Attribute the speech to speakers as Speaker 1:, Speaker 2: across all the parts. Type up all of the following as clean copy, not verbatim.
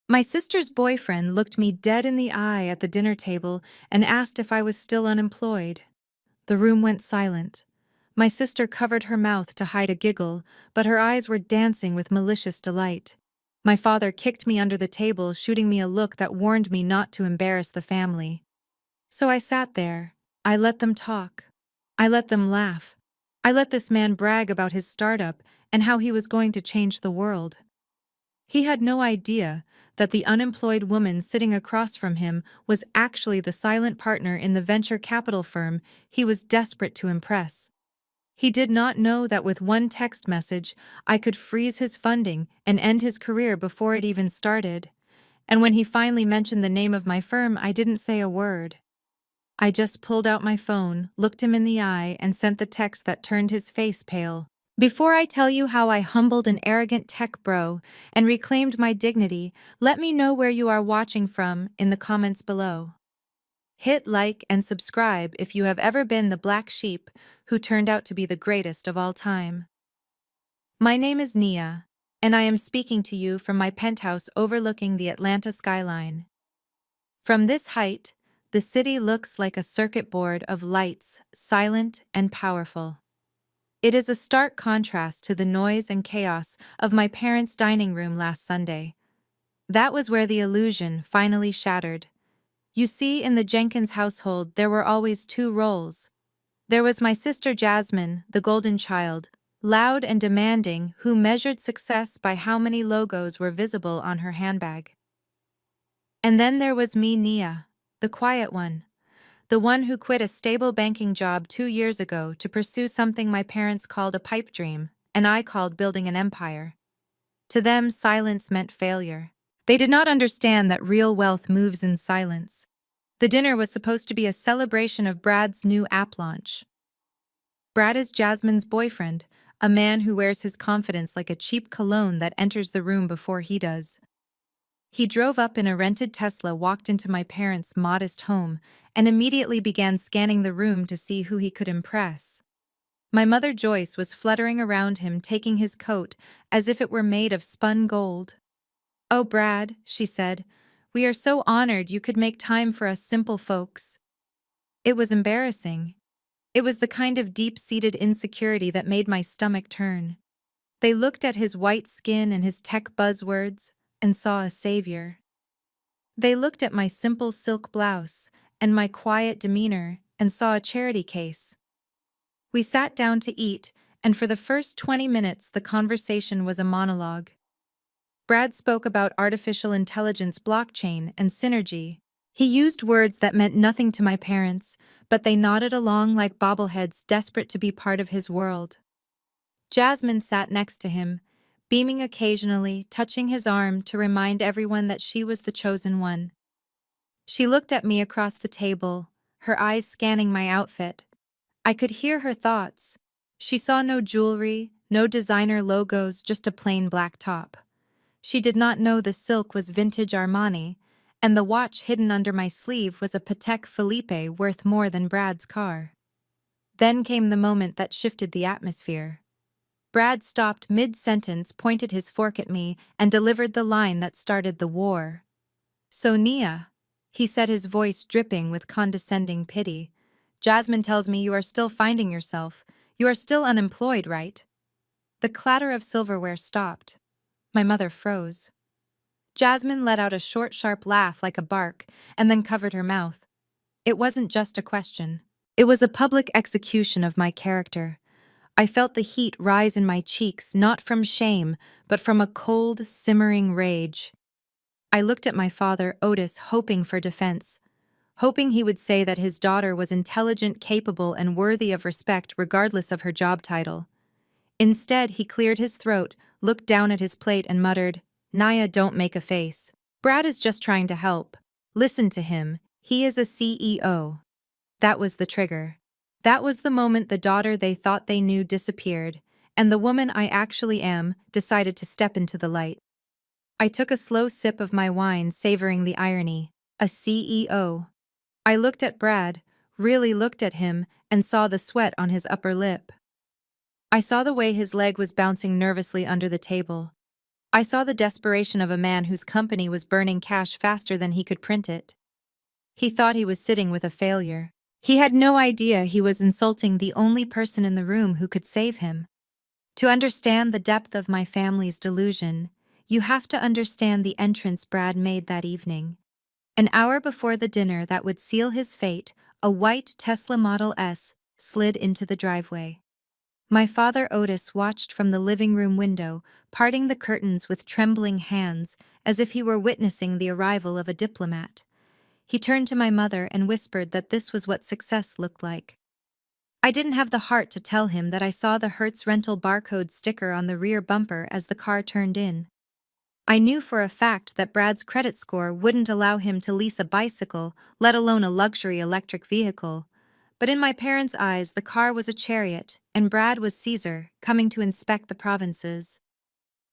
Speaker 1: My sister's boyfriend looked me dead in the eye at the dinner table and asked if I was still unemployed. The room went silent. My sister covered her mouth to hide a giggle, but her eyes were dancing with malicious delight. My father kicked me under the table, shooting me a look that warned me not to embarrass the family. So I sat there. I let them talk. I let them laugh. I let this man brag about his startup and how he was going to change the world. He had no idea that the unemployed woman sitting across from him was actually the silent partner in the venture capital firm he was desperate to impress. He did not know that with one text message, I could freeze his funding and end his career before it even started. And when he finally mentioned the name of my firm, I didn't say a word. I just pulled out my phone, looked him in the eye, and sent the text that turned his face pale. Before I tell you how I humbled an arrogant tech bro and reclaimed my dignity, let me know where you are watching from in the comments below. Hit like and subscribe if you have ever been the black sheep who turned out to be the greatest of all time. My name is Nia, and I am speaking to you from my penthouse overlooking the Atlanta skyline. From this height, the city looks like a circuit board of lights, silent and powerful. It is a stark contrast to the noise and chaos of my parents' dining room last Sunday. That was where the illusion finally shattered. You see, in the Jenkins household, there were always two roles. There was my sister Jasmine, the golden child, loud and demanding, who measured success by how many logos were visible on her handbag. And then there was me, Nia, the quiet one. The one who quit a stable banking job 2 years ago to pursue something my parents called a pipe dream, and I called building an empire. To them, silence meant failure. They did not understand that real wealth moves in silence. The dinner was supposed to be a celebration of Brad's new app launch. Brad is Jasmine's boyfriend, a man who wears his confidence like a cheap cologne that enters the room before he does. He drove up in a rented Tesla, walked into my parents' modest home, and immediately began scanning the room to see who he could impress. My mother Joyce was fluttering around him, taking his coat as if it were made of spun gold. "Oh, Brad," she said, "we are so honored you could make time for us simple folks." It was embarrassing. It was the kind of deep-seated insecurity that made my stomach turn. They looked at his white skin and his tech buzzwords and saw a savior. They looked at my simple silk blouse and my quiet demeanor and saw a charity case. We sat down to eat, and for the first 20 minutes the conversation was a monologue. Brad spoke about artificial intelligence, blockchain, and synergy. He used words that meant nothing to my parents, but they nodded along like bobbleheads desperate to be part of his world. Jasmine sat next to him, beaming occasionally, touching his arm to remind everyone that she was the chosen one. She looked at me across the table, her eyes scanning my outfit. I could hear her thoughts. She saw no jewelry, no designer logos, just a plain black top. She did not know the silk was vintage Armani, and the watch hidden under my sleeve was a Patek Philippe worth more than Brad's car. Then came the moment that shifted the atmosphere. Brad stopped mid-sentence, pointed his fork at me, and delivered the line that started the war. "So, Nia," he said, his voice dripping with condescending pity, "Jasmine tells me you are still finding yourself. You are still unemployed, right?" The clatter of silverware stopped. My mother froze. Jasmine let out a short, sharp laugh like a bark, and then covered her mouth. It wasn't just a question. It was a public execution of my character. I felt the heat rise in my cheeks, not from shame, but from a cold, simmering rage. I looked at my father, Otis, hoping for defense, hoping he would say that his daughter was intelligent, capable, and worthy of respect regardless of her job title. Instead, he cleared his throat, looked down at his plate, and muttered, "Nia, don't make a face. Brad is just trying to help. Listen to him. He is a CEO." That was the trigger. That was the moment the daughter they thought they knew disappeared, and the woman I actually am decided to step into the light. I took a slow sip of my wine, savoring the irony. A CEO. I looked at Brad, really looked at him, and saw the sweat on his upper lip. I saw the way his leg was bouncing nervously under the table. I saw the desperation of a man whose company was burning cash faster than he could print it. He thought he was sitting with a failure. He had no idea he was insulting the only person in the room who could save him. To understand the depth of my family's delusion, you have to understand the entrance Brad made that evening. An hour before the dinner that would seal his fate, a white Tesla Model S slid into the driveway. My father Otis watched from the living room window, parting the curtains with trembling hands, as if he were witnessing the arrival of a diplomat. He turned to my mother and whispered that this was what success looked like. I didn't have the heart to tell him that I saw the Hertz rental barcode sticker on the rear bumper as the car turned in. I knew for a fact that Brad's credit score wouldn't allow him to lease a bicycle, let alone a luxury electric vehicle. But in my parents' eyes, the car was a chariot, and Brad was Caesar, coming to inspect the provinces.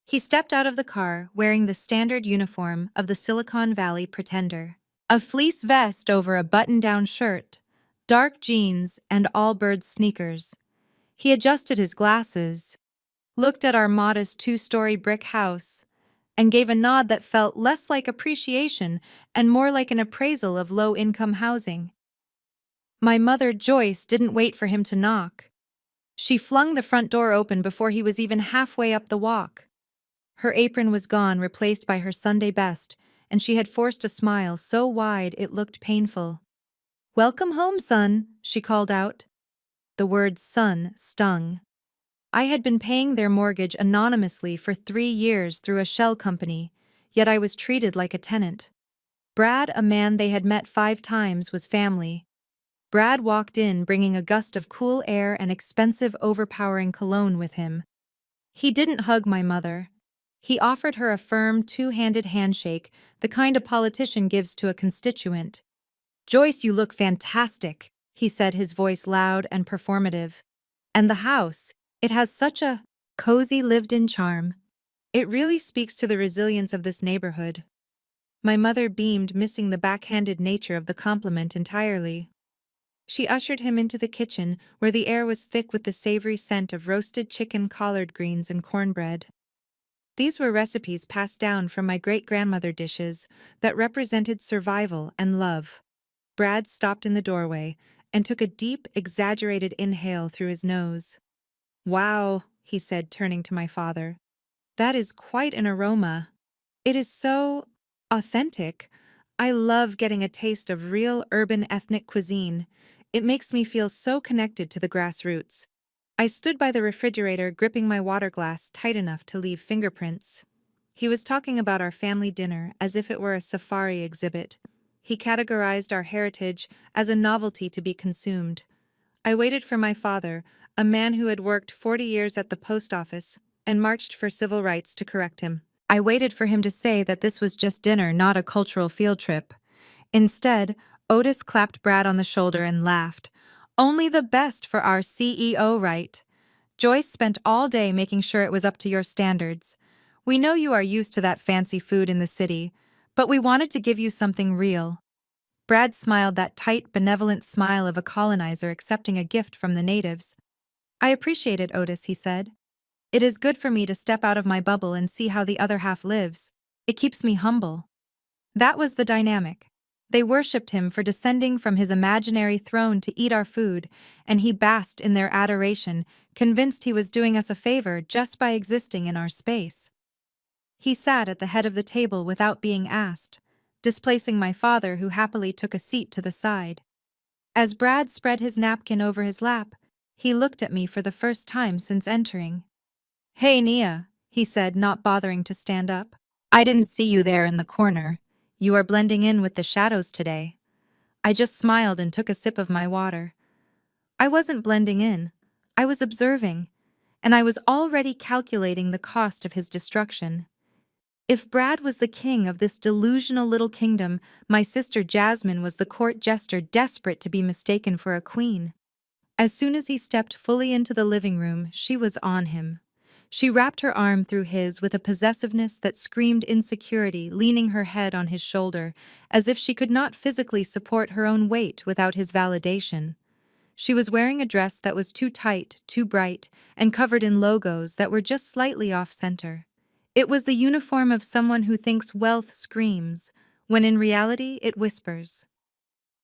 Speaker 1: He stepped out of the car wearing the standard uniform of the Silicon Valley pretender. A fleece vest over a button-down shirt, dark jeans, and all-birds sneakers. He adjusted his glasses, looked at our modest two-story brick house, and gave a nod that felt less like appreciation and more like an appraisal of low-income housing. My mother, Joyce, didn't wait for him to knock. She flung the front door open before he was even halfway up the walk. Her apron was gone, replaced by her Sunday best, and she had forced a smile so wide it looked painful. "Welcome home, son," she called out. The word son stung. I had been paying their mortgage anonymously for 3 years through a shell company, yet I was treated like a tenant. Brad, a man they had met 5 times, was family. Brad walked in bringing a gust of cool air and expensive, overpowering cologne with him. He didn't hug my mother. He offered her a firm, two-handed handshake, the kind a politician gives to a constituent. "Joyce, you look fantastic," he said, his voice loud and performative. "And the house, it has such a cozy lived-in charm. It really speaks to the resilience of this neighborhood." My mother beamed, missing the backhanded nature of the compliment entirely. She ushered him into the kitchen, where the air was thick with the savory scent of roasted chicken, collard greens, and cornbread. These were recipes passed down from my great-grandmother, dishes that represented survival and love. Brad stopped in the doorway and took a deep, exaggerated inhale through his nose. "Wow," he said, turning to my father. "That is quite an aroma. It is so authentic. I love getting a taste of real urban ethnic cuisine. It makes me feel so connected to the grassroots." I stood by the refrigerator, gripping my water glass tight enough to leave fingerprints. He was talking about our family dinner as if it were a safari exhibit. He categorized our heritage as a novelty to be consumed. I waited for my father, a man who had worked 40 years at the post office and marched for civil rights, to correct him. I waited for him to say that this was just dinner, not a cultural field trip. Instead, Otis clapped Brad on the shoulder and laughed. "Only the best for our CEO, right? Joyce spent all day making sure it was up to your standards. We know you are used to that fancy food in the city, but we wanted to give you something real." Brad smiled, that tight, benevolent smile of a colonizer accepting a gift from the natives. "I appreciate it, Otis," he said. "It is good for me to step out of my bubble and see how the other half lives. It keeps me humble." That was the dynamic. They worshipped him for descending from his imaginary throne to eat our food, and he basked in their adoration, convinced he was doing us a favor just by existing in our space. He sat at the head of the table without being asked, displacing my father, who happily took a seat to the side. As Brad spread his napkin over his lap, he looked at me for the first time since entering. "Hey, Nia," he said, not bothering to stand up. "I didn't see you there in the corner. You are blending in with the shadows today." I just smiled and took a sip of my water. I wasn't blending in. I was observing, and I was already calculating the cost of his destruction. If Brad was the king of this delusional little kingdom, my sister Jasmine was the court jester, desperate to be mistaken for a queen. As soon as he stepped fully into the living room, she was on him. She wrapped her arm through his with a possessiveness that screamed insecurity, leaning her head on his shoulder, as if she could not physically support her own weight without his validation. She was wearing a dress that was too tight, too bright, and covered in logos that were just slightly off-center. It was the uniform of someone who thinks wealth screams, when in reality it whispers.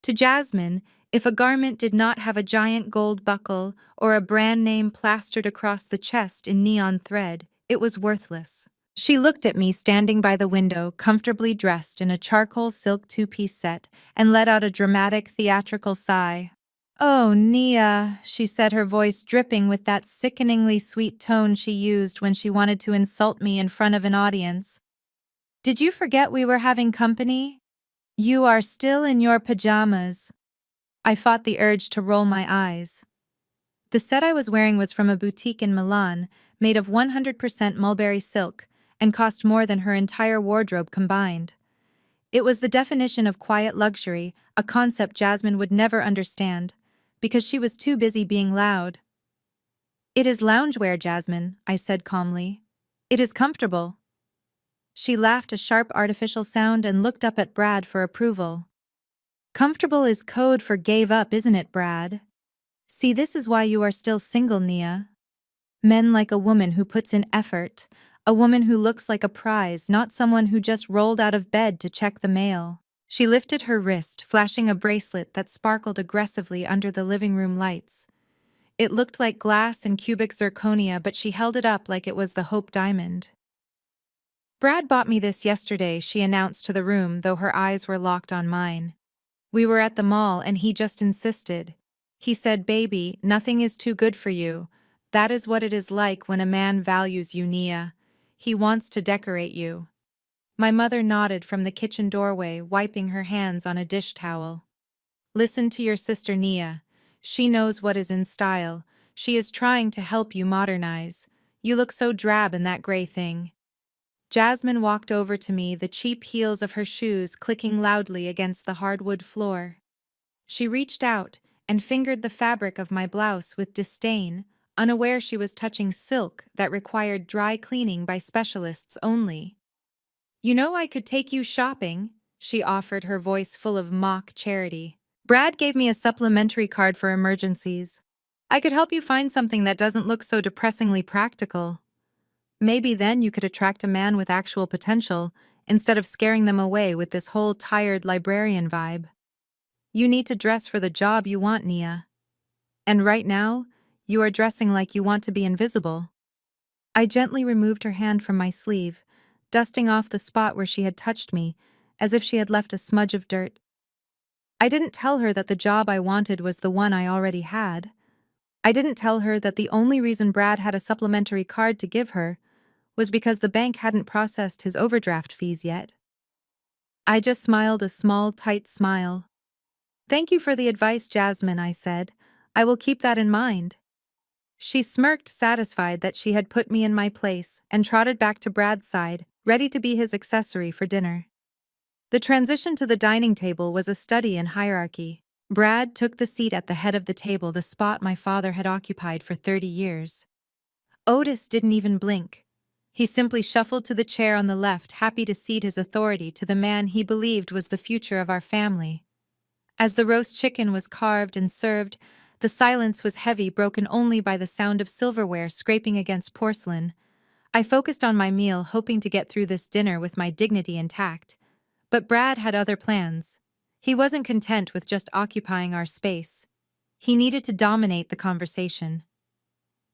Speaker 1: To Jasmine, if a garment did not have a giant gold buckle or a brand name plastered across the chest in neon thread, it was worthless. She looked at me standing by the window, comfortably dressed in a charcoal silk two-piece set, and let out a dramatic, theatrical sigh. "Oh, Nia," she said, her voice dripping with that sickeningly sweet tone she used when she wanted to insult me in front of an audience. "Did you forget we were having company? You are still in your pajamas." I fought the urge to roll my eyes. The set I was wearing was from a boutique in Milan, made of 100% mulberry silk, and cost more than her entire wardrobe combined. It was the definition of quiet luxury, a concept Jasmine would never understand, because she was too busy being loud. "It is loungewear, Jasmine," I said calmly. "It is comfortable." She laughed a sharp artificial sound and looked up at Brad for approval. "Comfortable is code for gave up, isn't it, Brad? See, this is why you are still single, Nia. Men like a woman who puts in effort, a woman who looks like a prize, not someone who just rolled out of bed to check the mail." She lifted her wrist, flashing a bracelet that sparkled aggressively under the living room lights. It looked like glass and cubic zirconia, but she held it up like it was the Hope Diamond. "Brad bought me this yesterday," she announced to the room, though her eyes were locked on mine. "We were at the mall and he just insisted. He said, 'Baby, nothing is too good for you.' That is what it is like when a man values you, Nia. He wants to decorate you." My mother nodded from the kitchen doorway, wiping her hands on a dish towel. "Listen to your sister Nia. She knows what is in style. She is trying to help you modernize. You look so drab in that gray thing." Jasmine walked over to me, the cheap heels of her shoes clicking loudly against the hardwood floor. She reached out and fingered the fabric of my blouse with disdain, unaware she was touching silk that required dry cleaning by specialists only. "You know I could take you shopping," she offered, her voice full of mock charity. "Brad gave me a supplementary card for emergencies. I could help you find something that doesn't look so depressingly practical. Maybe then you could attract a man with actual potential, instead of scaring them away with this whole tired librarian vibe. You need to dress for the job you want, Nia. And right now, you are dressing like you want to be invisible." I gently removed her hand from my sleeve, dusting off the spot where she had touched me, as if she had left a smudge of dirt. I didn't tell her that the job I wanted was the one I already had. I didn't tell her that the only reason Brad had a supplementary card to give her was because the bank hadn't processed his overdraft fees yet. I just smiled a small, tight smile. "Thank you for the advice, Jasmine," I said. "I will keep that in mind." She smirked, satisfied that she had put me in my place, and trotted back to Brad's side, ready to be his accessory for dinner. The transition to the dining table was a study in hierarchy. Brad took the seat at the head of the table, the spot my father had occupied for 30 years. Otis didn't even blink. He simply shuffled to the chair on the left, happy to cede his authority to the man he believed was the future of our family. As the roast chicken was carved and served, the silence was heavy, broken only by the sound of silverware scraping against porcelain. I focused on my meal, hoping to get through this dinner with my dignity intact. But Brad had other plans. He wasn't content with just occupying our space. He needed to dominate the conversation.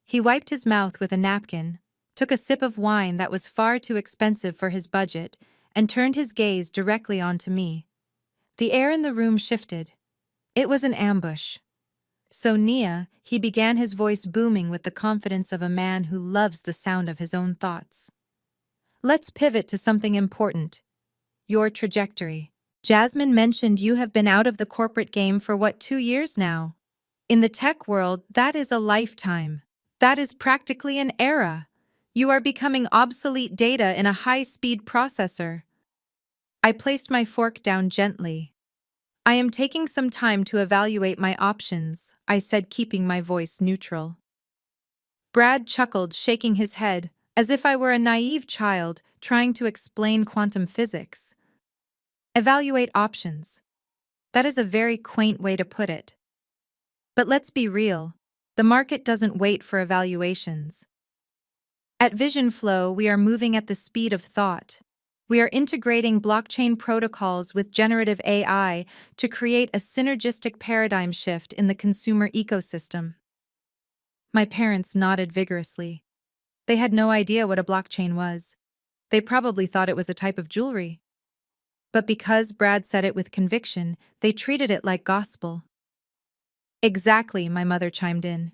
Speaker 1: He wiped his mouth with a napkin, took a sip of wine that was far too expensive for his budget, and turned his gaze directly onto me. The air in the room shifted. It was an ambush. "So, Nia," he began, his voice booming with the confidence of a man who loves the sound of his own thoughts. "Let's pivot to something important. Your trajectory. Jasmine mentioned you have been out of the corporate game for 2 years now? In the tech world, that is a lifetime. That is practically an era. You are becoming obsolete data in a high-speed processor." I placed my fork down gently. "I am taking some time to evaluate my options," I said, keeping my voice neutral. Brad chuckled, shaking his head, as if I were a naive child trying to explain quantum physics. "Evaluate options. That is a very quaint way to put it. But let's be real. The market doesn't wait for evaluations. At Vision Flow, we are moving at the speed of thought. We are integrating blockchain protocols with generative AI to create a synergistic paradigm shift in the consumer ecosystem. My parents nodded vigorously. They had no idea what a blockchain was. They probably thought it was a type of jewelry. But because Brad said it with conviction, they treated it like gospel. Exactly, my mother chimed in.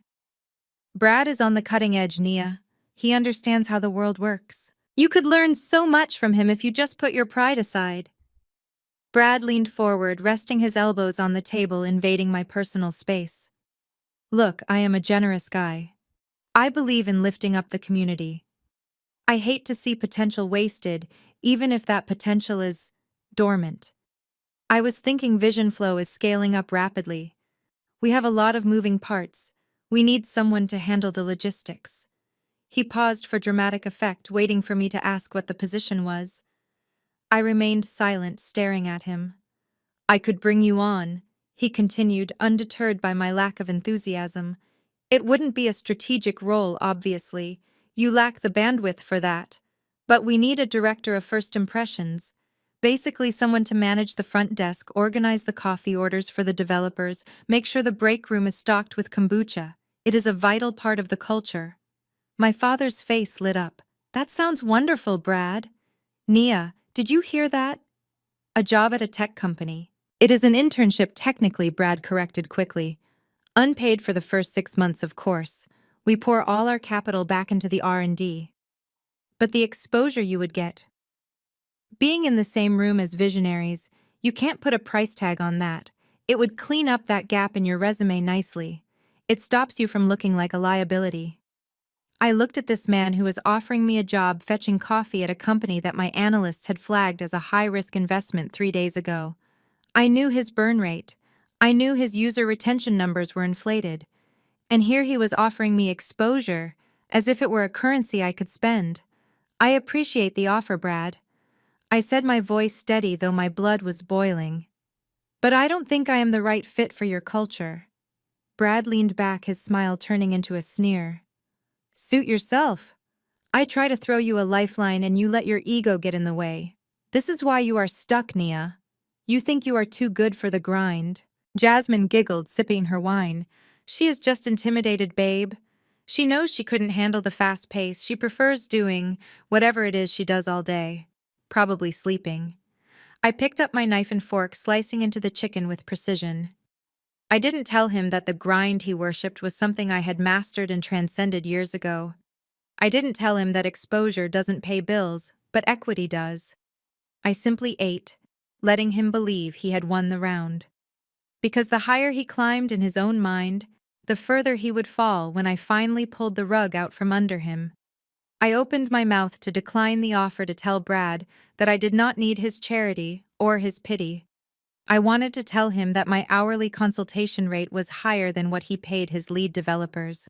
Speaker 1: Brad is on the cutting edge, Nia. He understands how the world works. You could learn so much from him if you just put your pride aside. Brad leaned forward, resting his elbows on the table, invading my personal space. Look, I am a generous guy. I believe in lifting up the community. I hate to see potential wasted, even if that potential is dormant. I was thinking Vision Flow is scaling up rapidly. We have a lot of moving parts. We need someone to handle the logistics. He paused for dramatic effect, waiting for me to ask what the position was. I remained silent, staring at him. I could bring you on, he continued, undeterred by my lack of enthusiasm. It wouldn't be a strategic role, obviously. You lack the bandwidth for that. But we need a director of first impressions. Basically, someone to manage the front desk, organize the coffee orders for the developers, make sure the break room is stocked with kombucha. It is a vital part of the culture. My father's face lit up. That sounds wonderful, Brad. Nia, did you hear that? A job at a tech company. It is an internship technically, Brad corrected quickly. Unpaid for the first 6 months, of course. We pour all our capital back into the R&D. But the exposure you would get. Being in the same room as visionaries, you can't put a price tag on that. It would clean up that gap in your resume nicely. It stops you from looking like a liability. I looked at this man who was offering me a job fetching coffee at a company that my analysts had flagged as a high-risk investment 3 days ago. I knew his burn rate. I knew his user retention numbers were inflated. And here he was offering me exposure, as if it were a currency I could spend. I appreciate the offer, Brad. I said, my voice steady though my blood was boiling. But I don't think I am the right fit for your culture. Brad leaned back, his smile turning into a sneer. Suit yourself. I try to throw you a lifeline and you let your ego get in the way. This is why you are stuck, Nia. You think you are too good for the grind. Jasmine giggled, sipping her wine. She is just intimidated, babe. She knows she couldn't handle the fast pace. She prefers doing whatever it is she does all day. Probably sleeping. I picked up my knife and fork, slicing into the chicken with precision. I didn't tell him that the grind he worshipped was something I had mastered and transcended years ago. I didn't tell him that exposure doesn't pay bills, but equity does. I simply ate, letting him believe he had won the round. Because the higher he climbed in his own mind, the further he would fall when I finally pulled the rug out from under him. I opened my mouth to decline the offer to tell Brad that I did not need his charity or his pity. I wanted to tell him that my hourly consultation rate was higher than what he paid his lead developers.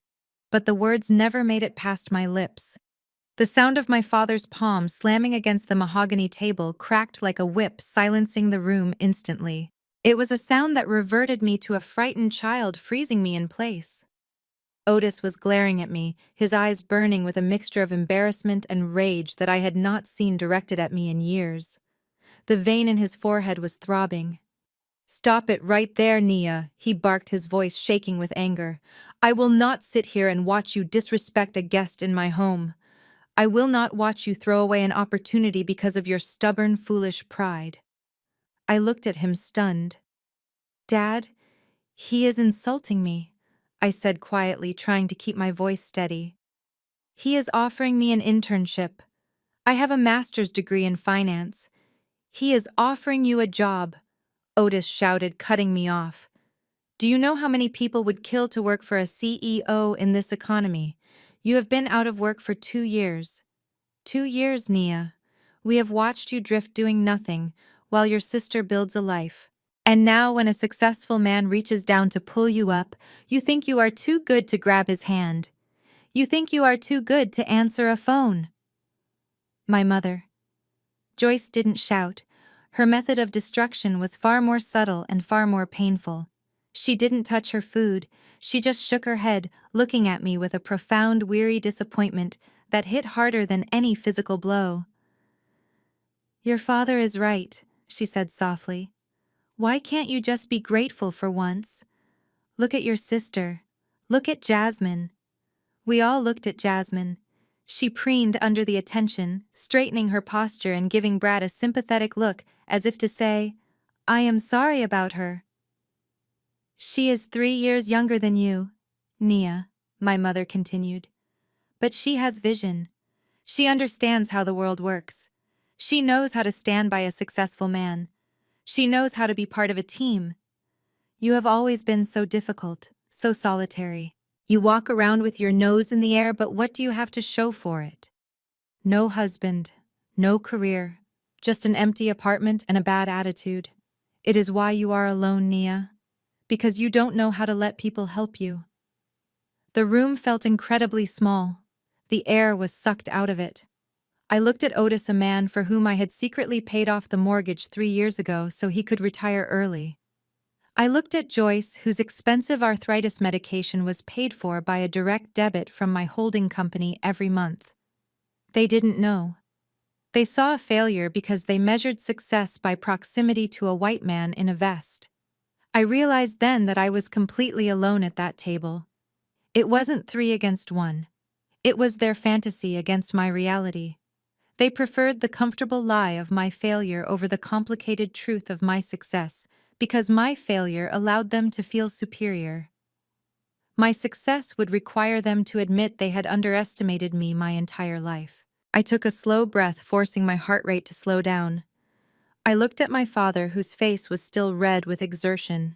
Speaker 1: But the words never made it past my lips. The sound of my father's palm slamming against the mahogany table cracked like a whip, silencing the room instantly. It was a sound that reverted me to a frightened child, freezing me in place. Otis was glaring at me, his eyes burning with a mixture of embarrassment and rage that I had not seen directed at me in years. The vein in his forehead was throbbing. Stop it right there, Nia, he barked, his voice shaking with anger. I will not sit here and watch you disrespect a guest in my home. I will not watch you throw away an opportunity because of your stubborn, foolish pride. I looked at him, stunned. Dad, he is insulting me, I said quietly, trying to keep my voice steady. He is offering me an internship. I have a master's degree in finance. He is offering you a job, Otis shouted, cutting me off. Do you know how many people would kill to work for a CEO in this economy? You have been out of work for 2 years. 2 years, Nia. We have watched you drift doing nothing, while your sister builds a life. And now when a successful man reaches down to pull you up, you think you are too good to grab his hand. You think you are too good to answer a phone. My mother. Joyce didn't shout. Her method of destruction was far more subtle and far more painful. She didn't touch her food, she just shook her head, looking at me with a profound, weary disappointment that hit harder than any physical blow. "Your father is right," she said softly. "Why can't you just be grateful for once? Look at your sister. Look at Jasmine." We all looked at Jasmine. She preened under the attention, straightening her posture and giving Brad a sympathetic look as if to say, "I am sorry about her." "She is 3 years younger than you, Nia," my mother continued. "But she has vision. She understands how the world works. She knows how to stand by a successful man. She knows how to be part of a team. You have always been so difficult, so solitary. You walk around with your nose in the air, but what do you have to show for it? No husband, no career, just an empty apartment and a bad attitude. It is why you are alone, Nia. Because you don't know how to let people help you." The room felt incredibly small. The air was sucked out of it. I looked at Otis, a man for whom I had secretly paid off the mortgage 3 years ago so he could retire early. I looked at Joyce, whose expensive arthritis medication was paid for by a direct debit from my holding company every month. They didn't know. They saw a failure because they measured success by proximity to a white man in a vest. I realized then that I was completely alone at that table. It wasn't 3 against 1. It was their fantasy against my reality. They preferred the comfortable lie of my failure over the complicated truth of my success, because my failure allowed them to feel superior. My success would require them to admit they had underestimated me my entire life. I took a slow breath, forcing my heart rate to slow down. I looked at my father, whose face was still red with exertion.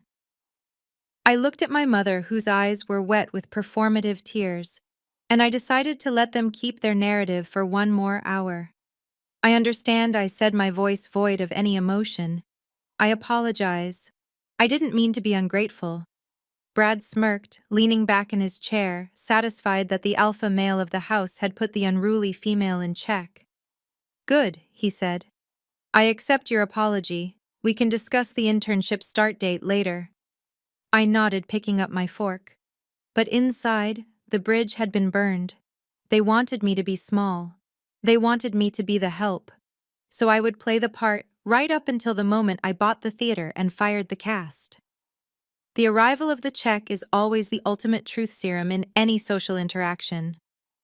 Speaker 1: I looked at my mother, whose eyes were wet with performative tears, and I decided to let them keep their narrative for 1 more hour. "I understand," I said, my voice void of any emotion. "I apologize. I didn't mean to be ungrateful." Brad smirked, leaning back in his chair, satisfied that the alpha male of the house had put the unruly female in check. "Good," he said. "I accept your apology. We can discuss the internship start date later." I nodded, picking up my fork. But inside, the bridge had been burned. They wanted me to be small. They wanted me to be the help. So I would play the part right up until the moment I bought the theater and fired the cast. The arrival of the check is always the ultimate truth serum in any social interaction.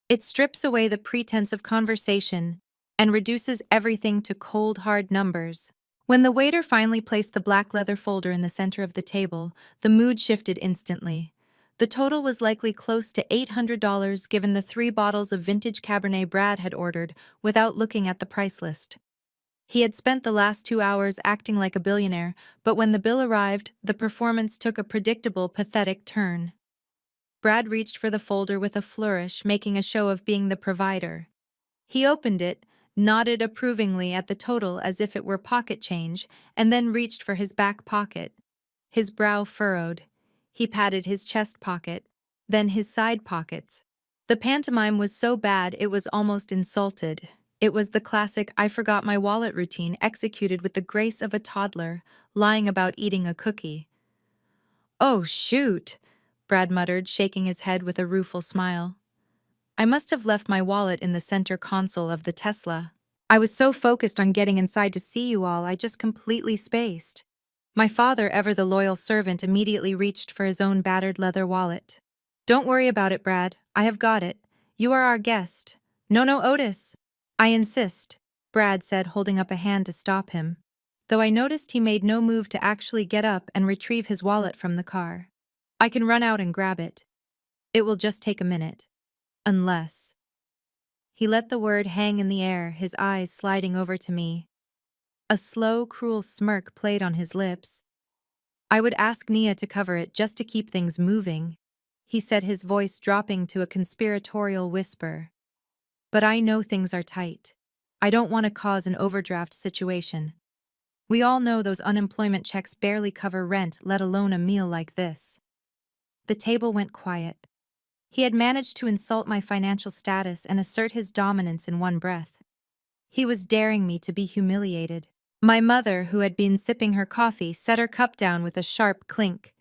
Speaker 1: It strips away the pretense of conversation and reduces everything to cold, hard numbers. When the waiter finally placed the black leather folder in the center of the table, the mood shifted instantly. The total was likely close to $800 given the 3 bottles of vintage Cabernet Brad had ordered without looking at the price list. He had spent the last 2 hours acting like a billionaire, but when the bill arrived, the performance took a predictable, pathetic turn. Brad reached for the folder with a flourish, making a show of being the provider. He opened it, nodded approvingly at the total as if it were pocket change, and then reached for his back pocket. His brow furrowed. He patted his chest pocket, then his side pockets. The pantomime was so bad it was almost insulted. It was the classic "I forgot my wallet" routine executed with the grace of a toddler, lying about eating a cookie. "Oh, shoot," Brad muttered, shaking his head with a rueful smile. "I must have left my wallet in the center console of the Tesla. I was so focused on getting inside to see you all, I just completely spaced." My father, ever the loyal servant, immediately reached for his own battered leather wallet. "Don't worry about it, Brad. I have got it. You are our guest." "No, no, Otis. I insist," Brad said, holding up a hand to stop him, though I noticed he made no move to actually get up and retrieve his wallet from the car. "I can run out and grab it. It will just take a minute. Unless—" He let the word hang in the air, his eyes sliding over to me. A slow, cruel smirk played on his lips. "I would ask Nia to cover it just to keep things moving," he said, his voice dropping to a conspiratorial whisper. "But I know things are tight. I don't want to cause an overdraft situation. We all know those unemployment checks barely cover rent, let alone a meal like this." The table went quiet. He had managed to insult my financial status and assert his dominance in one breath. He was daring me to be humiliated. My mother, who had been sipping her coffee, set her cup down with a sharp clink.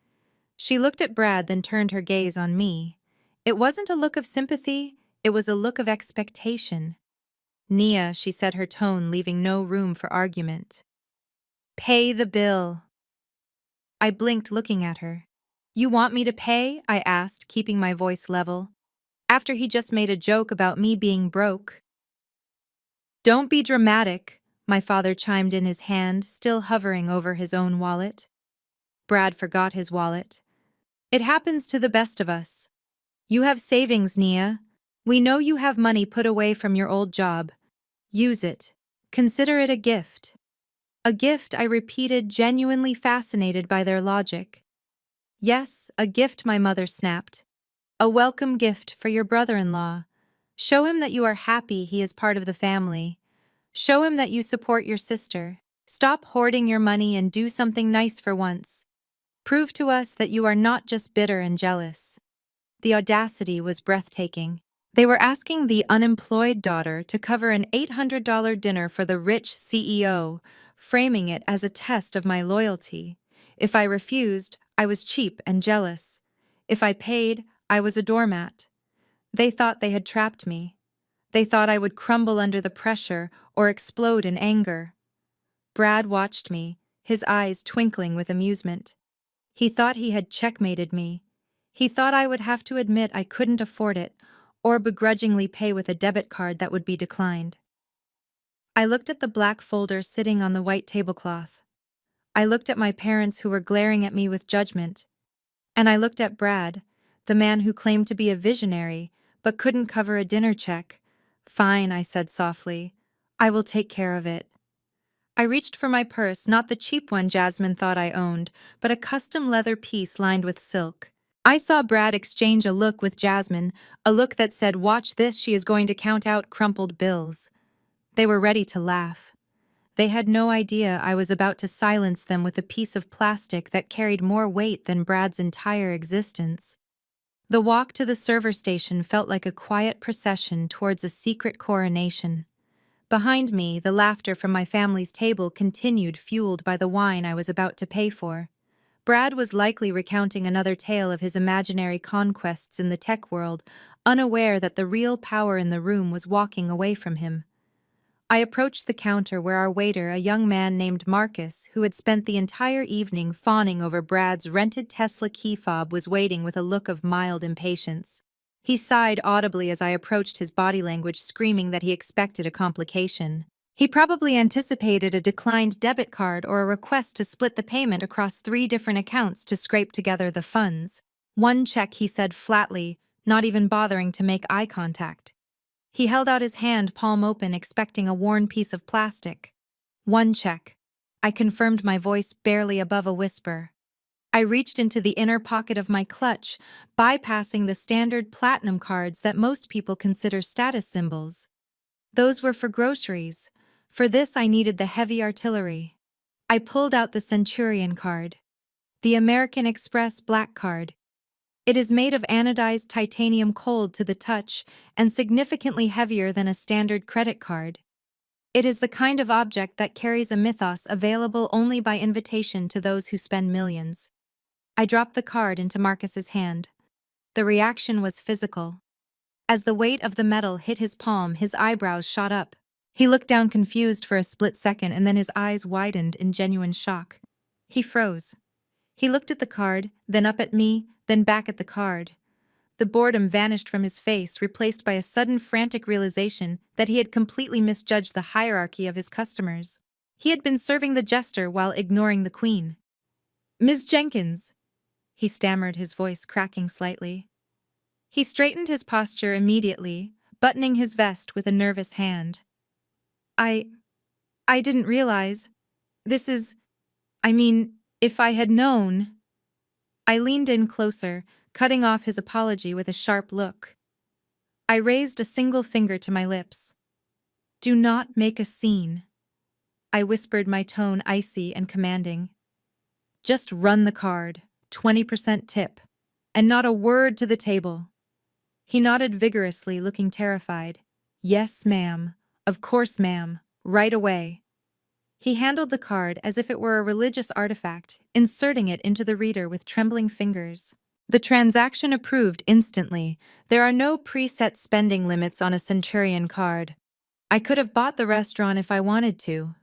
Speaker 1: She looked at Brad, then turned her gaze on me. It wasn't a look of sympathy, It was a look of expectation. Nia, she said, her tone leaving no room for argument. Pay the bill. I blinked, looking at her. You want me to pay? I asked, keeping my voice level. After he just made a joke about me being broke. Don't be dramatic, my father chimed in, his hand still hovering over his own wallet. Brad forgot his wallet. It happens to the best of us. You have savings, Nia. We know you have money put away from your old job. Use it. Consider it a gift. A gift, I repeated, genuinely fascinated by their logic. Yes, a gift, my mother snapped. A welcome gift for your brother-in-law. Show him that you are happy he is part of the family. Show him that you support your sister. Stop hoarding your money and do something nice for once. Prove to us that you are not just bitter and jealous. The audacity was breathtaking. They were asking the unemployed daughter to cover an $800 dinner for the rich CEO, framing it as a test of my loyalty. If I refused, I was cheap and jealous. If I paid, I was a doormat. They thought they had trapped me. They thought I would crumble under the pressure or explode in anger. Brad watched me, his eyes twinkling with amusement. He thought he had checkmated me. He thought I would have to admit I couldn't afford it, or begrudgingly pay with a debit card that would be declined. I looked at the black folder sitting on the white tablecloth. I looked at my parents, who were glaring at me with judgment. And I looked at Brad, the man who claimed to be a visionary, but couldn't cover a dinner check. Fine, I said softly. I will take care of it. I reached for my purse, not the cheap one Jasmine thought I owned, but a custom leather piece lined with silk. I saw Brad exchange a look with Jasmine, a look that said, "Watch this, she is going to count out crumpled bills." They were ready to laugh. They had no idea I was about to silence them with a piece of plastic that carried more weight than Brad's entire existence. The walk to the server station felt like a quiet procession towards a secret coronation. Behind me, the laughter from my family's table continued, fueled by the wine I was about to pay for. Brad was likely recounting another tale of his imaginary conquests in the tech world, unaware that the real power in the room was walking away from him. I approached the counter where our waiter, a young man named Marcus, who had spent the entire evening fawning over Brad's rented Tesla key fob, was waiting with a look of mild impatience. He sighed audibly as I approached, his body language screaming that he expected a complication. He probably anticipated a declined debit card or a request to split the payment across 3 different accounts to scrape together the funds. One check, he said flatly, not even bothering to make eye contact. He held out his hand, palm open, expecting a worn piece of plastic. One check. I confirmed, my voice barely above a whisper. I reached into the inner pocket of my clutch, bypassing the standard platinum cards that most people consider status symbols. Those were for groceries. For this, I needed the heavy artillery. I pulled out the Centurion card, the American Express Black Card. It is made of anodized titanium, cold to the touch, and significantly heavier than a standard credit card. It is the kind of object that carries a mythos, available only by invitation to those who spend millions. I dropped the card into Marcus's hand. The reaction was physical. As the weight of the metal hit his palm, his eyebrows shot up. He looked down, confused for a split second, and then his eyes widened in genuine shock. He froze. He looked at the card, then up at me, then back at the card. The boredom vanished from his face, replaced by a sudden frantic realization that he had completely misjudged the hierarchy of his customers. He had been serving the jester while ignoring the queen. "Ms. Jenkins," he stammered, his voice cracking slightly. He straightened his posture immediately, buttoning his vest with a nervous hand. I didn't realize. If I had known." I leaned in closer, cutting off his apology with a sharp look. I raised a single finger to my lips. "Do not make a scene," I whispered, my tone icy and commanding. "Just run the card, 20% tip, and not a word to the table." He nodded vigorously, looking terrified. "Yes, ma'am. Of course, ma'am. Right away." He handled the card as if it were a religious artifact, inserting it into the reader with trembling fingers. The transaction approved instantly. There are no preset spending limits on a Centurion card. I could have bought the restaurant if I wanted to.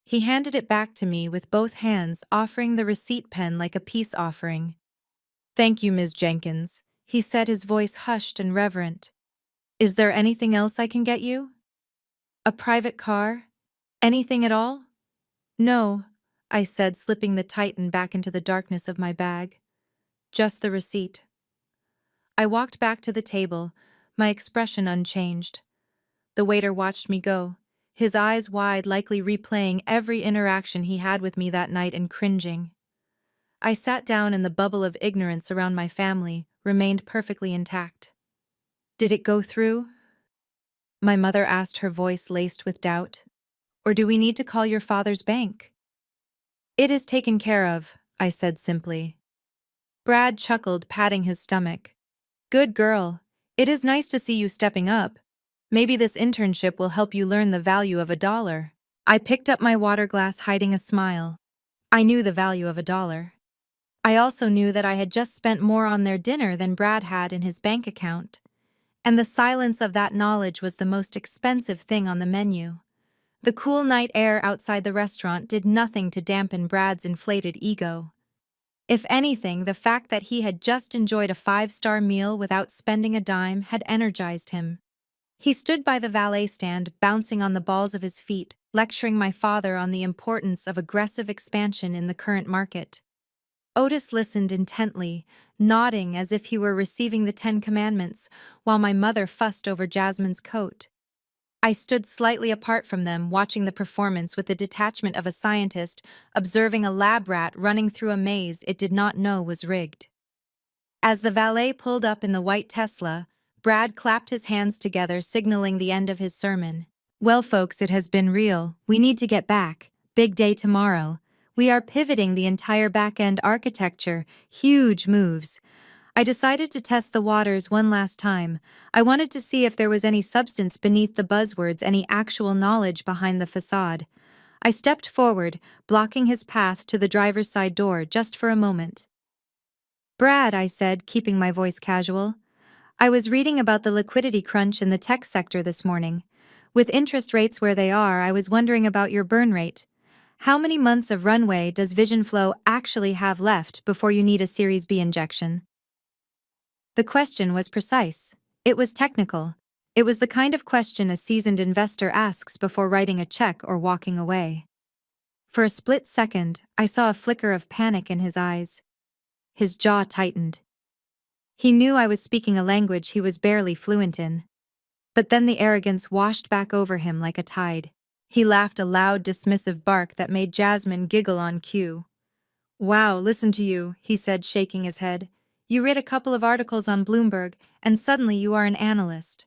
Speaker 1: He handed it back to me with both hands, offering the receipt pen like a peace offering. "Thank you, Ms. Jenkins," he said, his voice hushed and reverent. "Is there anything else I can get you? A private car? Anything at all?" "No," I said, slipping the Titan back into the darkness of my bag. "Just the receipt." I walked back to the table, my expression unchanged. The waiter watched me go, his eyes wide, likely replaying every interaction he had with me that night and cringing. I sat down, and the bubble of ignorance around my family remained perfectly intact. "Did it go through?" my mother asked, her voice laced with doubt. "Or do we need to call your father's bank?" "It is taken care of," I said simply. Brad chuckled, patting his stomach. "Good girl. It is nice to see you stepping up. Maybe this internship will help you learn the value of $1. I picked up my water glass, hiding a smile. I knew the value of $1. I also knew that I had just spent more on their dinner than Brad had in his bank account. And the silence of that knowledge was the most expensive thing on the menu. The cool night air outside the restaurant did nothing to dampen Brad's inflated ego. If anything, the fact that he had just enjoyed a 5-star meal without spending a dime had energized him. He stood by the valet stand, bouncing on the balls of his feet, lecturing my father on the importance of aggressive expansion in the current market. Otis listened intently, nodding as if he were receiving the 10 Commandments, while my mother fussed over Jasmine's coat. I stood slightly apart from them, watching the performance with the detachment of a scientist observing a lab rat running through a maze it did not know was rigged. As the valet pulled up in the white Tesla, Brad clapped his hands together, signaling the end of his sermon. "Well, folks, it has been real. We need to get back. Big day tomorrow. We are pivoting the entire back-end architecture. Huge moves. I decided to test the waters one last time. I wanted to see if there was any substance beneath the buzzwords, any actual knowledge behind the facade. I stepped forward, blocking his path to the driver's side door just for a moment. "Brad," I said, keeping my voice casual, "I was reading about the liquidity crunch in the tech sector this morning. With interest rates where they are, I was wondering about your burn rate. How many months of runway does Vision Flow actually have left before you need a Series B injection?" The question was precise. It was technical. It was the kind of question a seasoned investor asks before writing a check or walking away. For a split second, I saw a flicker of panic in his eyes. His jaw tightened. He knew I was speaking a language he was barely fluent in. But then the arrogance washed back over him like a tide. He laughed a loud, dismissive bark that made Jasmine giggle on cue. "Wow, listen to you," he said, shaking his head. "You read a couple of articles on Bloomberg, and suddenly you are an analyst."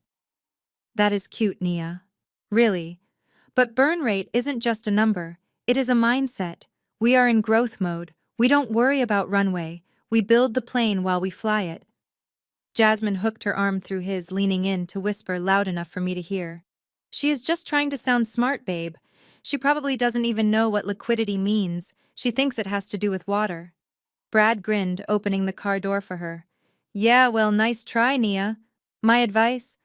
Speaker 1: "That is cute, Nia. Really. But burn rate isn't just a number. It is a mindset. We are in growth mode. We don't worry about runway. We build the plane while we fly it." Jasmine hooked her arm through his, leaning in to whisper loud enough for me to hear. "She is just trying to sound smart, babe. She probably doesn't even know what liquidity means. She thinks it has to do with water." Brad grinned, opening the car door for her. "Yeah, well, nice try, Nia. My advice?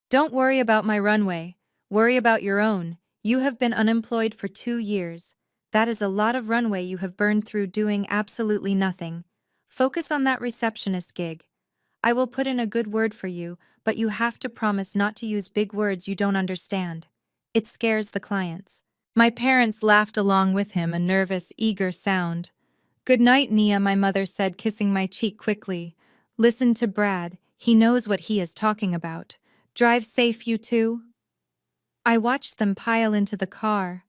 Speaker 1: Don't worry about my runway. Worry about your own. You have been unemployed for 2 years. That is a lot of runway you have burned through doing absolutely nothing. Focus on that receptionist gig. I will put in a good word for you, but you have to promise not to use big words you don't understand. It scares the clients." My parents laughed along with him, a nervous, eager sound. "Good night, Nia," my mother said, kissing my cheek quickly. "Listen to Brad. He knows what he is talking about. Drive safe, you two." I watched them pile into the car.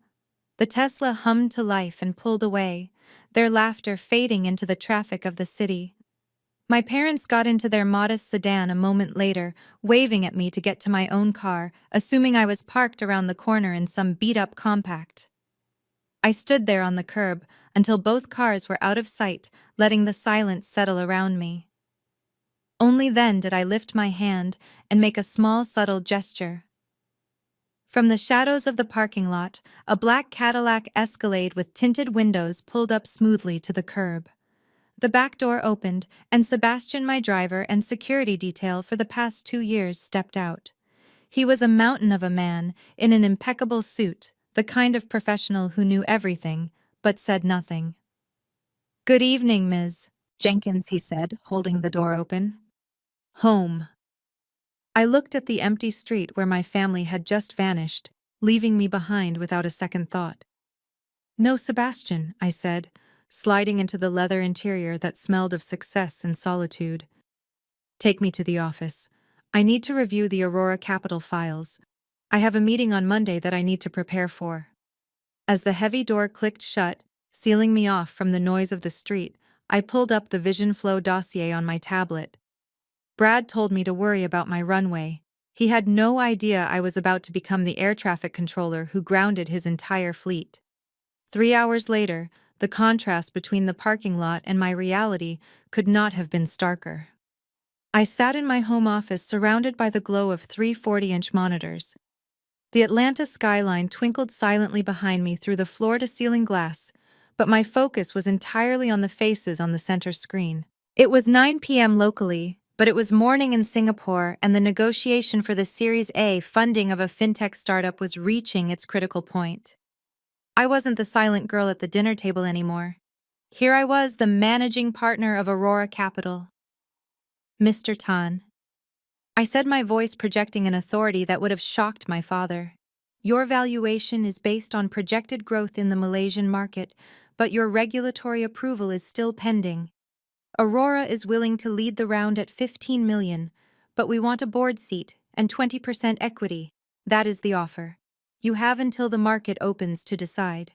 Speaker 1: The Tesla hummed to life and pulled away, their laughter fading into the traffic of the city. My parents got into their modest sedan a moment later, waving at me to get to my own car, assuming I was parked around the corner in some beat-up compact. I stood there on the curb until both cars were out of sight, letting the silence settle around me. Only then did I lift my hand and make a small, subtle gesture. From the shadows of the parking lot, a black Cadillac Escalade with tinted windows pulled up smoothly to the curb. The back door opened, and Sebastian, my driver and security detail for the past 2 years, stepped out. He was a mountain of a man, in an impeccable suit, the kind of professional who knew everything, but said nothing. "Good evening, Ms. Jenkins," he said, holding the door open. "Home." I looked at the empty street where my family had just vanished, leaving me behind without a second thought. "No, Sebastian," I said, sliding into the leather interior that smelled of success and solitude. "Take me to the office. I need to review the Aurora Capital files. I have a meeting on Monday that I need to prepare for." As the heavy door clicked shut, sealing me off from the noise of the street, I pulled up the Vision Flow dossier on my tablet. Brad told me to worry about my runway. He had no idea I was about to become the air traffic controller who grounded his entire fleet. 3 hours later, the contrast between the parking lot and my reality could not have been starker. I sat in my home office surrounded by the glow of three 40-inch monitors. The Atlanta skyline twinkled silently behind me through the floor-to-ceiling glass, but my focus was entirely on the faces on the center screen. It was 9 p.m. locally, but it was morning in Singapore, and the negotiation for the Series A funding of a fintech startup was reaching its critical point. I wasn't the silent girl at the dinner table anymore. Here I was, the managing partner of Aurora Capital. "Mr. Tan," I said, my voice projecting an authority that would have shocked my father. "Your valuation is based on projected growth in the Malaysian market, but your regulatory approval is still pending. Aurora is willing to lead the round at 15 million, but we want a board seat and 20% equity. That is the offer. You have until the market opens to decide."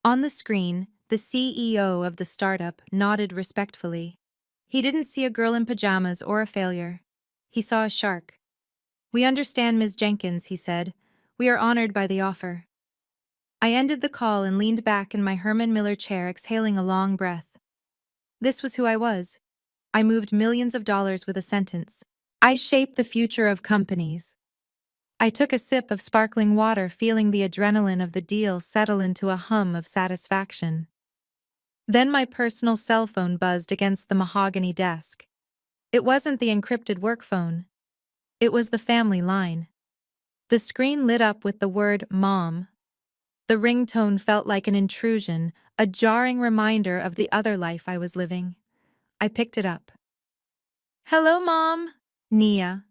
Speaker 1: On the screen, the CEO of the startup nodded respectfully. He didn't see a girl in pajamas or a failure. He saw a shark. "We understand, Ms. Jenkins," he said. "We are honored by the offer." I ended the call and leaned back in my Herman Miller chair, exhaling a long breath. This was who I was. I moved millions of dollars with a sentence. I shaped the future of companies. I took a sip of sparkling water, feeling the adrenaline of the deal settle into a hum of satisfaction. Then my personal cell phone buzzed against the mahogany desk. It wasn't the encrypted work phone. It was the family line. The screen lit up with the word "Mom." The ringtone felt like an intrusion, a jarring reminder of the other life I was living. I picked it up. "Hello, Mom." Nia.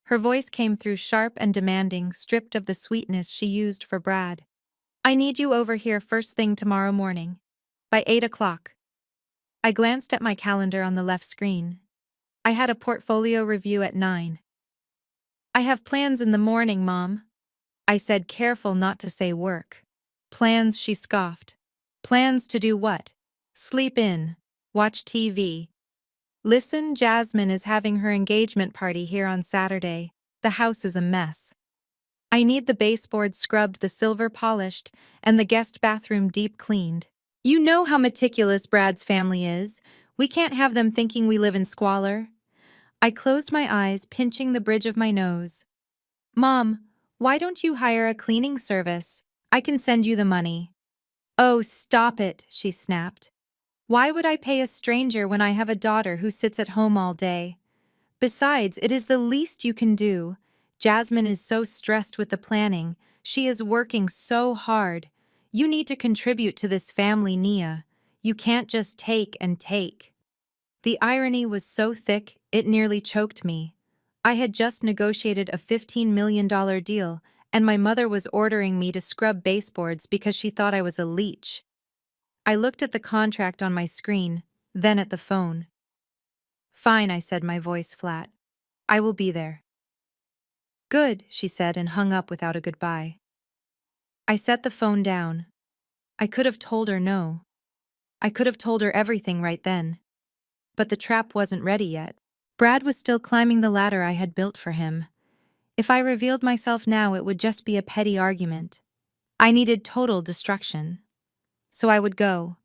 Speaker 1: Her voice came through sharp and demanding, stripped of the sweetness she used for Brad. "I need you over here first thing tomorrow morning. By 8 o'clock. I glanced at my calendar on the left screen. I had a portfolio review at 9. "I have plans in the morning, Mom," I said, careful not to say work. "Plans," she scoffed. "Plans to do what? Sleep in, watch TV. Listen, Jasmine is having her engagement party here on Saturday. The house is a mess. I need the baseboard scrubbed, the silver polished, and the guest bathroom deep cleaned. You know how meticulous Brad's family is. We can't have them thinking we live in squalor." I closed my eyes, pinching the bridge of my nose. "Mom, why don't you hire a cleaning service? I can send you the money." "Oh, stop it," she snapped. "Why would I pay a stranger when I have a daughter who sits at home all day? Besides, it is the least you can do. Jasmine is so stressed with the planning. She is working so hard. You need to contribute to this family, Nia. You can't just take and take." The irony was so thick, it nearly choked me. I had just negotiated a $15 million deal, and my mother was ordering me to scrub baseboards because she thought I was a leech. I looked at the contract on my screen, then at the phone. "Fine," I said, my voice flat. "I will be there." "Good," she said, and hung up without a goodbye. I set the phone down. I could have told her no. I could have told her everything right then. But the trap wasn't ready yet. Brad was still climbing the ladder I had built for him. If I revealed myself now, it would just be a petty argument. I needed total destruction. So I would go.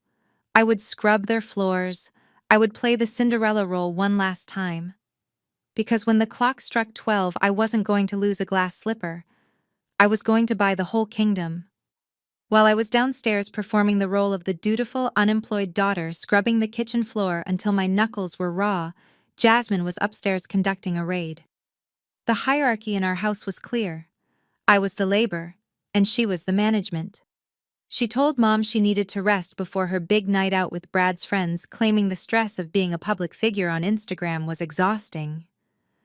Speaker 1: I would scrub their floors. I would play the Cinderella role one last time. Because when the clock struck 12, I wasn't going to lose a glass slipper. I was going to buy the whole kingdom. While I was downstairs performing the role of the dutiful, unemployed daughter scrubbing the kitchen floor until my knuckles were raw, Jasmine was upstairs conducting a raid. The hierarchy in our house was clear. I was the labor, and she was the management. She told Mom she needed to rest before her big night out with Brad's friends, claiming the stress of being a public figure on Instagram was exhausting.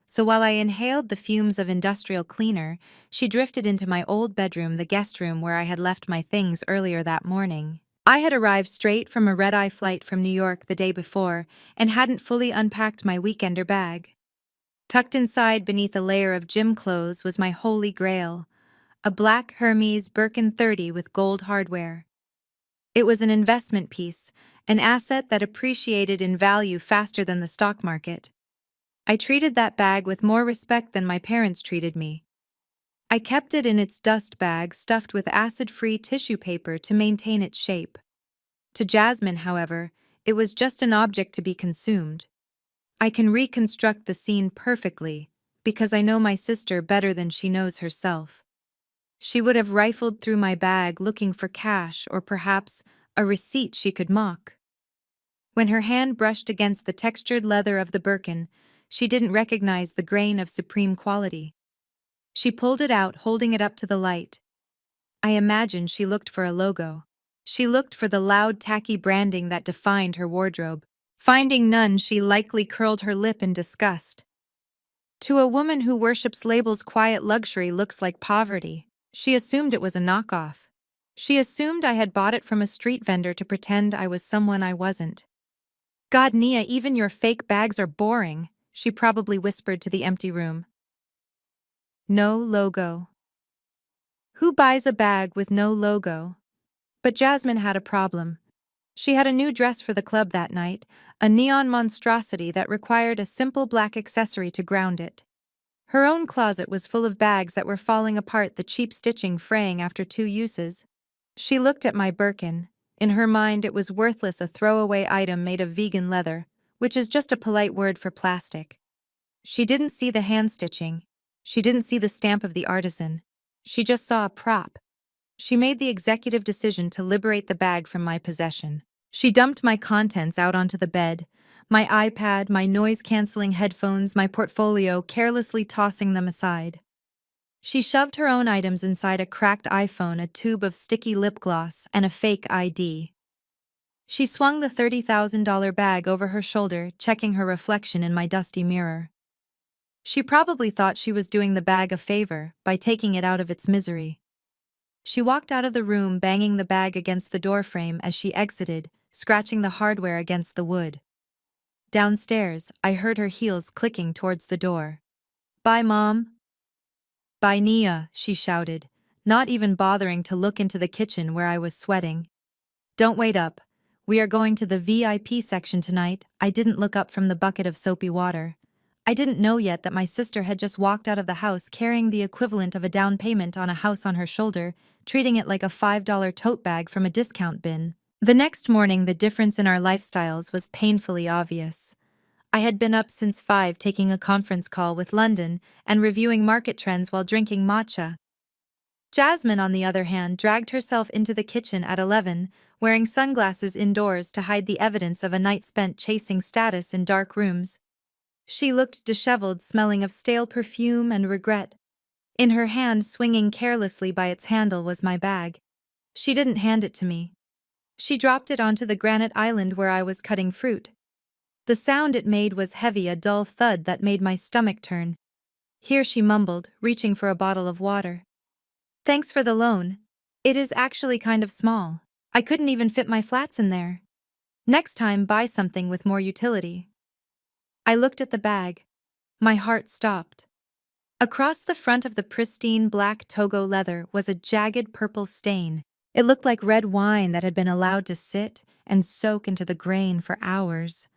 Speaker 1: So while I inhaled the fumes of industrial cleaner, she drifted into my old bedroom, the guest room where I had left my things earlier that morning. I had arrived straight from a red-eye flight from New York the day before and hadn't fully unpacked my weekender bag. Tucked inside beneath a layer of gym clothes was my holy grail, a black Hermes Birkin 30 with gold hardware. It was an investment piece, an asset that appreciated in value faster than the stock market. I treated that bag with more respect than my parents treated me. I kept it in its dust bag stuffed with acid-free tissue paper to maintain its shape. To Jasmine, however, it was just an object to be consumed. I can reconstruct the scene perfectly, because I know my sister better than she knows herself. She would have rifled through my bag looking for cash or perhaps a receipt she could mock. When her hand brushed against the textured leather of the Birkin, she didn't recognize the grain of supreme quality. She pulled it out, holding it up to the light. I imagined she looked for a logo. She looked for the loud, tacky branding that defined her wardrobe. Finding none, she likely curled her lip in disgust. To a woman who worships labels, quiet luxury looks like poverty. She assumed it was a knockoff. She assumed I had bought it from a street vendor to pretend I was someone I wasn't. God, Nia, even your fake bags are boring, she probably whispered to the empty room. No logo. Who buys a bag with no logo? But Jasmine had a problem. She had a new dress for the club that night, a neon monstrosity that required a simple black accessory to ground it. Her own closet was full of bags that were falling apart, the cheap stitching fraying after 2 uses. She looked at my Birkin. In her mind, it was worthless, a throwaway item made of vegan leather, which is just a polite word for plastic. She didn't see the hand stitching. She didn't see the stamp of the artisan. She just saw a prop. She made the executive decision to liberate the bag from my possession. She dumped my contents out onto the bed, my iPad, my noise-canceling headphones, my portfolio, carelessly tossing them aside. She shoved her own items inside a cracked iPhone, a tube of sticky lip gloss, and a fake ID. She swung the $30,000 bag over her shoulder, checking her reflection in my dusty mirror. She probably thought she was doing the bag a favor by taking it out of its misery. She walked out of the room, banging the bag against the doorframe as she exited, scratching the hardware against the wood. Downstairs, I heard her heels clicking towards the door. "Bye, Mom." "Bye, Nia," she shouted, not even bothering to look into the kitchen where I was sweating. "Don't wait up. We are going to the VIP section tonight." I didn't look up from the bucket of soapy water. I didn't know yet that my sister had just walked out of the house carrying the equivalent of a down payment on a house on her shoulder, treating it like a $5 tote bag from a discount bin. The next morning, the difference in our lifestyles was painfully obvious. I had been up since 5 taking a conference call with London and reviewing market trends while drinking matcha. Jasmine, on the other hand, dragged herself into the kitchen at 11, wearing sunglasses indoors to hide the evidence of a night spent chasing status in dark rooms. She looked disheveled, smelling of stale perfume and regret. In her hand, swinging carelessly by its handle, was my bag. She didn't hand it to me. She dropped it onto the granite island where I was cutting fruit. The sound it made was heavy, a dull thud that made my stomach turn. "Here," she mumbled, reaching for a bottle of water. "Thanks for the loan. It is actually kind of small. I couldn't even fit my flats in there. Next time, buy something with more utility." I looked at the bag. My heart stopped. Across the front of the pristine black Togo leather was a jagged purple stain. It looked like red wine that had been allowed to sit and soak into the grain for hours.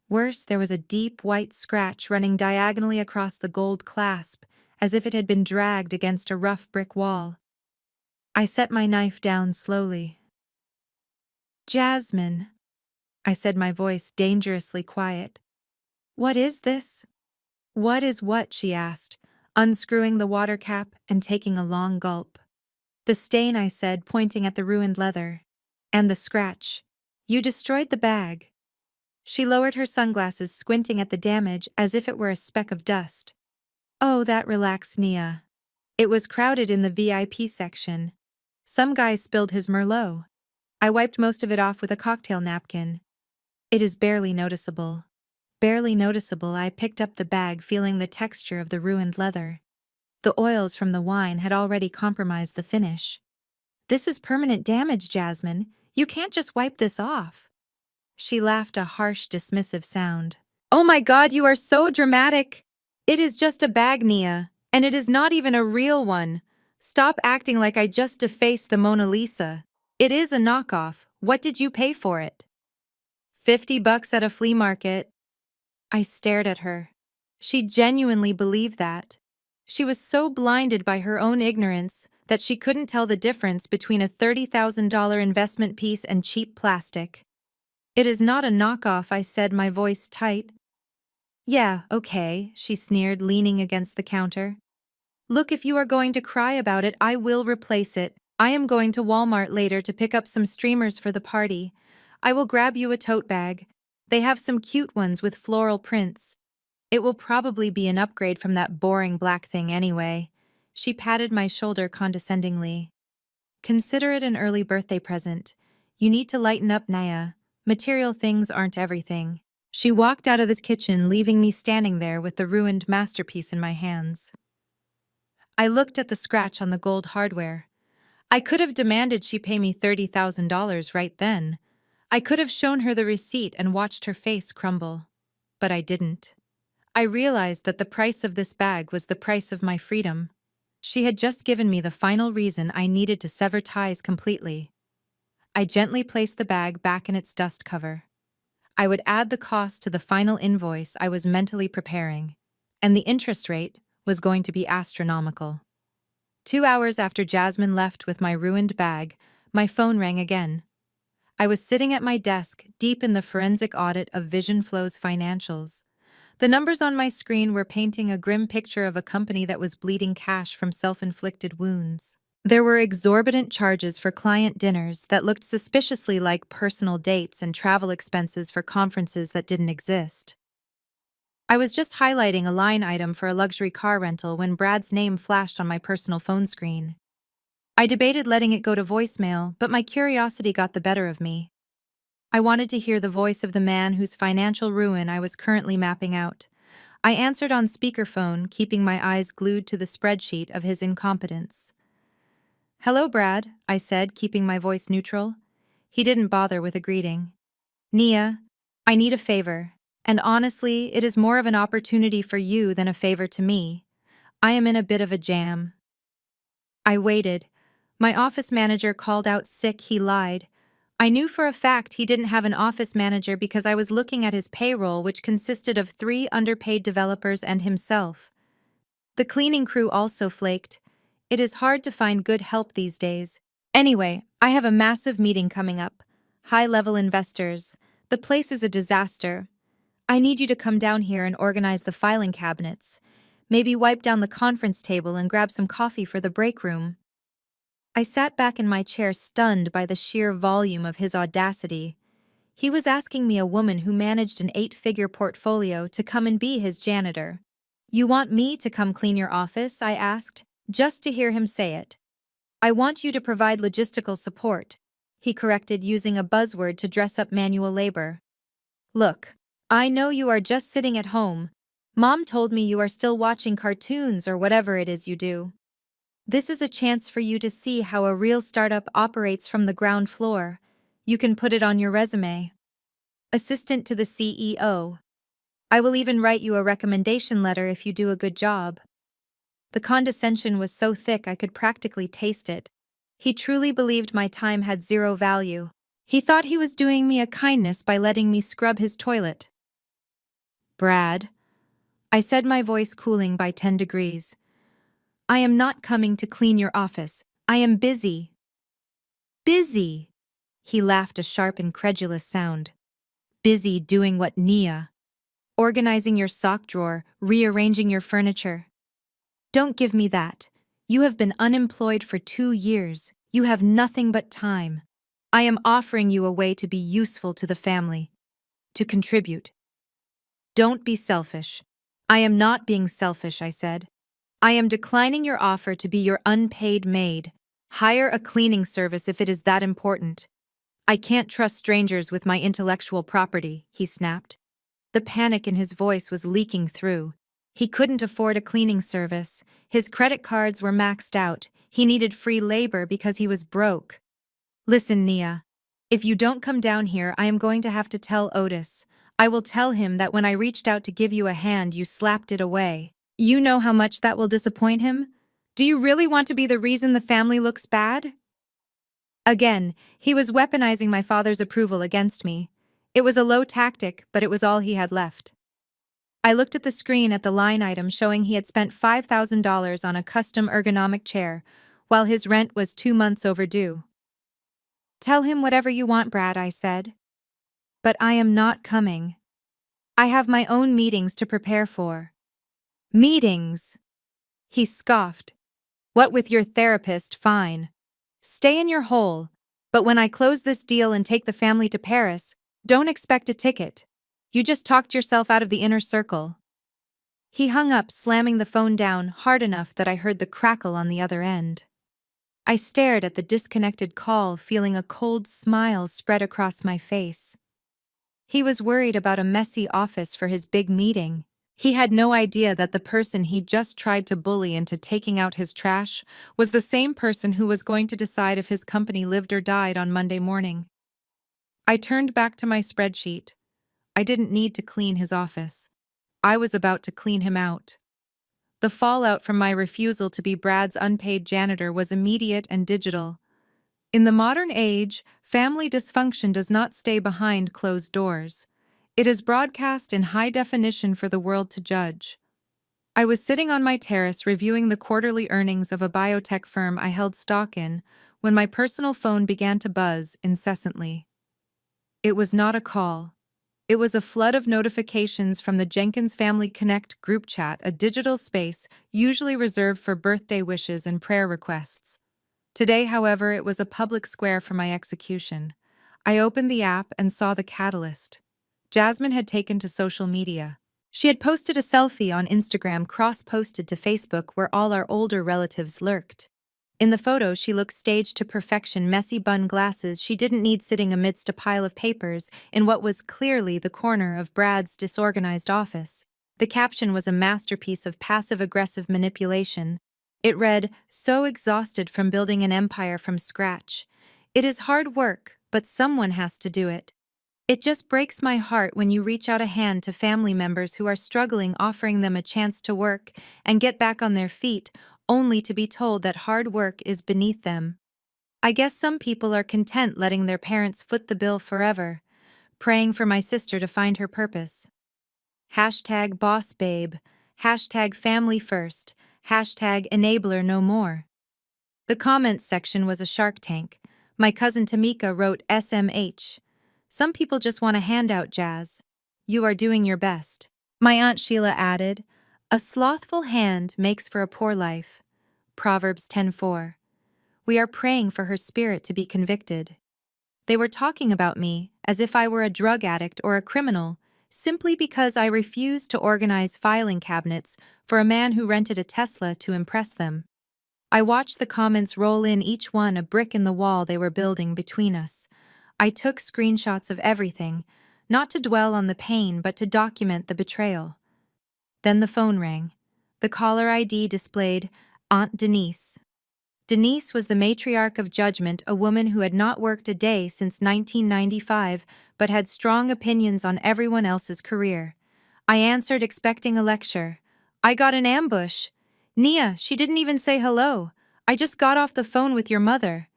Speaker 1: Worse, there was a deep white scratch running diagonally across the gold clasp, as if it had been dragged against a rough brick wall. I set my knife down slowly. "Jasmine," I said, my voice dangerously quiet. "What is this?" "What is what?" she asked, unscrewing the water cap and taking a long gulp. The stain, I said, pointing at the ruined leather. And the scratch. You destroyed the bag. She lowered her sunglasses, squinting at the damage as if it were a speck of dust. Oh, that relaxed Nia. It was crowded in the VIP section. Some guy spilled his Merlot. I wiped most of it off with a cocktail napkin. It is barely noticeable. Barely noticeable. I picked up the bag, feeling the texture of the ruined leather. The oils from the wine had already compromised the finish. This is permanent damage, Jasmine. You can't just wipe this off. She laughed, a harsh, dismissive sound. Oh my God, you are so dramatic. It is just a bag, Nia, and it is not even a real one. Stop acting like I just defaced the Mona Lisa. It is a knockoff. What did you pay for it? $50 at a flea market. I stared at her. She genuinely believed that. She was so blinded by her own ignorance that she couldn't tell the difference between a $30,000 investment piece and cheap plastic. It is not a knockoff, I said, my voice tight. Yeah, okay, she sneered, leaning against the counter. Look, if you are going to cry about it, I will replace it. I am going to Walmart later to pick up some streamers for the party. I will grab you a tote bag. They have some cute ones with floral prints. It will probably be an upgrade from that boring black thing anyway. She patted my shoulder condescendingly. Consider it an early birthday present. You need to lighten up, Naya. Material things aren't everything. She walked out of the kitchen, leaving me standing there with the ruined masterpiece in my hands. I looked at the scratch on the gold hardware. I could have demanded she pay me $30,000 right then. I could have shown her the receipt and watched her face crumble. But I didn't. I realized that the price of this bag was the price of my freedom. She had just given me the final reason I needed to sever ties completely. I gently placed the bag back in its dust cover. I would add the cost to the final invoice I was mentally preparing, and the interest rate was going to be astronomical. 2 hours after Jasmine left with my ruined bag, my phone rang again. I was sitting at my desk, deep in the forensic audit of Vision Flow's financials. The numbers on my screen were painting a grim picture of a company that was bleeding cash from self-inflicted wounds. There were exorbitant charges for client dinners that looked suspiciously like personal dates and travel expenses for conferences that didn't exist. I was just highlighting a line item for a luxury car rental when Brad's name flashed on my personal phone screen. I debated letting it go to voicemail, but my curiosity got the better of me. I wanted to hear the voice of the man whose financial ruin I was currently mapping out. I answered on speakerphone, keeping my eyes glued to the spreadsheet of his incompetence. Hello, Brad, I said, keeping my voice neutral. He didn't bother with a greeting. Nia, I need a favor, and honestly, it is more of an opportunity for you than a favor to me. I am in a bit of a jam. I waited. My office manager called out sick. He lied. I knew for a fact he didn't have an office manager because I was looking at his payroll, which consisted of 3 underpaid developers and himself. The cleaning crew also flaked. It is hard to find good help these days. Anyway, I have a massive meeting coming up. High-level investors. The place is a disaster. I need you to come down here and organize the filing cabinets. Maybe wipe down the conference table and grab some coffee for the break room. I sat back in my chair, stunned by the sheer volume of his audacity. He was asking me, a woman who managed an 8-figure portfolio, to come and be his janitor. You want me to come clean your office? I asked, just to hear him say it. I want you to provide logistical support, he corrected, using a buzzword to dress up manual labor. Look, I know you are just sitting at home. Mom told me you are still watching cartoons or whatever it is you do. This is a chance for you to see how a real startup operates from the ground floor. You can put it on your resume. Assistant to the CEO. I will even write you a recommendation letter if you do a good job. The condescension was so thick I could practically taste it. He truly believed my time had zero value. He thought he was doing me a kindness by letting me scrub his toilet. Brad, I said, my voice cooling by 10 degrees. I am not coming to clean your office. I am busy. Busy? He laughed, a sharp, incredulous sound. Busy doing what, Nia? Organizing your sock drawer, rearranging your furniture. Don't give me that. You have been unemployed for 2 years. You have nothing but time. I am offering you a way to be useful to the family, to contribute. Don't be selfish. I am not being selfish, I said. I am declining your offer to be your unpaid maid. Hire a cleaning service if it is that important. I can't trust strangers with my intellectual property, he snapped. The panic in his voice was leaking through. He couldn't afford a cleaning service. His credit cards were maxed out. He needed free labor because he was broke. Listen, Nia. If you don't come down here, I am going to have to tell Otis. I will tell him that when I reached out to give you a hand, you slapped it away. You know how much that will disappoint him? Do you really want to be the reason the family looks bad? Again, he was weaponizing my father's approval against me. It was a low tactic, but it was all he had left. I looked at the screen at the line item showing he had spent $5,000 on a custom ergonomic chair, while his rent was 2 months overdue. Tell him whatever you want, Brad, I said. But I am not coming. I have my own meetings to prepare for. Meetings? He scoffed. What with your therapist, fine. Stay in your hole, but when I close this deal and take the family to Paris, don't expect a ticket. You just talked yourself out of the inner circle. He hung up, slamming the phone down hard enough that I heard the crackle on the other end. I stared at the disconnected call, feeling a cold smile spread across my face. He was worried about a messy office for his big meeting. He had no idea that the person he just tried to bully into taking out his trash was the same person who was going to decide if his company lived or died on Monday morning. I turned back to my spreadsheet. I didn't need to clean his office. I was about to clean him out. The fallout from my refusal to be Brad's unpaid janitor was immediate and digital. In the modern age, family dysfunction does not stay behind closed doors. It is broadcast in high definition for the world to judge. I was sitting on my terrace reviewing the quarterly earnings of a biotech firm I held stock in when my personal phone began to buzz incessantly. It was not a call. It was a flood of notifications from the Jenkins Family Connect group chat, a digital space usually reserved for birthday wishes and prayer requests. Today, however, it was a public square for my execution. I opened the app and saw the catalyst. Jasmine had taken to social media. She had posted a selfie on Instagram, cross-posted to Facebook, where all our older relatives lurked. In the photo, she looked staged to perfection, messy bun glasses she didn't need sitting amidst a pile of papers in what was clearly the corner of Brad's disorganized office. The caption was a masterpiece of passive-aggressive manipulation. It read, "So exhausted from building an empire from scratch. It is hard work, but someone has to do it. It just breaks my heart when you reach out a hand to family members who are struggling, offering them a chance to work and get back on their feet, only to be told that hard work is beneath them. I guess some people are content letting their parents foot the bill forever, praying for my sister to find her purpose. Hashtag boss babe, hashtag family first, hashtag enabler no more." The comments section was a Shark Tank. My cousin Tamika wrote SMH. "Some people just want a handout, Jazz. You are doing your best." My Aunt Sheila added, "A slothful hand makes for a poor life." Proverbs 10:4. We are praying for her spirit to be convicted. They were talking about me as if I were a drug addict or a criminal, simply because I refused to organize filing cabinets for a man who rented a Tesla to impress them. I watched the comments roll in, each one a brick in the wall they were building between us. I took screenshots of everything, not to dwell on the pain but to document the betrayal. Then the phone rang. The caller ID displayed Aunt Denise. Denise was the matriarch of judgment, a woman who had not worked a day since 1995 but had strong opinions on everyone else's career. I answered, expecting a lecture. "I got an ambush. Nia, she didn't even say hello. I just got off the phone with your mother.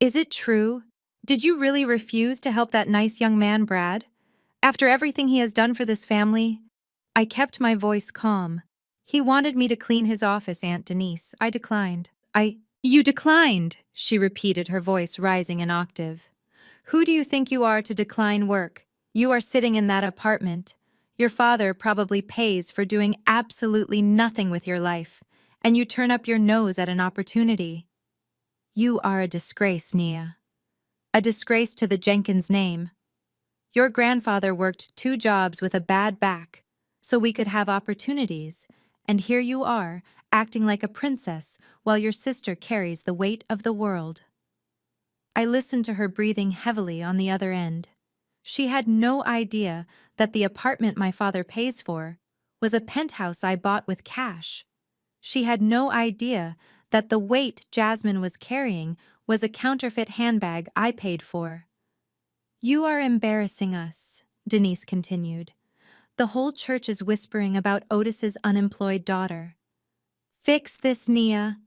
Speaker 1: Is it true? Did you really refuse to help that nice young man, Brad? After everything he has done for this family?" I kept my voice calm. "He wanted me to clean his office, Aunt Denise. I declined." You declined," she repeated, her voice rising an octave. "Who do you think you are to decline work? You are sitting in that apartment. Your father probably pays for doing absolutely nothing with your life. and you turn up your nose at an opportunity. You are a disgrace, Nia. A disgrace to the Jenkins name. Your grandfather worked 2 jobs with a bad back, so we could have opportunities, and here you are, acting like a princess while your sister carries the weight of the world. I listened to her breathing heavily on the other end. She had no idea that the apartment my father pays for was a penthouse I bought with cash. She had no idea that the weight Jasmine was carrying was a counterfeit handbag I paid for. You are embarrassing us, Denise continued. The whole church is whispering about Otis's unemployed daughter. Fix this, Nia.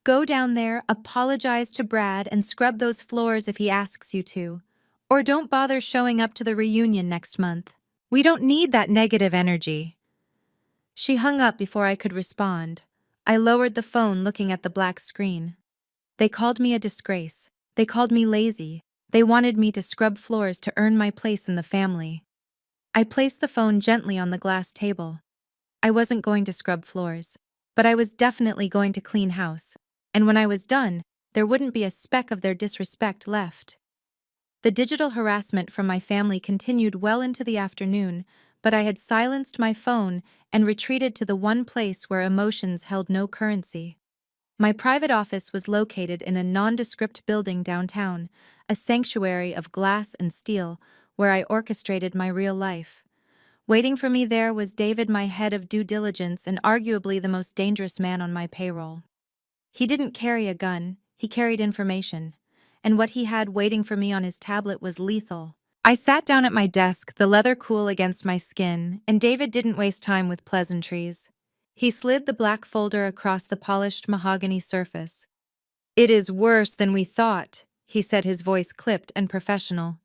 Speaker 1: Go down there, apologize to Brad, and scrub those floors if he asks you to. Or don't bother showing up to the reunion next month. We don't need that negative energy. She hung up before I could respond. I lowered the phone, looking at the black screen. They called me a disgrace. They called me lazy. They wanted me to scrub floors to earn my place in the family. I placed the phone gently on the glass table. I wasn't going to scrub floors, but I was definitely going to clean house. And when I was done, there wouldn't be a speck of their disrespect left. The digital harassment from my family continued well into the afternoon, but I had silenced my phone and retreated to the one place where emotions held no currency. My private office was located in a nondescript building downtown, a sanctuary of glass and steel, where I orchestrated my real life. Waiting for me there was David, my head of due diligence and arguably the most dangerous man on my payroll. He didn't carry a gun, he carried information, and what he had waiting for me on his tablet was lethal. I sat down at my desk, the leather cool against my skin, and David didn't waste time with pleasantries. He slid the black folder across the polished mahogany surface. "It is worse than we thought," he said, his voice clipped and professional.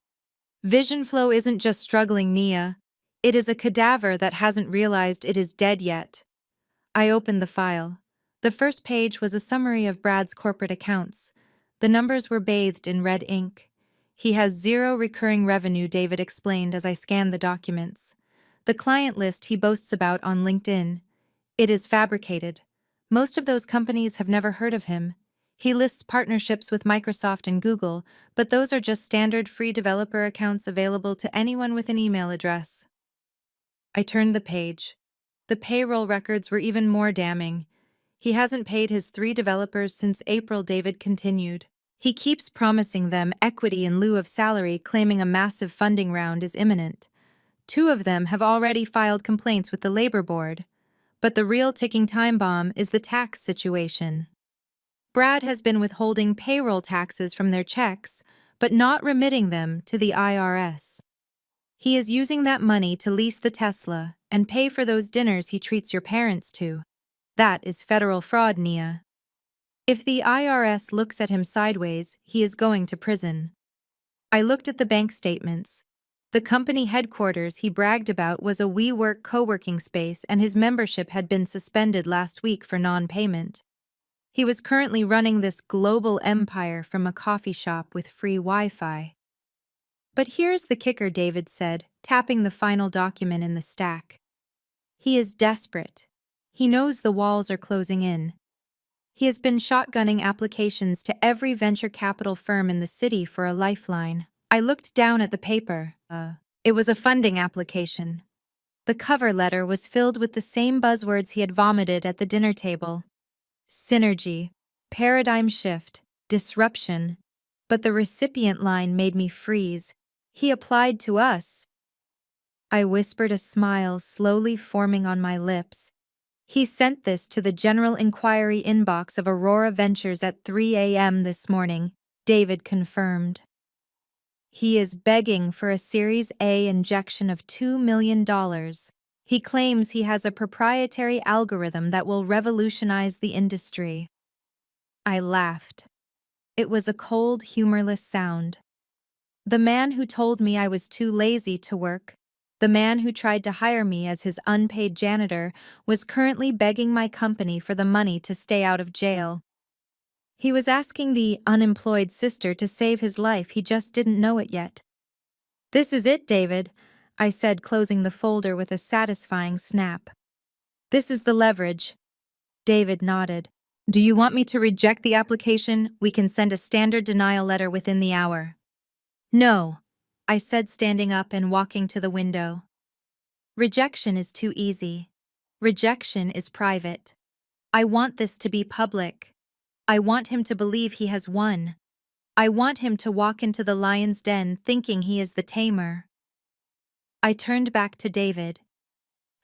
Speaker 1: "Vision flow isn't just struggling, Nia. It is a cadaver that hasn't realized it is dead yet." I opened the file. The first page was a summary of Brad's corporate accounts. The numbers were bathed in red ink. "He has 0 recurring revenue," David explained as I scanned the documents. "The client list he boasts about on LinkedIn. It is fabricated. Most of those companies have never heard of him. He lists partnerships with Microsoft and Google, but those are just standard free developer accounts available to anyone with an email address." I turned the page. The payroll records were even more damning. "He hasn't paid his 3 developers since April," David continued. "He keeps promising them equity in lieu of salary, claiming a massive funding round is imminent. 2 of them have already filed complaints with the labor board. But the real ticking time bomb is the tax situation. Brad has been withholding payroll taxes from their checks, but not remitting them to the IRS. He is using that money to lease the Tesla and pay for those dinners he treats your parents to. That is federal fraud, Nia. If the IRS looks at him sideways, he is going to prison." I looked at the bank statements. The company headquarters he bragged about was a WeWork co-working space, and his membership had been suspended last week for non-payment. He was currently running this global empire from a coffee shop with free Wi-Fi. "But here's the kicker," David said, tapping the final document in the stack. "He is desperate. He knows the walls are closing in. He has been shotgunning applications to every venture capital firm in the city for a lifeline." I looked down at the paper. It was a funding application. The cover letter was filled with the same buzzwords he had vomited at the dinner table. Synergy, paradigm shift, disruption. But the recipient line made me freeze. "He applied to us." I whispered, a smile slowly forming on my lips. "He sent this to the general inquiry inbox of Aurora Ventures at 3 a.m. this morning," David confirmed. "He is begging for a Series A injection of $2 million. He claims he has a proprietary algorithm that will revolutionize the industry." I laughed. It was a cold, humorless sound. The man who told me I was too lazy to work, the man who tried to hire me as his unpaid janitor, was currently begging my company for the money to stay out of jail. He was asking the unemployed sister to save his life, he just didn't know it yet. "This is it, David," I said, closing the folder with a satisfying snap. "This is the leverage." David nodded. Do you want me to reject the application? We can send a standard denial letter within the hour. No, I said, standing up and walking to the window. Rejection is too easy. Rejection is private. I want this to be public. I want him to believe he has won. I want him to walk into the lion's den thinking he is the tamer. I turned back to David.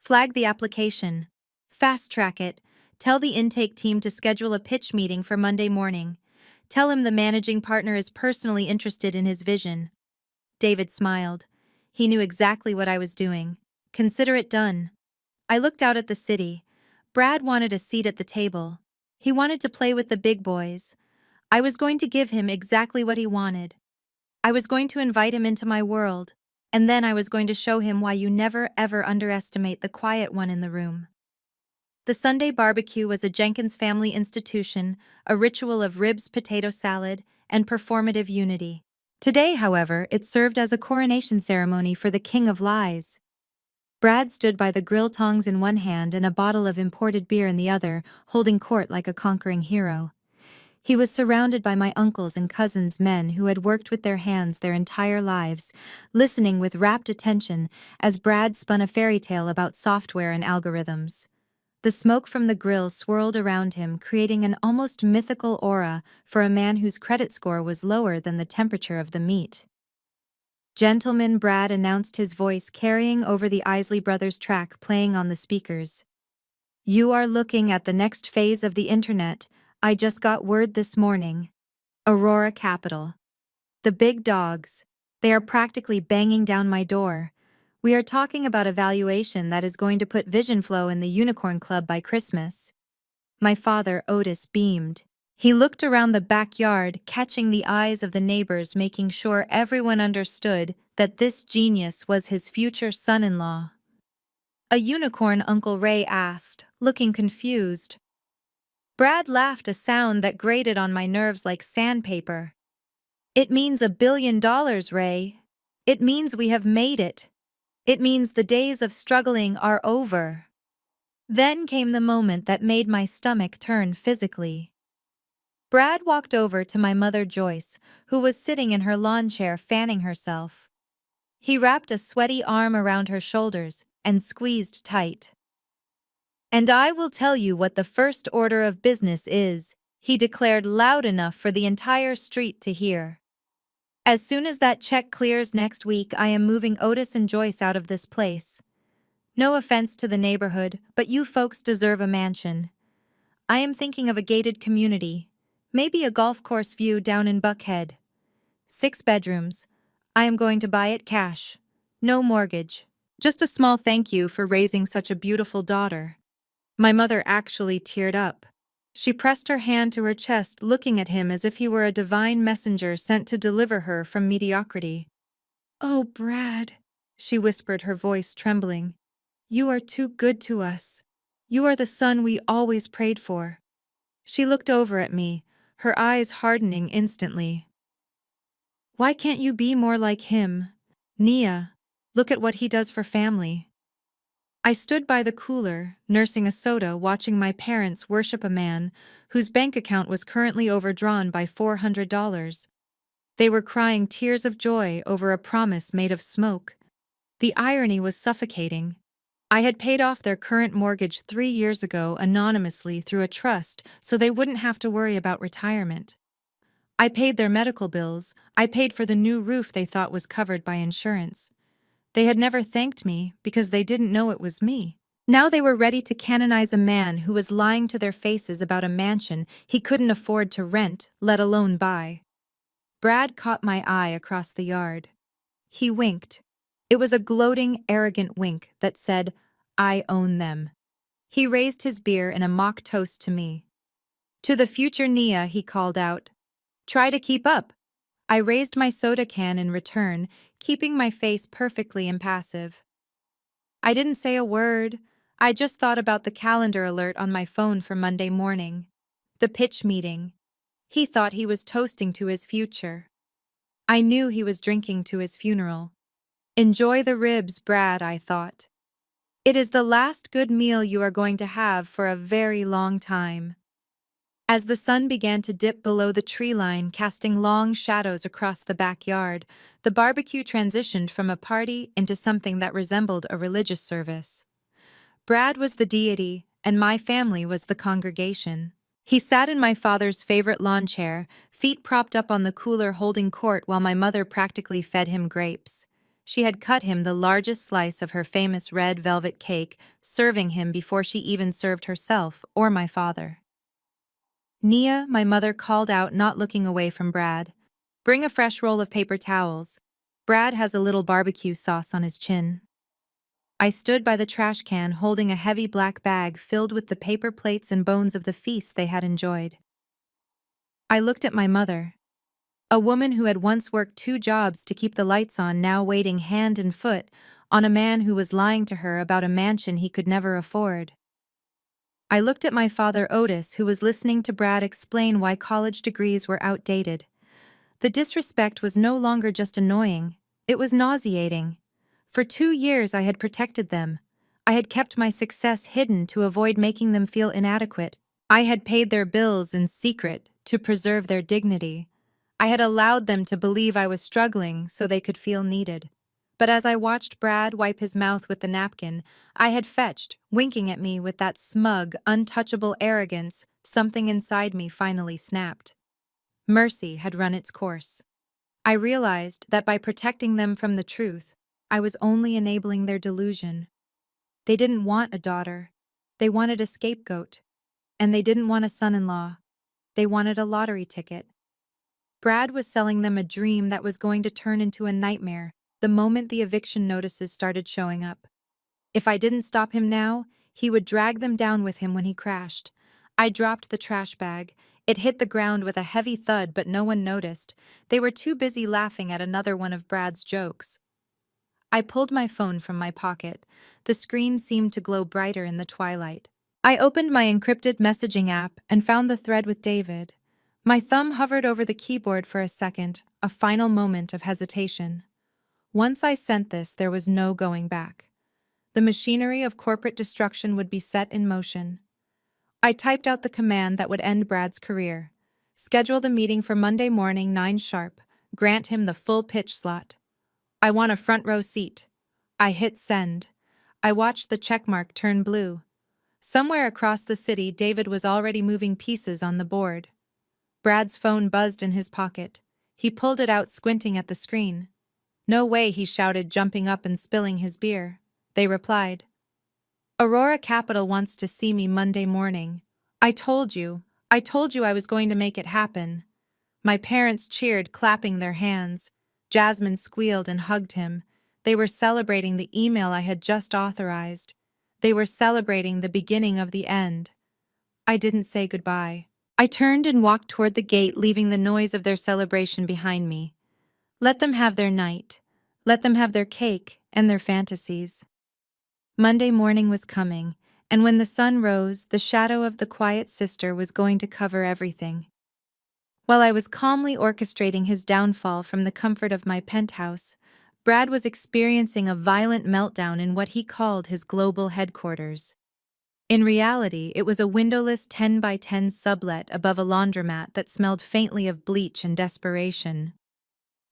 Speaker 1: Flag the application. Fast track it. Tell the intake team to schedule a pitch meeting for Monday morning. Tell him the managing partner is personally interested in his vision. David smiled. He knew exactly what I was doing. Consider it done. I looked out at the city. Brad wanted a seat at the table. He wanted to play with the big boys. I was going to give him exactly what he wanted. I was going to invite him into my world, and then I was going to show him why you never ever underestimate the quiet one in the room. The Sunday barbecue was a Jenkins family institution, a ritual of ribs, potato salad, and performative unity. Today, however, it served as a coronation ceremony for the king of lies. Brad stood by the grill tongs in one hand and a bottle of imported beer in the other, holding court like a conquering hero. He was surrounded by my uncles and cousins, men who had worked with their hands their entire lives, listening with rapt attention as Brad spun a fairy tale about software and algorithms. The smoke from the grill swirled around him, creating an almost mythical aura for a man whose credit score was lower than the temperature of the meat. Gentleman, Brad announced, his voice carrying over the Isley Brothers track playing on the speakers. You are looking at the next phase of the internet. I just got word this morning. Aurora Capital. The big dogs. They are practically banging down my door. We are talking about a valuation that is going to put Vision Flow in the Unicorn Club by Christmas. My father, Otis, beamed. He looked around the backyard, catching the eyes of the neighbors, making sure everyone understood that this genius was his future son-in-law. A unicorn, Uncle Ray asked, looking confused. Brad laughed, a sound that grated on my nerves like sandpaper. It means $1 billion, Ray. It means we have made it. It means the days of struggling are over. Then came the moment that made my stomach turn physically. Brad walked over to my mother, Joyce, who was sitting in her lawn chair fanning herself. He wrapped a sweaty arm around her shoulders and squeezed tight. And I will tell you what the first order of business is, he declared loud enough for the entire street to hear. As soon as that check clears next week, I am moving Otis and Joyce out of this place. No offense to the neighborhood, but you folks deserve a mansion. I am thinking of a gated community, maybe a golf course view down in Buckhead. 6 bedrooms. I am going to buy it cash. No mortgage. Just a small thank you for raising such a beautiful daughter. My mother actually teared up. She pressed her hand to her chest, looking at him as if he were a divine messenger sent to deliver her from mediocrity. Oh, Brad, she whispered, her voice trembling. You are too good to us. You are the son we always prayed for. She looked over at me, her eyes hardening instantly. Why can't you be more like him? Nia, look at what he does for family. I stood by the cooler, nursing a soda, watching my parents worship a man whose bank account was currently overdrawn by $400. They were crying tears of joy over a promise made of smoke. The irony was suffocating. I had paid off their current mortgage 3 years ago anonymously through a trust so they wouldn't have to worry about retirement. I paid their medical bills. I paid for the new roof they thought was covered by insurance. They had never thanked me because they didn't know it was me. Now they were ready to canonize a man who was lying to their faces about a mansion he couldn't afford to rent, let alone buy. Brad caught my eye across the yard. He winked. It was a gloating, arrogant wink that said, I own them. He raised his beer in a mock toast to me. To the future Nia, he called out. Try to keep up. I raised my soda can in return, keeping my face perfectly impassive. I didn't say a word. I just thought about the calendar alert on my phone for Monday morning. The pitch meeting. He thought he was toasting to his future. I knew he was drinking to his funeral. Enjoy the ribs, Brad, I thought. It is the last good meal you are going to have for a very long time. As the sun began to dip below the tree line, casting long shadows across the backyard, the barbecue transitioned from a party into something that resembled a religious service. Brad was the deity, and my family was the congregation. He sat in my father's favorite lawn chair, feet propped up on the cooler holding court while my mother practically fed him grapes. She had cut him the largest slice of her famous red velvet cake, serving him before she even served herself or my father. Nia, my mother called out, not looking away from Brad. Bring a fresh roll of paper towels. Brad has a little barbecue sauce on his chin. I stood by the trash can holding a heavy black bag filled with the paper plates and bones of the feast they had enjoyed. I looked at my mother, a woman who had once worked 2 jobs to keep the lights on, now waiting hand and foot on a man who was lying to her about a mansion he could never afford. I looked at my father Otis, who was listening to Brad explain why college degrees were outdated. The disrespect was no longer just annoying, it was nauseating. For 2 years I had protected them. I had kept my success hidden to avoid making them feel inadequate. I had paid their bills in secret to preserve their dignity. I had allowed them to believe I was struggling so they could feel needed. But as I watched Brad wipe his mouth with the napkin I had fetched, winking at me with that smug, untouchable arrogance, something inside me finally snapped. Mercy had run its course. I realized that by protecting them from the truth, I was only enabling their delusion. They didn't want a daughter. They wanted a scapegoat. And they didn't want a son-in-law. They wanted a lottery ticket. Brad was selling them a dream that was going to turn into a nightmare the moment the eviction notices started showing up. If I didn't stop him now, he would drag them down with him when he crashed. I dropped the trash bag. It hit the ground with a heavy thud, but no one noticed. They were too busy laughing at another one of Brad's jokes. I pulled my phone from my pocket. The screen seemed to glow brighter in the twilight. I opened my encrypted messaging app and found the thread with David. My thumb hovered over the keyboard for a second, a final moment of hesitation. Once I sent this, there was no going back. The machinery of corporate destruction would be set in motion. I typed out the command that would end Brad's career. Schedule the meeting for Monday morning, 9 sharp. Grant him the full pitch slot. I want a front row seat. I hit send. I watched the checkmark turn blue. Somewhere across the city, David was already moving pieces on the board. Brad's phone buzzed in his pocket. He pulled it out, squinting at the screen. "No way," he shouted, jumping up and spilling his beer. They replied, "Aurora Capital wants to see me Monday morning. I told you I was going to make it happen." My parents cheered, clapping their hands. Jasmine squealed and hugged him. They were celebrating the email I had just authorized. They were celebrating the beginning of the end. I didn't say goodbye. I turned and walked toward the gate, leaving the noise of their celebration behind me. Let them have their night. Let them have their cake and their fantasies. Monday morning was coming, and when the sun rose, the shadow of the quiet sister was going to cover everything. While I was calmly orchestrating his downfall from the comfort of my penthouse, Brad was experiencing a violent meltdown in what he called his global headquarters. In reality, it was a windowless 10 by 10 sublet above a laundromat that smelled faintly of bleach and desperation.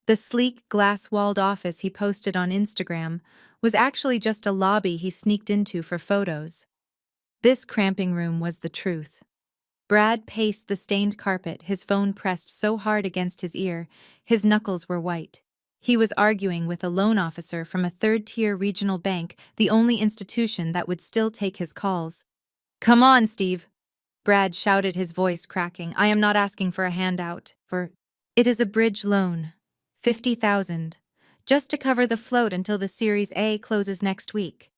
Speaker 1: The sleek, glass-walled office he posted on Instagram was actually just a lobby he sneaked into for photos. This cramping room was the truth. Brad paced the stained carpet, his phone pressed so hard against his ear, his knuckles were white. He was arguing with a loan officer from a third-tier regional bank, the only institution that would still take his calls. "Come on, Steve," Brad shouted, his voice cracking. "I am not asking for a handout. It is a bridge loan. 50,000. Just to cover the float until the Series A closes next week.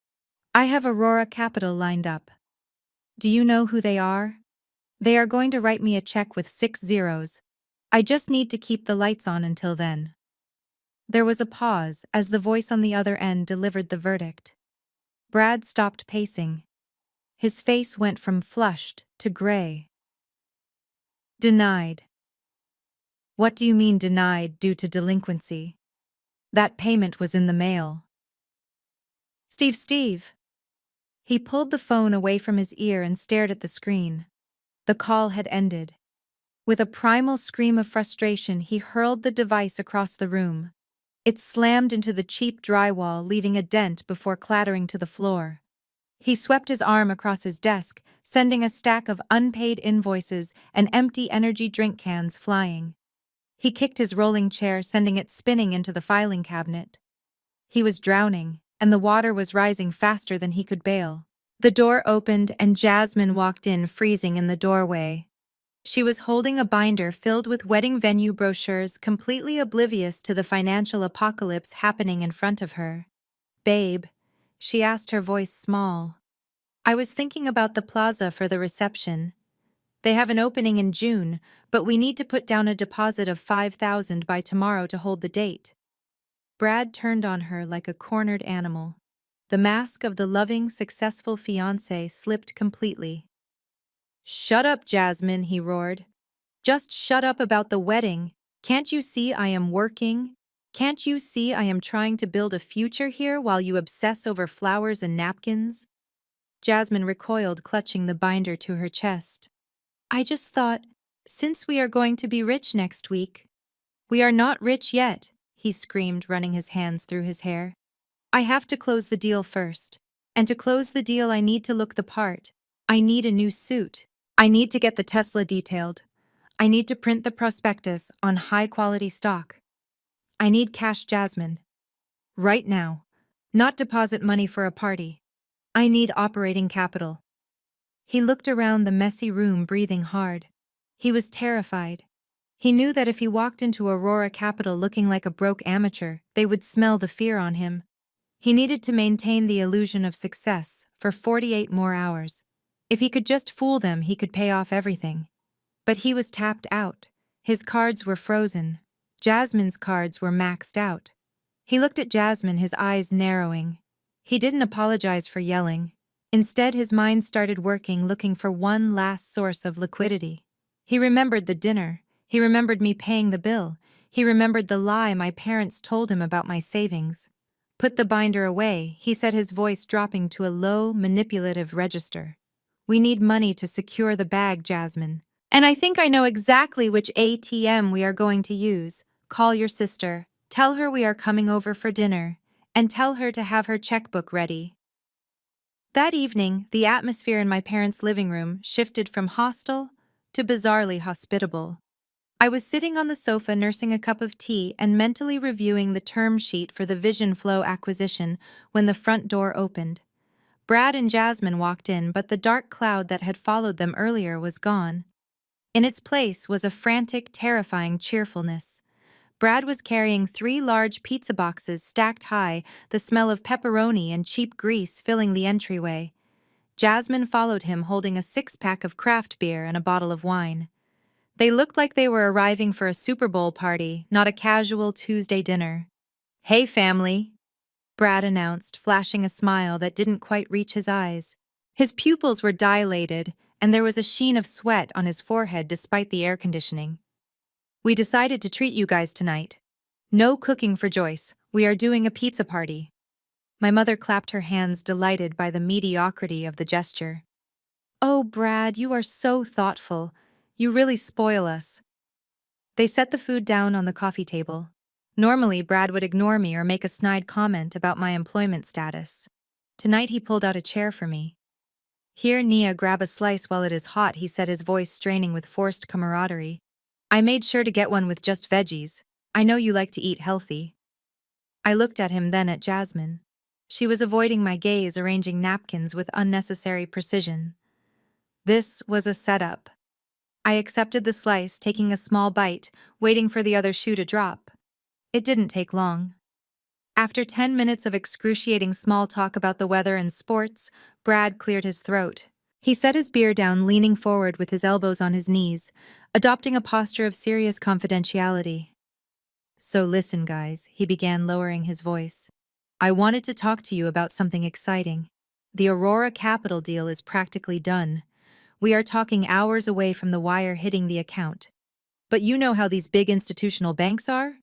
Speaker 1: I have Aurora Capital lined up. Do you know who they are? They are going to write me a check with 6 zeros. I just need to keep the lights on until then." There was a pause as the voice on the other end delivered the verdict. Brad stopped pacing. His face went from flushed to gray. "Denied." "What do you mean denied due to delinquency? That payment was in the mail." Steve. He pulled the phone away from his ear and stared at the screen. The call had ended. With a primal scream of frustration, he hurled the device across the room. It slammed into the cheap drywall, leaving a dent before clattering to the floor. He swept his arm across his desk, sending a stack of unpaid invoices and empty energy drink cans flying. He kicked his rolling chair, sending it spinning into the filing cabinet. He was drowning, and the water was rising faster than he could bail. The door opened and Jasmine walked in, freezing in the doorway. She was holding a binder filled with wedding venue brochures, completely oblivious to the financial apocalypse happening in front of her. "Babe," she asked, her voice small. "I was thinking about the plaza for the reception. They have an opening in June, but we need to put down a deposit of $5,000 by tomorrow to hold the date." Brad turned on her like a cornered animal. The mask of the loving, successful fiancé slipped completely. "Shut up, Jasmine," he roared. "Just shut up about the wedding. Can't you see I am working? Can't you see I am trying to build a future here while you obsess over flowers and napkins?" Jasmine recoiled, clutching the binder to her chest. "I just thought, since we are going to be rich next week." "We are not rich yet," he screamed, running his hands through his hair. "I have to close the deal first. And to close the deal, I need to look the part. I need a new suit. I need to get the Tesla detailed. I need to print the prospectus on high-quality stock. I need cash, Jasmine. Right now. Not deposit money for a party. I need operating capital." He looked around the messy room, breathing hard. He was terrified. He knew that if he walked into Aurora Capital looking like a broke amateur, they would smell the fear on him. He needed to maintain the illusion of success for 48 more hours. If he could just fool them, he could pay off everything. But he was tapped out. His cards were frozen. Jasmine's cards were maxed out. He looked at Jasmine, his eyes narrowing. He didn't apologize for yelling. Instead, his mind started working, looking for one last source of liquidity. He remembered the dinner. He remembered me paying the bill. He remembered the lie my parents told him about my savings. "Put the binder away," he said, his voice dropping to a low, manipulative register. "We need money to secure the bag, Jasmine. And I think I know exactly which ATM we are going to use. Call your sister. Tell her we are coming over for dinner. And tell her to have her checkbook ready." That evening, the atmosphere in my parents' living room shifted from hostile to bizarrely hospitable. I was sitting on the sofa nursing a cup of tea and mentally reviewing the term sheet for the Vision Flow acquisition when the front door opened. Brad and Jasmine walked in, but the dark cloud that had followed them earlier was gone. In its place was a frantic, terrifying cheerfulness. Brad was carrying 3 large pizza boxes stacked high, the smell of pepperoni and cheap grease filling the entryway. Jasmine followed him, holding a 6-pack of craft beer and a bottle of wine. They looked like they were arriving for a Super Bowl party, not a casual Tuesday dinner. "Hey, family," Brad announced, flashing a smile that didn't quite reach his eyes. His pupils were dilated, and there was a sheen of sweat on his forehead despite the air conditioning. "We decided to treat you guys tonight. No cooking for Joyce. We are doing a pizza party." My mother clapped her hands, delighted by the mediocrity of the gesture. "Oh, Brad, you are so thoughtful. You really spoil us." They set the food down on the coffee table. Normally, Brad would ignore me or make a snide comment about my employment status. Tonight, he pulled out a chair for me. "Here, Nia, grab a slice while it is hot," he said, his voice straining with forced camaraderie. "I made sure to get one with just veggies. I know you like to eat healthy." I looked at him, then at Jasmine. She was avoiding my gaze, arranging napkins with unnecessary precision. This was a setup. I accepted the slice, taking a small bite, waiting for the other shoe to drop. It didn't take long. After 10 minutes of excruciating small talk about the weather and sports, Brad cleared his throat. He set his beer down, leaning forward with his elbows on his knees, adopting a posture of serious confidentiality. "So listen, guys," he began, lowering his voice. "I wanted to talk to you about something exciting. The Aurora Capital deal is practically done. We are talking hours away from the wire hitting the account. But you know how these big institutional banks are?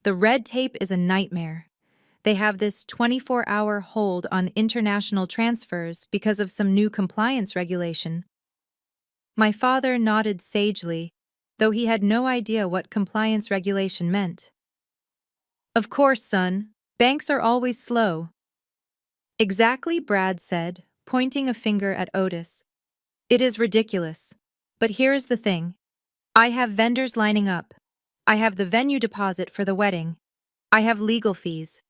Speaker 1: The red tape is a nightmare. They have this 24-hour hold on international transfers because of some new compliance regulation. My father nodded sagely, though he had no idea what compliance regulation meant. Of course, son. Banks are always slow. Exactly, Brad said, pointing a finger at Otis. It is ridiculous. But here is the thing. I have vendors lining up. I have the venue deposit for the wedding. I have legal fees.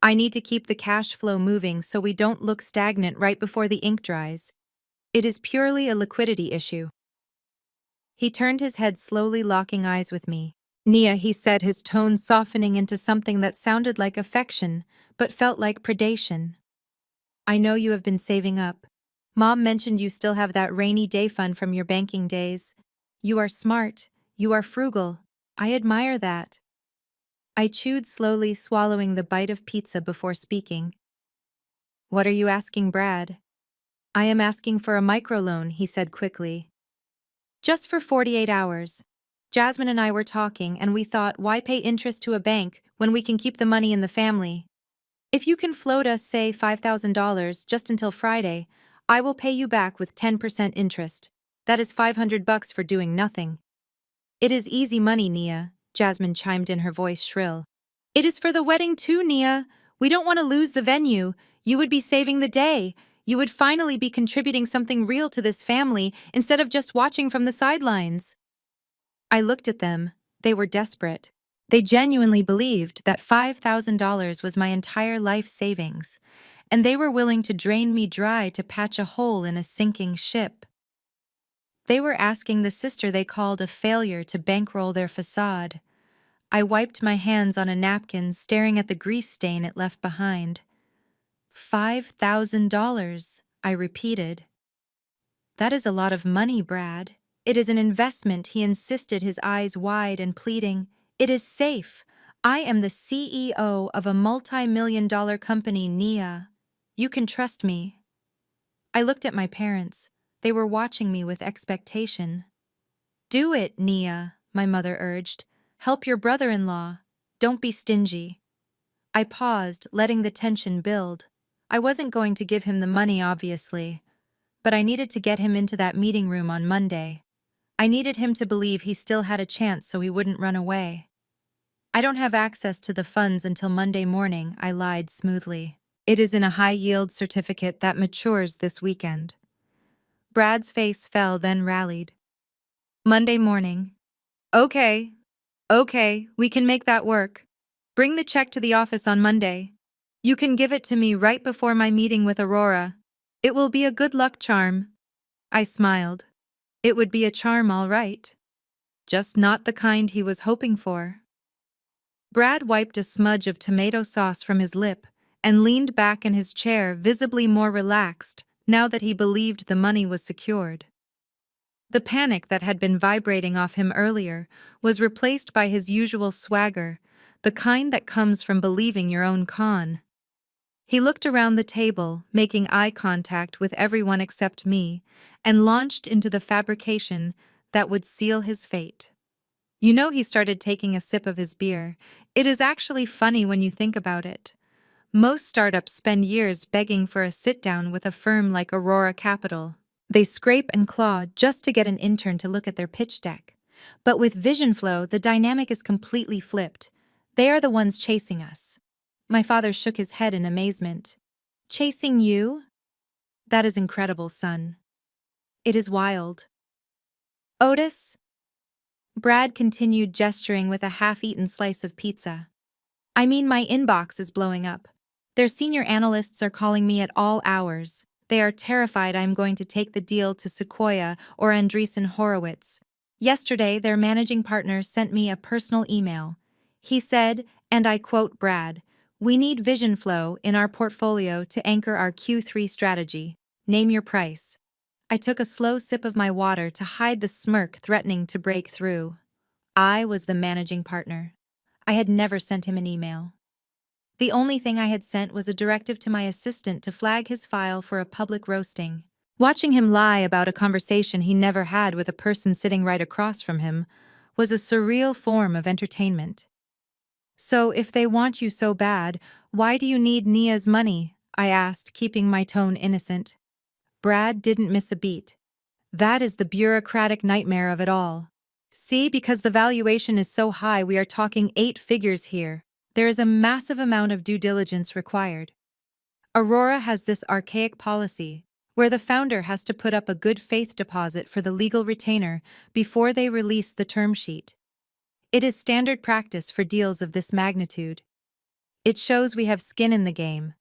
Speaker 1: I need to keep the cash flow moving so we don't look stagnant right before the ink dries. It is purely a liquidity issue. He turned his head slowly, locking eyes with me. Nia, he said, his tone softening into something that sounded like affection, but felt like predation. I know you have been saving up. Mom mentioned you still have that rainy day fund from your banking days. You are smart. You are frugal. I admire that. I chewed slowly, swallowing the bite of pizza before speaking. What are you asking, Brad? I am asking for a microloan, he said quickly. Just for 48 hours. Jasmine and I were talking, and we thought, why pay interest to a bank when we can keep the money in the family? If you can float us, say, $5,000 just until Friday, I will pay you back with 10% interest. That is $500 for doing nothing. It is easy money, Nia, Jasmine chimed in, her voice shrill. It is for the wedding too, Nia. We don't want to lose the venue. You would be saving the day. You would finally be contributing something real to this family instead of just watching from the sidelines. I looked at them. They were desperate. They genuinely believed that $5,000 was my entire life savings, and they were willing to drain me dry to patch a hole in a sinking ship. They were asking the sister they called a failure to bankroll their facade. I wiped my hands on a napkin, staring at the grease stain it left behind. $5,000, I repeated. That is a lot of money, Brad. It is an investment, he insisted, his eyes wide and pleading. It is safe. I am the CEO of a multi-million-dollar company, Nia. You can trust me. I looked at my parents. They were watching me with expectation. Do it, Nia, my mother urged. Help your brother-in-law. Don't be stingy. I paused, letting the tension build. I wasn't going to give him the money, obviously, but I needed to get him into that meeting room on Monday. I needed him to believe he still had a chance so he wouldn't run away. I don't have access to the funds until Monday morning, I lied smoothly. It is in a high-yield certificate that matures this weekend. Brad's face fell, then rallied. Monday morning. Okay, we can make that work. Bring the check to the office on Monday. You can give it to me right before my meeting with Aurora. It will be a good luck charm. I smiled. It would be a charm, all right. Just not the kind he was hoping for. Brad wiped a smudge of tomato sauce from his lip and leaned back in his chair, visibly more relaxed now that he believed the money was secured. The panic that had been vibrating off him earlier was replaced by his usual swagger, the kind that comes from believing your own con. He looked around the table, making eye contact with everyone except me, and launched into the fabrication that would seal his fate. You know, he started taking a sip of his beer. It is actually funny when you think about it. Most startups spend years begging for a sit-down with a firm like Aurora Capital. They scrape and claw just to get an intern to look at their pitch deck. But with VisionFlow, the dynamic is completely flipped. They are the ones chasing us. My father shook his head in amazement. Chasing you? That is incredible, son. It is wild. Otis? Brad continued, gesturing with a half-eaten slice of pizza. I mean, my inbox is blowing up. Their senior analysts are calling me at all hours. They are terrified I am going to take the deal to Sequoia or Andreessen Horowitz. Yesterday, their managing partner sent me a personal email. He said, and I quote Brad, "We need VisionFlow in our portfolio to anchor our Q3 strategy. Name your price." I took a slow sip of my water to hide the smirk threatening to break through. I was the managing partner. I had never sent him an email. The only thing I had sent was a directive to my assistant to flag his file for a public roasting. Watching him lie about a conversation he never had with a person sitting right across from him was a surreal form of entertainment. So if they want you so bad, why do you need Nia's money? I asked, keeping my tone innocent. Brad didn't miss a beat. That is the bureaucratic nightmare of it all. See, because the valuation is so high, we are talking 8 figures here. There is a massive amount of due diligence required. Aurora has this archaic policy, where the founder has to put up a good faith deposit for the legal retainer before they release the term sheet. It is standard practice for deals of this magnitude. It shows we have skin in the game.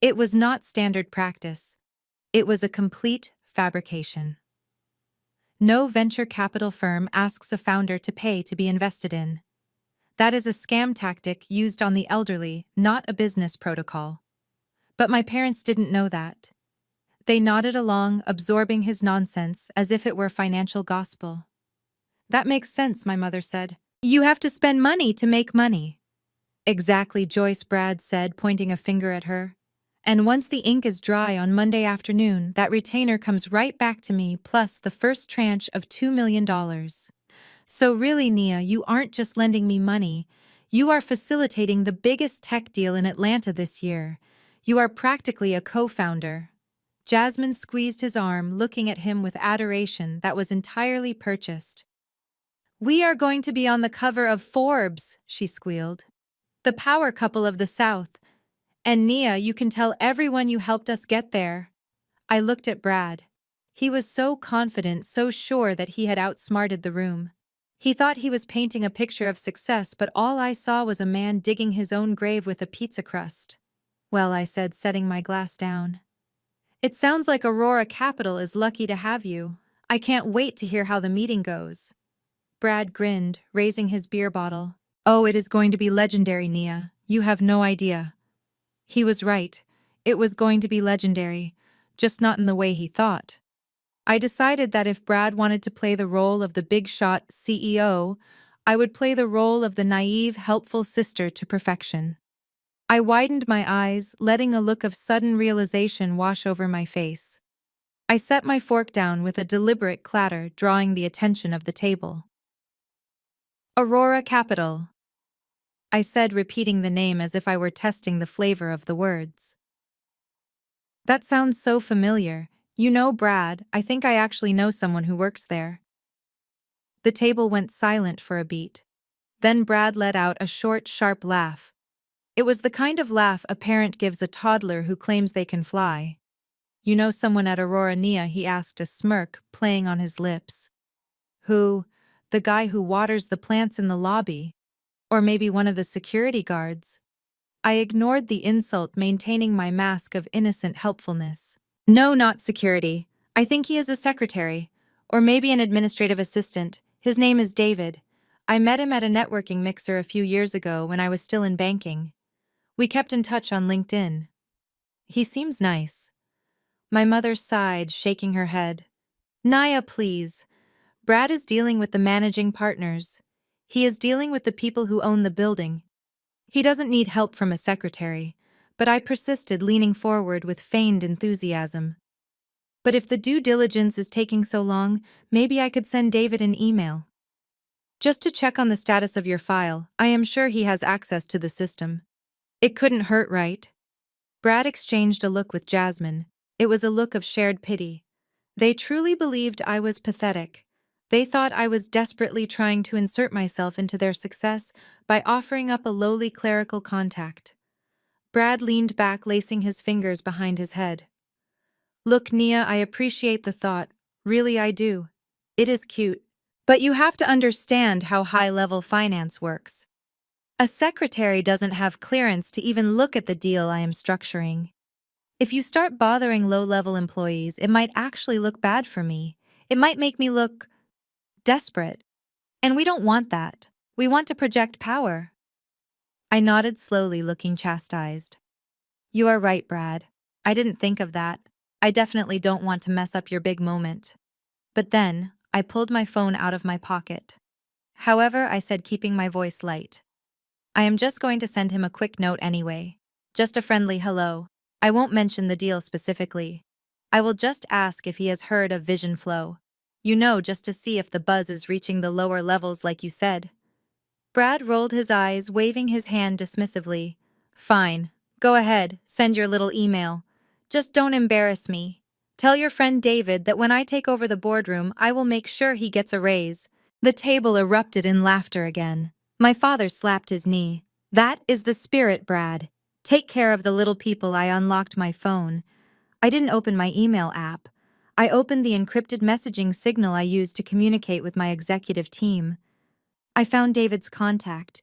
Speaker 1: It was not standard practice. It was a complete fabrication. No venture capital firm asks a founder to pay to be invested in. That is a scam tactic used on the elderly, not a business protocol. But my parents didn't know that. They nodded along, absorbing his nonsense as if it were financial gospel. That makes sense, my mother said. You have to spend money to make money. Exactly, Joyce, Brad said, pointing a finger at her. And once the ink is dry on Monday afternoon, that retainer comes right back to me, plus the first tranche of $2 million. So really, Nia, you aren't just lending me money. You are facilitating the biggest tech deal in Atlanta this year. You are practically a co-founder. Jasmine squeezed his arm, looking at him with adoration that was entirely purchased. We are going to be on the cover of Forbes, she squealed. The power couple of the South. And Nia, you can tell everyone you helped us get there. I looked at Brad. He was so confident, so sure that he had outsmarted the room. He thought he was painting a picture of success, but all I saw was a man digging his own grave with a pizza crust. Well, I said, setting my glass down. It sounds like Aurora Capital is lucky to have you. I can't wait to hear how the meeting goes. Brad grinned, raising his beer bottle. Oh, it is going to be legendary, Nia. You have no idea. He was right. It was going to be legendary, just not in the way he thought. I decided that if Brad wanted to play the role of the big-shot CEO, I would play the role of the naive, helpful sister to perfection. I widened my eyes, letting a look of sudden realization wash over my face. I set my fork down with a deliberate clatter, drawing the attention of the table. Aurora Capital, I said, repeating the name as if I were testing the flavor of the words. That sounds so familiar. You know, Brad, I think I actually know someone who works there. The table went silent for a beat. Then Brad let out a short, sharp laugh. It was the kind of laugh a parent gives a toddler who claims they can fly. You know someone at Aurora, Nia? He asked, a smirk playing on his lips. Who? The guy who waters the plants in the lobby? Or maybe one of the security guards? I ignored the insult, maintaining my mask of innocent helpfulness. No, not security. I think he is a secretary. Or maybe an administrative assistant. His name is David. I met him at a networking mixer a few years ago when I was still in banking. We kept in touch on LinkedIn. He seems nice. My mother sighed, shaking her head. Nia, please. Brad is dealing with the managing partners. He is dealing with the people who own the building. He doesn't need help from a secretary, but I persisted, leaning forward with feigned enthusiasm. But if the due diligence is taking so long, maybe I could send David an email. Just to check on the status of your file. I am sure he has access to the system. It couldn't hurt, right? Brad exchanged a look with Jasmine. It was a look of shared pity. They truly believed I was pathetic. They thought I was desperately trying to insert myself into their success by offering up a lowly clerical contact. Brad leaned back, lacing his fingers behind his head. Look, Nia, I appreciate the thought. Really, I do. It is cute. But you have to understand how high-level finance works. A secretary doesn't have clearance to even look at the deal I am structuring. If you start bothering low-level employees, it might actually look bad for me. It might make me look desperate. And we don't want that. We want to project power. I nodded slowly, looking chastised. You are right, Brad. I didn't think of that. I definitely don't want to mess up your big moment. But then, I pulled my phone out of my pocket. However, I said, keeping my voice light. I am just going to send him a quick note anyway. Just a friendly hello. I won't mention the deal specifically. I will just ask if he has heard of Vision Flow. You know, just to see if the buzz is reaching the lower levels like you said. Brad rolled his eyes, waving his hand dismissively. Fine. Go ahead, send your little email. Just don't embarrass me. Tell your friend David that when I take over the boardroom, I will make sure he gets a raise. The table erupted in laughter again. My father slapped his knee. That is the spirit, Brad. Take care of the little people. I unlocked my phone. I didn't open my email app. I opened the encrypted messaging signal I used to communicate with my executive team. I found David's contact.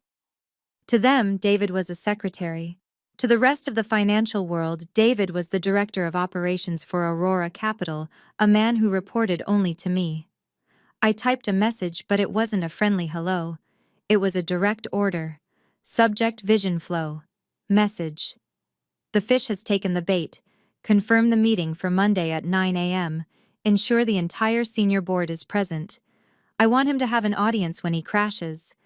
Speaker 1: To them, David was a secretary. To the rest of the financial world, David was the director of operations for Aurora Capital, a man who reported only to me. I typed a message, but it wasn't a friendly hello. It was a direct order. Subject: Vision Flow. Message: The fish has taken the bait. Confirm the meeting for Monday at 9 a.m. Ensure the entire senior board is present. I want him to have an audience when he crashes.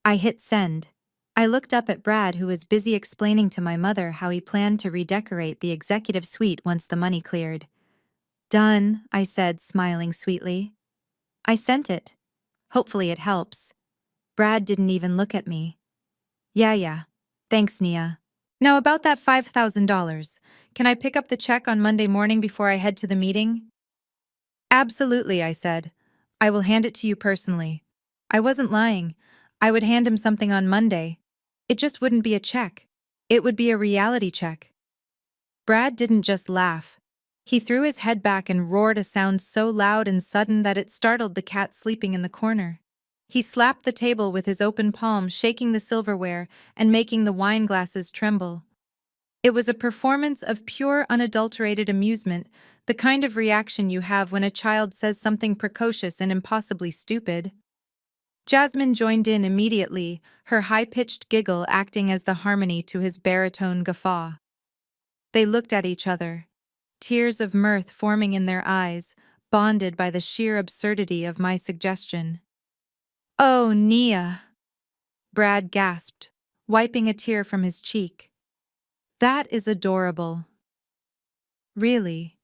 Speaker 1: I hit send. I looked up at Brad, who was busy explaining to my mother how he planned to redecorate the executive suite once the money cleared. Done, I said, smiling sweetly. I sent it. Hopefully it helps. Brad didn't even look at me. Yeah. Thanks, Nia. Now about that $5,000. Can I pick up the check on Monday morning before I head to the meeting? Absolutely, I said. I will hand it to you personally. I wasn't lying. I would hand him something on Monday. It just wouldn't be a check. It would be a reality check. Brad didn't just laugh. He threw his head back and roared a sound so loud and sudden that it startled the cat sleeping in the corner. He slapped the table with his open palm, shaking the silverware and making the wine glasses tremble. It was a performance of pure, unadulterated amusement, the kind of reaction you have when a child says something precocious and impossibly stupid. Jasmine joined in immediately, her high-pitched giggle acting as the harmony to his baritone guffaw. They looked at each other, tears of mirth forming in their eyes, bonded by the sheer absurdity of my suggestion. "Oh, Nia," Brad gasped, wiping a tear from his cheek. "That is adorable." "Really?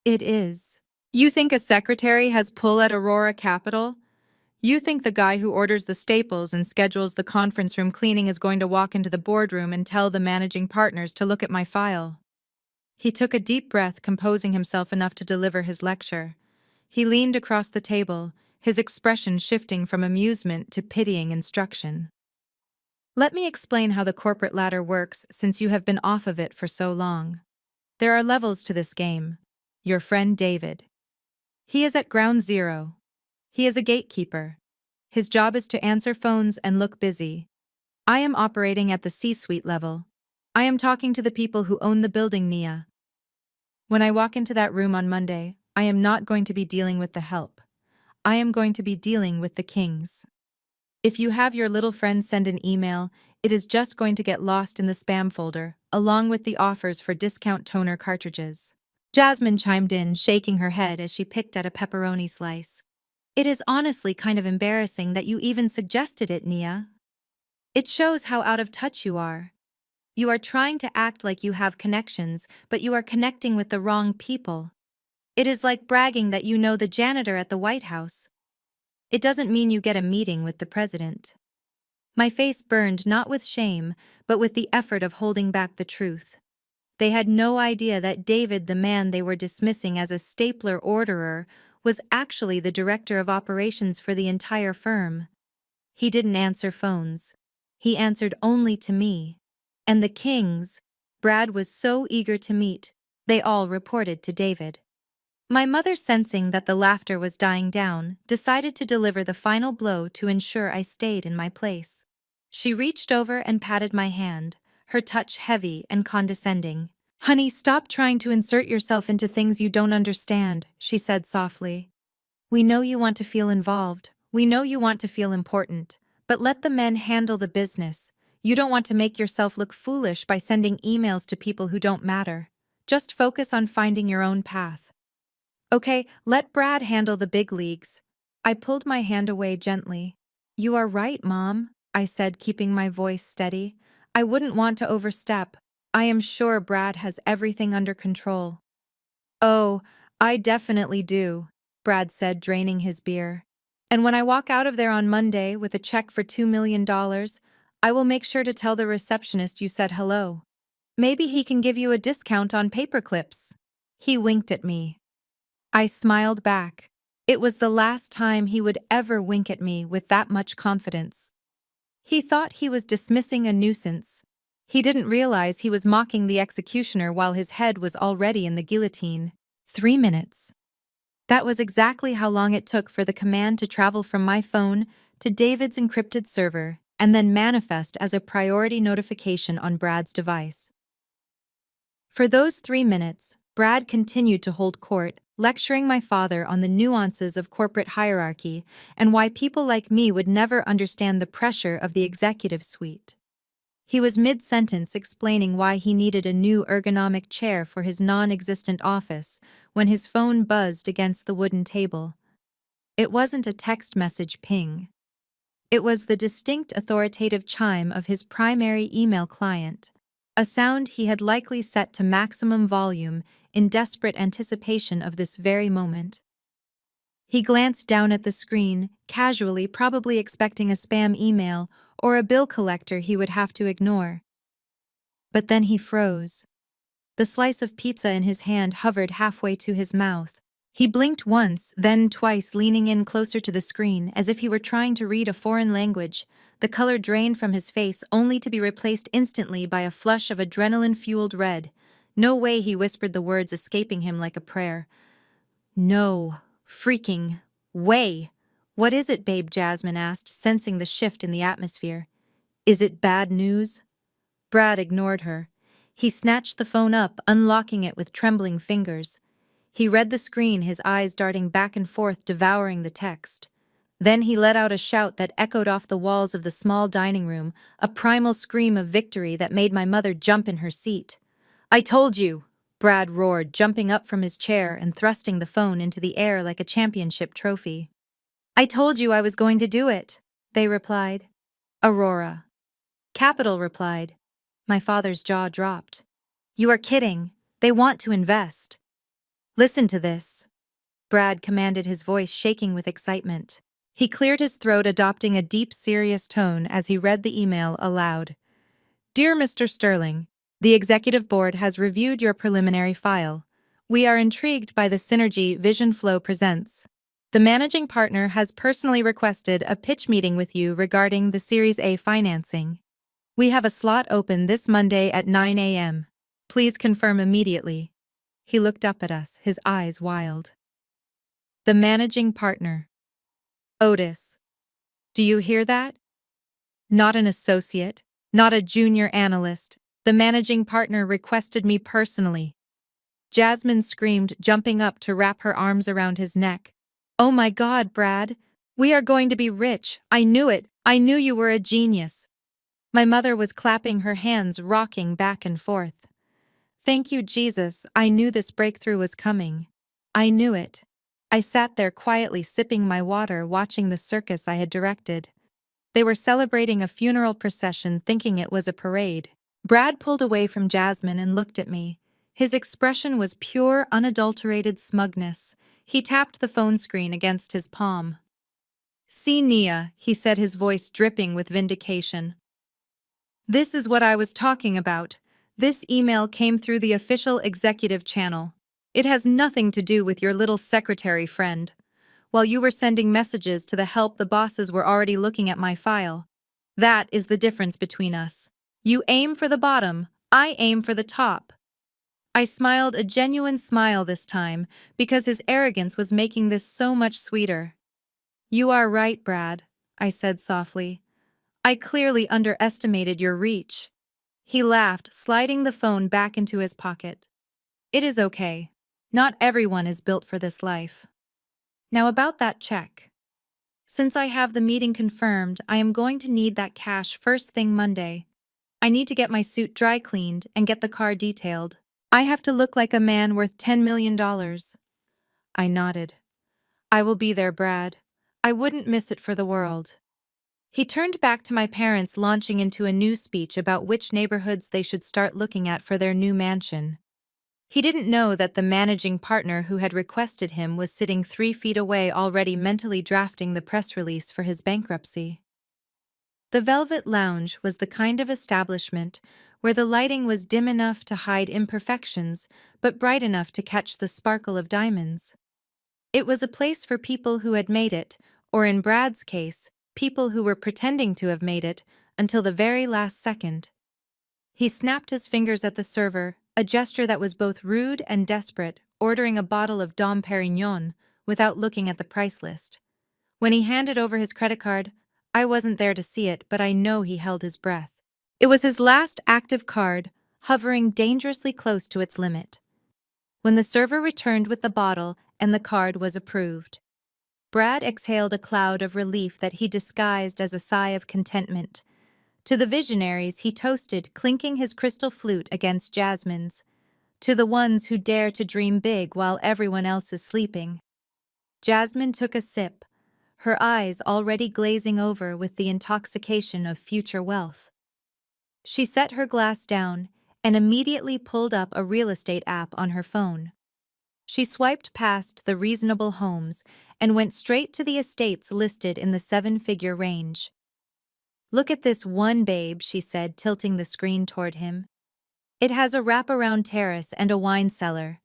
Speaker 1: It is." "You think a secretary has pull at Aurora Capital? You think the guy who orders the staples and schedules the conference room cleaning is going to walk into the boardroom and tell the managing partners to look at my file?" He took a deep breath, composing himself enough to deliver his lecture. He leaned across the table, his expression shifting from amusement to pitying instruction. "Let me explain how the corporate ladder works, since you have been off of it for so long. There are levels to this game. Your friend David. He is at ground zero. He is a gatekeeper. His job is to answer phones and look busy. I am operating at the C-suite level. I am talking to the people who own the building, Nia. When I walk into that room on Monday, I am not going to be dealing with the help. I am going to be dealing with the kings. If you have your little friend send an email, it is just going to get lost in the spam folder, along with the offers for discount toner cartridges." Jasmine chimed in, shaking her head as she picked at a pepperoni slice. "It is honestly kind of embarrassing that you even suggested it, Nia. It shows how out of touch you are. You are trying to act like you have connections, but you are connecting with the wrong people. It is like bragging that you know the janitor at the White House. It doesn't mean you get a meeting with the president." My face burned not with shame, but with the effort of holding back the truth. They had no idea that David, the man they were dismissing as a stapler orderer, was actually the director of operations for the entire firm. He didn't answer phones. He answered only to me. And the kings, Brad was so eager to meet, they all reported to David. My mother, sensing that the laughter was dying down, decided to deliver the final blow to ensure I stayed in my place. She reached over and patted my hand, her touch heavy and condescending. "Honey, stop trying to insert yourself into things you don't understand," she said softly. "We know you want to feel involved. We know you want to feel important. But let the men handle the business. You don't want to make yourself look foolish by sending emails to people who don't matter. Just focus on finding your own path." "Okay, let Brad handle the big leagues." I pulled my hand away gently. "You are right, Mom," I said, keeping my voice steady. "I wouldn't want to overstep. I am sure Brad has everything under control." "Oh, I definitely do," Brad said, draining his beer. And when I walk out of there on Monday with a check for $2 million, I will make sure to tell the receptionist you said hello. Maybe he can give you a discount on paper clips." He winked at me. I smiled back. It was the last time he would ever wink at me with that much confidence. He thought he was dismissing a nuisance. He didn't realize he was mocking the executioner while his head was already in the guillotine. 3 minutes. That was exactly how long it took for the command to travel from my phone to David's encrypted server and then manifest as a priority notification on Brad's device. For those 3 minutes, Brad continued to hold court, lecturing my father on the nuances of corporate hierarchy and why people like me would never understand the pressure of the executive suite. He was mid-sentence explaining why he needed a new ergonomic chair for his non-existent office when his phone buzzed against the wooden table. It wasn't a text message ping. It was the distinct authoritative chime of his primary email client, a sound he had likely set to maximum volume in desperate anticipation of this very moment. He glanced down at the screen, casually, probably expecting a spam email or a bill collector he would have to ignore. But then he froze. The slice of pizza in his hand hovered halfway to his mouth. He blinked once, then twice, leaning in closer to the screen, as if he were trying to read a foreign language. The color drained from his face, only to be replaced instantly by a flush of adrenaline-fueled red. No way, he whispered, the words escaping him like a prayer. "No freaking way." "What is it, babe?" Jasmine asked, sensing the shift in the atmosphere. "Is it bad news?" Brad ignored her. He snatched the phone up, unlocking it with trembling fingers. He read the screen, his eyes darting back and forth, devouring the text. Then he let out a shout that echoed off the walls of the small dining room, a primal scream of victory that made my mother jump in her seat. "I told you!" Brad roared, jumping up from his chair and thrusting the phone into the air like a championship trophy. "I told you I was going to do it," they replied. Aurora. Capital replied. My father's jaw dropped. "You are kidding. They want to invest." "Listen to this," Brad commanded, his voice shaking with excitement. He cleared his throat, adopting a deep, serious tone as he read the email aloud. "Dear Mr. Sterling, the Executive Board has reviewed your preliminary file. We are intrigued by the synergy Vision Flow presents. The managing partner has personally requested a pitch meeting with you regarding the Series A financing. We have a slot open this Monday at 9 a.m. Please confirm immediately." He looked up at us, his eyes wild. The managing partner. Otis. Do you hear that? Not an associate, not a junior analyst. The managing partner requested me personally. Jasmine screamed, jumping up to wrap her arms around his neck. "Oh my God, Brad! We are going to be rich. I knew it. I knew you were a genius." My mother was clapping her hands, rocking back and forth. "Thank you, Jesus. I knew this breakthrough was coming. I knew it." I sat there quietly sipping my water, watching the circus I had directed. They were celebrating a funeral procession, thinking it was a parade. Brad pulled away from Jasmine and looked at me. His expression was pure, unadulterated smugness. He tapped the phone screen against his palm. "See, Nia," he said, his voice dripping with vindication. "This is what I was talking about. This email came through the official executive channel. It has nothing to do with your little secretary friend. While you were sending messages to the help, the bosses were already looking at my file. That is the difference between us. You aim for the bottom, I aim for the top." I smiled, a genuine smile this time, because his arrogance was making this so much sweeter. "You are right, Brad," I said softly. "I clearly underestimated your reach." He laughed, sliding the phone back into his pocket. "It is okay. Not everyone is built for this life. Now about that check. Since I have the meeting confirmed, I am going to need that cash first thing Monday. I need to get my suit dry cleaned and get the car detailed. I have to look like a man worth $10 million. I nodded. "I will be there, Brad. I wouldn't miss it for the world." He turned back to my parents, launching into a new speech about which neighborhoods they should start looking at for their new mansion. He didn't know that the managing partner who had requested him was sitting 3 feet away already mentally drafting the press release for his bankruptcy. The Velvet Lounge was the kind of establishment where the lighting was dim enough to hide imperfections but bright enough to catch the sparkle of diamonds. It was a place for people who had made it, or in Brad's case, people who were pretending to have made it until the very last second. He snapped his fingers at the server, a gesture that was both rude and desperate, ordering a bottle of Dom Perignon without looking at the price list. When he handed over his credit card, I wasn't there to see it, but I know he held his breath. It was his last active card, hovering dangerously close to its limit. When the server returned with the bottle and the card was approved, Brad exhaled a cloud of relief that he disguised as a sigh of contentment. To the visionaries he toasted, clinking his crystal flute against Jasmine's. To the ones who dare to dream big while everyone else is sleeping. Jasmine took a sip, her eyes already glazing over with the intoxication of future wealth. She set her glass down and immediately pulled up a real estate app on her phone. She swiped past the reasonable homes and went straight to the estates listed in the 7-figure range. "Look at this one, babe," she said, tilting the screen toward him. "It has a wraparound terrace and a wine cellar.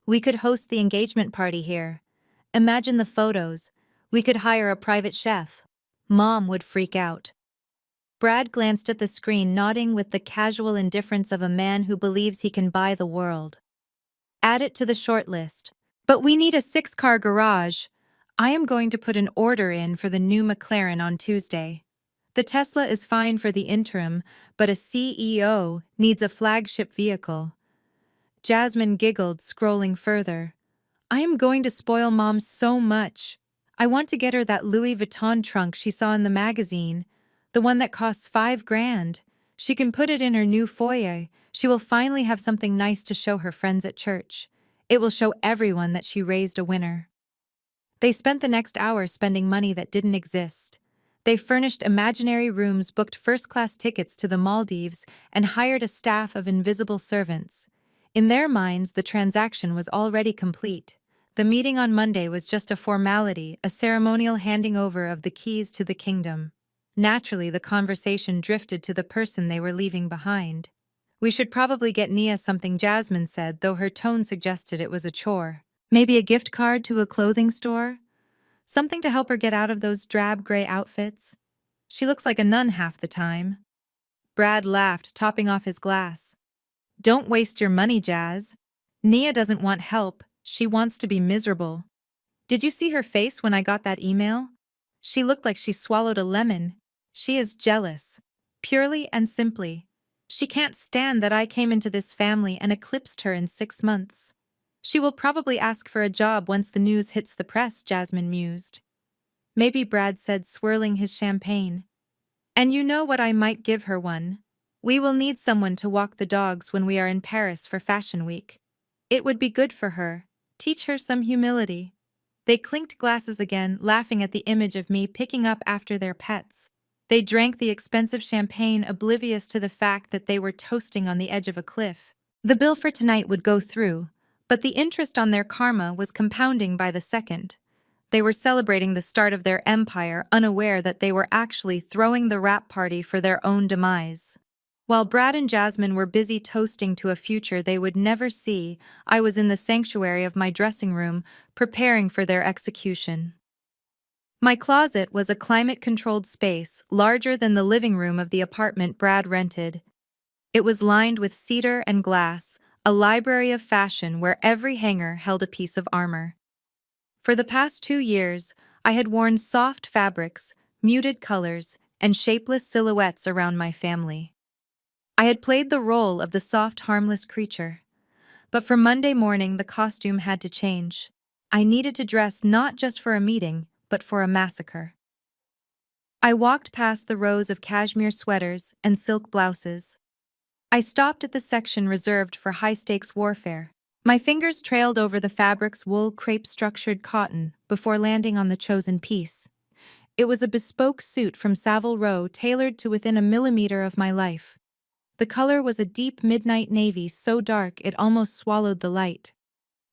Speaker 1: We could host the engagement party here. Imagine the photos. We could hire a private chef. Mom would freak out." Brad glanced at the screen, nodding with the casual indifference of a man who believes he can buy the world. "Add it to the short list. But we need a 6-car garage. I am going to put an order in for the new McLaren on Tuesday. The Tesla is fine for the interim, but a CEO needs a flagship vehicle." Jasmine giggled, scrolling further. "I am going to spoil Mom so much. I want to get her that Louis Vuitton trunk she saw in the magazine, the one that costs $5,000. She can put it in her new foyer. She will finally have something nice to show her friends at church. It will show everyone that she raised a winner." They spent the next hour spending money that didn't exist. They furnished imaginary rooms, booked first-class tickets to the Maldives, and hired a staff of invisible servants. In their minds, the transaction was already complete. The meeting on Monday was just a formality, a ceremonial handing over of the keys to the kingdom. Naturally, the conversation drifted to the person they were leaving behind. "We should probably get Nia something," Jasmine said, though her tone suggested it was a chore. "Maybe a gift card to a clothing store? Something to help her get out of those drab gray outfits. She looks like a nun half the time." Brad laughed, topping off his glass. "Don't waste your money, Jazz. Nia doesn't want help, she wants to be miserable. Did you see her face when I got that email? She looked like she swallowed a lemon. She is jealous. Purely and simply. She can't stand that I came into this family and eclipsed her in 6 months. She will probably ask for a job once the news hits the press," Jasmine mused. "Maybe," Brad said, swirling his champagne. "And you know what, I might give her one. We will need someone to walk the dogs when we are in Paris for Fashion Week. It would be good for her. Teach her some humility." They clinked glasses again, laughing at the image of me picking up after their pets. They drank the expensive champagne, oblivious to the fact that they were toasting on the edge of a cliff. The bill for tonight would go through, but the interest on their karma was compounding by the second. They were celebrating the start of their empire, unaware that they were actually throwing the wrap party for their own demise. While Brad and Jasmine were busy toasting to a future they would never see, I was in the sanctuary of my dressing room, preparing for their execution. My closet was a climate-controlled space, larger than the living room of the apartment Brad rented. It was lined with cedar and glass, a library of fashion where every hanger held a piece of armor. For the past 2 years, I had worn soft fabrics, muted colors, and shapeless silhouettes around my family. I had played the role of the soft, harmless creature. But for Monday morning, the costume had to change. I needed to dress not just for a meeting, but for a massacre. I walked past the rows of cashmere sweaters and silk blouses. I stopped at the section reserved for high-stakes warfare. My fingers trailed over the fabric's wool crepe-structured cotton before landing on the chosen piece. It was a bespoke suit from Savile Row, tailored to within a millimeter of my life. The color was a deep midnight navy so dark it almost swallowed the light.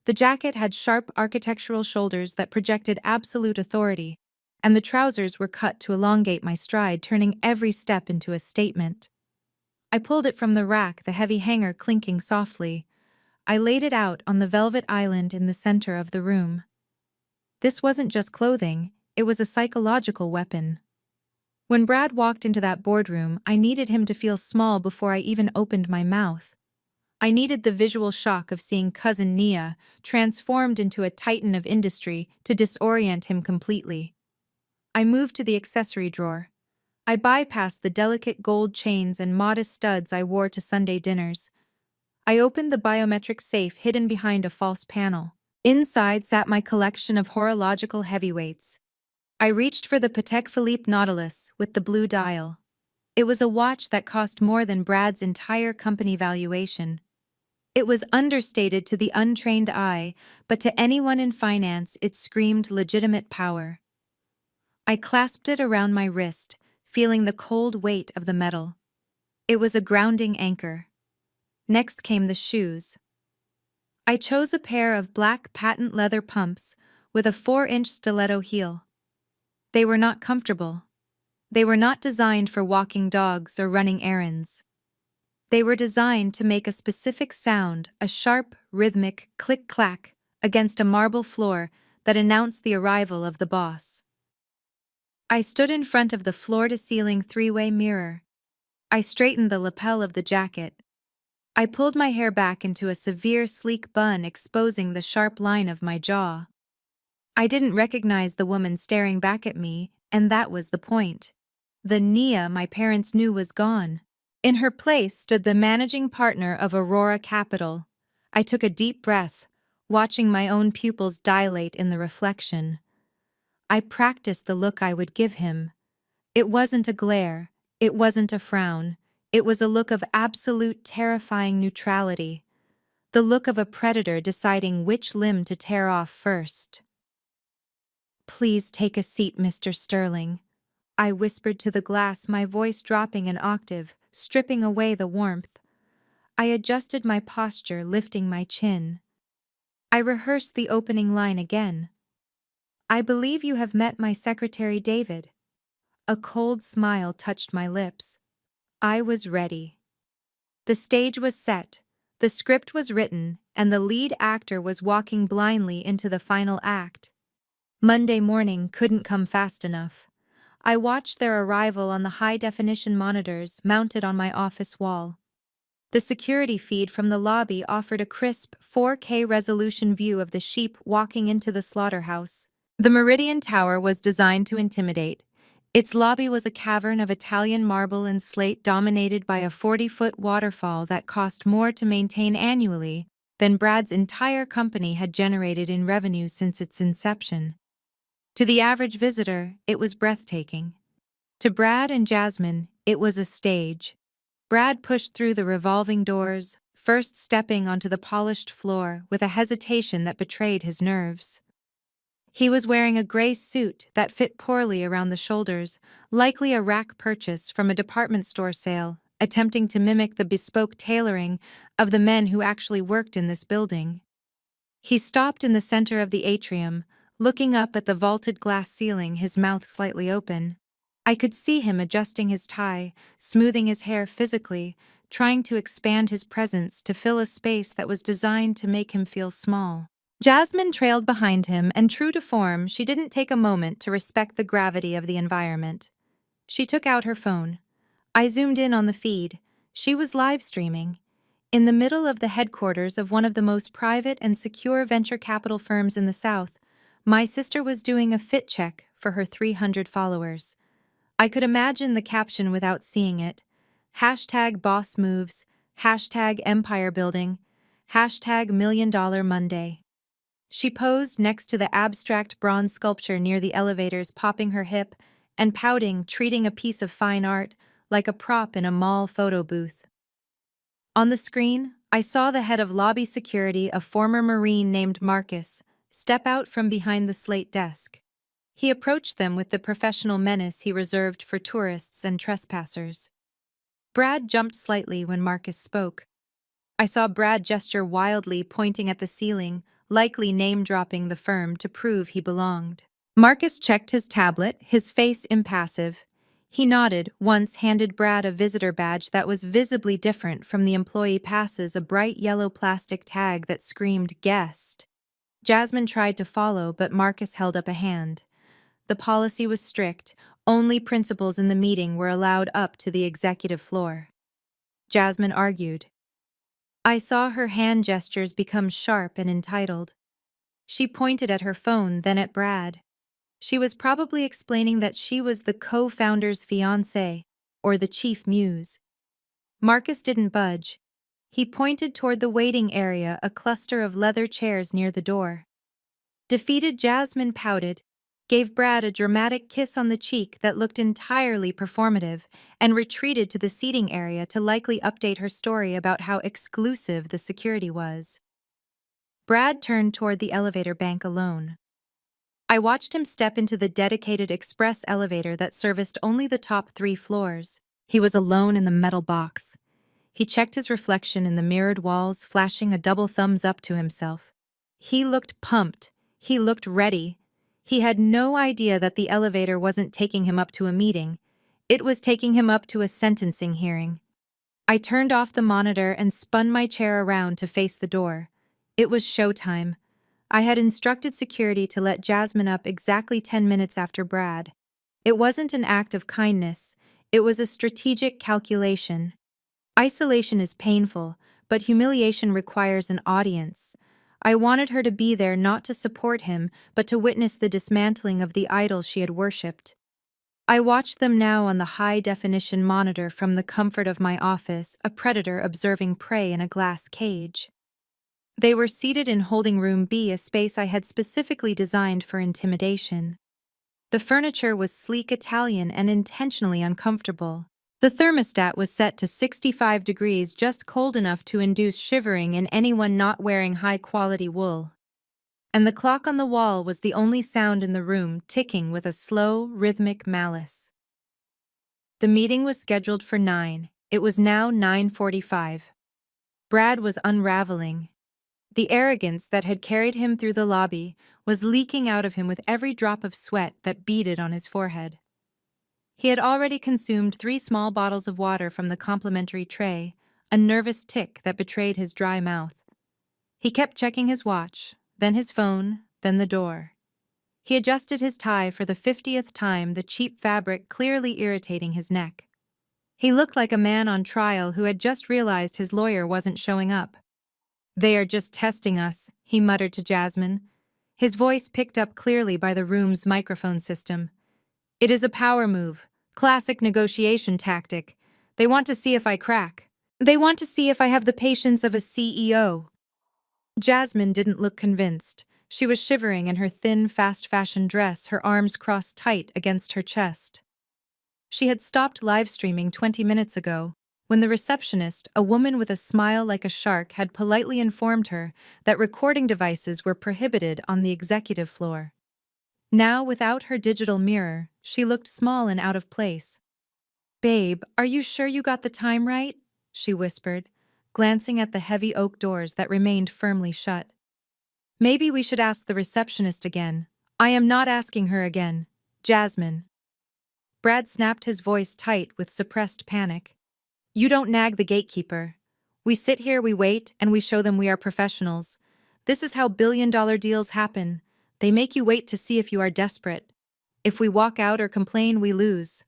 Speaker 1: The jacket had sharp architectural shoulders that projected absolute authority, and the trousers were cut to elongate my stride, turning every step into a statement. I pulled it from the rack, the heavy hanger clinking softly. I laid it out on the velvet island in the center of the room. This wasn't just clothing, it was a psychological weapon. When Brad walked into that boardroom, I needed him to feel small before I even opened my mouth. I needed the visual shock of seeing cousin Nia transformed into a titan of industry to disorient him completely. I moved to the accessory drawer. I bypassed the delicate gold chains and modest studs I wore to Sunday dinners. I opened the biometric safe hidden behind a false panel. Inside sat my collection of horological heavyweights. I reached for the Patek Philippe Nautilus with the blue dial. It was a watch that cost more than Brad's entire company valuation. It was understated to the untrained eye, but to anyone in finance it screamed legitimate power. I clasped it around my wrist, feeling the cold weight of the metal. It was a grounding anchor. Next came the shoes. I chose a pair of black patent leather pumps with a 4-inch stiletto heel. They were not comfortable. They were not designed for walking dogs or running errands. They were designed to make a specific sound, a sharp, rhythmic click-clack against a marble floor that announced the arrival of the boss. I stood in front of the floor-to-ceiling three-way mirror. I straightened the lapel of the jacket. I pulled my hair back into a severe, sleek bun, exposing the sharp line of my jaw. I didn't recognize the woman staring back at me, and that was the point. The Nia my parents knew was gone. In her place stood the managing partner of Aurora Capital. I took a deep breath, watching my own pupils dilate in the reflection. I practiced the look I would give him. It wasn't a glare, it wasn't a frown, it was a look of absolute terrifying neutrality. The look of a predator deciding which limb to tear off first. "Please take a seat, Mr. Sterling," I whispered to the glass, my voice dropping an octave, stripping away the warmth. I adjusted my posture, lifting my chin. I rehearsed the opening line again. "I believe you have met my secretary, David." A cold smile touched my lips. I was ready. The stage was set, the script was written, and the lead actor was walking blindly into the final act. Monday morning couldn't come fast enough. I watched their arrival on the high-definition monitors mounted on my office wall. The security feed from the lobby offered a crisp 4K resolution view of the sheep walking into the slaughterhouse. The Meridian Tower was designed to intimidate. Its lobby was a cavern of Italian marble and slate dominated by a 40-foot waterfall that cost more to maintain annually than Brad's entire company had generated in revenue since its inception. To the average visitor, it was breathtaking. To Brad and Jasmine, it was a stage. Brad pushed through the revolving doors, first stepping onto the polished floor with a hesitation that betrayed his nerves. He was wearing a gray suit that fit poorly around the shoulders, likely a rack purchase from a department store sale, attempting to mimic the bespoke tailoring of the men who actually worked in this building. He stopped in the center of the atrium, looking up at the vaulted glass ceiling, his mouth slightly open. I could see him adjusting his tie, smoothing his hair physically, trying to expand his presence to fill a space that was designed to make him feel small. Jasmine trailed behind him, and true to form, she didn't take a moment to respect the gravity of the environment. She took out her phone. I zoomed in on the feed. She was live streaming. In the middle of the headquarters of one of the most private and secure venture capital firms in the South, my sister was doing a fit check for her 300 followers. I could imagine the caption without seeing it. #boss moves, #empire building, #million-dollar Monday. She posed next to the abstract bronze sculpture near the elevators, popping her hip and pouting, treating a piece of fine art like a prop in a mall photo booth. On the screen, I saw the head of lobby security, a former Marine named Marcus, step out from behind the slate desk. He approached them with the professional menace he reserved for tourists and trespassers. Brad jumped slightly when Marcus spoke. I saw Brad gesture wildly, pointing at the ceiling, likely name-dropping the firm to prove he belonged. Marcus checked his tablet, his face impassive. He nodded, once handed Brad a visitor badge that was visibly different from the employee passes, a bright yellow plastic tag that screamed guest. Jasmine tried to follow, but Marcus held up a hand. The policy was strict. Only principals in the meeting were allowed up to the executive floor. Jasmine argued. I saw her hand gestures become sharp and entitled. She pointed at her phone, then at Brad. She was probably explaining that she was the co-founder's fiancé, or the chief muse. Marcus didn't budge. He pointed toward the waiting area, a cluster of leather chairs near the door. Defeated, Jasmine pouted, gave Brad a dramatic kiss on the cheek that looked entirely performative, and retreated to the seating area to likely update her story about how exclusive the security was. Brad turned toward the elevator bank alone. I watched him step into the dedicated express elevator that serviced only the top 3 floors. He was alone in the metal box. He checked his reflection in the mirrored walls, flashing a double thumbs up to himself. He looked pumped. He looked ready. He had no idea that the elevator wasn't taking him up to a meeting. It was taking him up to a sentencing hearing. I turned off the monitor and spun my chair around to face the door. It was showtime. I had instructed security to let Jasmine up exactly 10 minutes after Brad. It wasn't an act of kindness. It was a strategic calculation. Isolation is painful, but humiliation requires an audience. I wanted her to be there not to support him, but to witness the dismantling of the idol she had worshipped. I watched them now on the high-definition monitor from the comfort of my office, a predator observing prey in a glass cage. They were seated in holding room B, a space I had specifically designed for intimidation. The furniture was sleek Italian and intentionally uncomfortable. The thermostat was set to 65 degrees, just cold enough to induce shivering in anyone not wearing high-quality wool. And the clock on the wall was the only sound in the room, ticking with a slow, rhythmic malice. The meeting was scheduled for 9. It was now 9:45. Brad was unraveling. The arrogance that had carried him through the lobby was leaking out of him with every drop of sweat that beaded on his forehead. He had already consumed 3 small bottles of water from the complimentary tray, a nervous tic that betrayed his dry mouth. He kept checking his watch, then his phone, then the door. He adjusted his tie for the 50th time, the cheap fabric clearly irritating his neck. He looked like a man on trial who had just realized his lawyer wasn't showing up. "They are just testing us," he muttered to Jasmine. His voice picked up clearly by the room's microphone system. "It is a power move, classic negotiation tactic. They want to see if I crack. They want to see if I have the patience of a CEO." Jasmine didn't look convinced. She was shivering in her thin, fast-fashion dress, her arms crossed tight against her chest. She had stopped live streaming 20 minutes ago, when the receptionist, a woman with a smile like a shark, had politely informed her that recording devices were prohibited on the executive floor. Now, without her digital mirror, she looked small and out of place. "Babe, are you sure you got the time right?" she whispered, glancing at the heavy oak doors that remained firmly shut. "Maybe we should ask the receptionist again." "I am not asking her again. Jasmine." Brad snapped his voice tight with suppressed panic. "You don't nag the gatekeeper. We sit here, we wait, and we show them we are professionals. This is how billion-dollar deals happen. They make you wait to see if you are desperate. If we walk out or complain, we lose."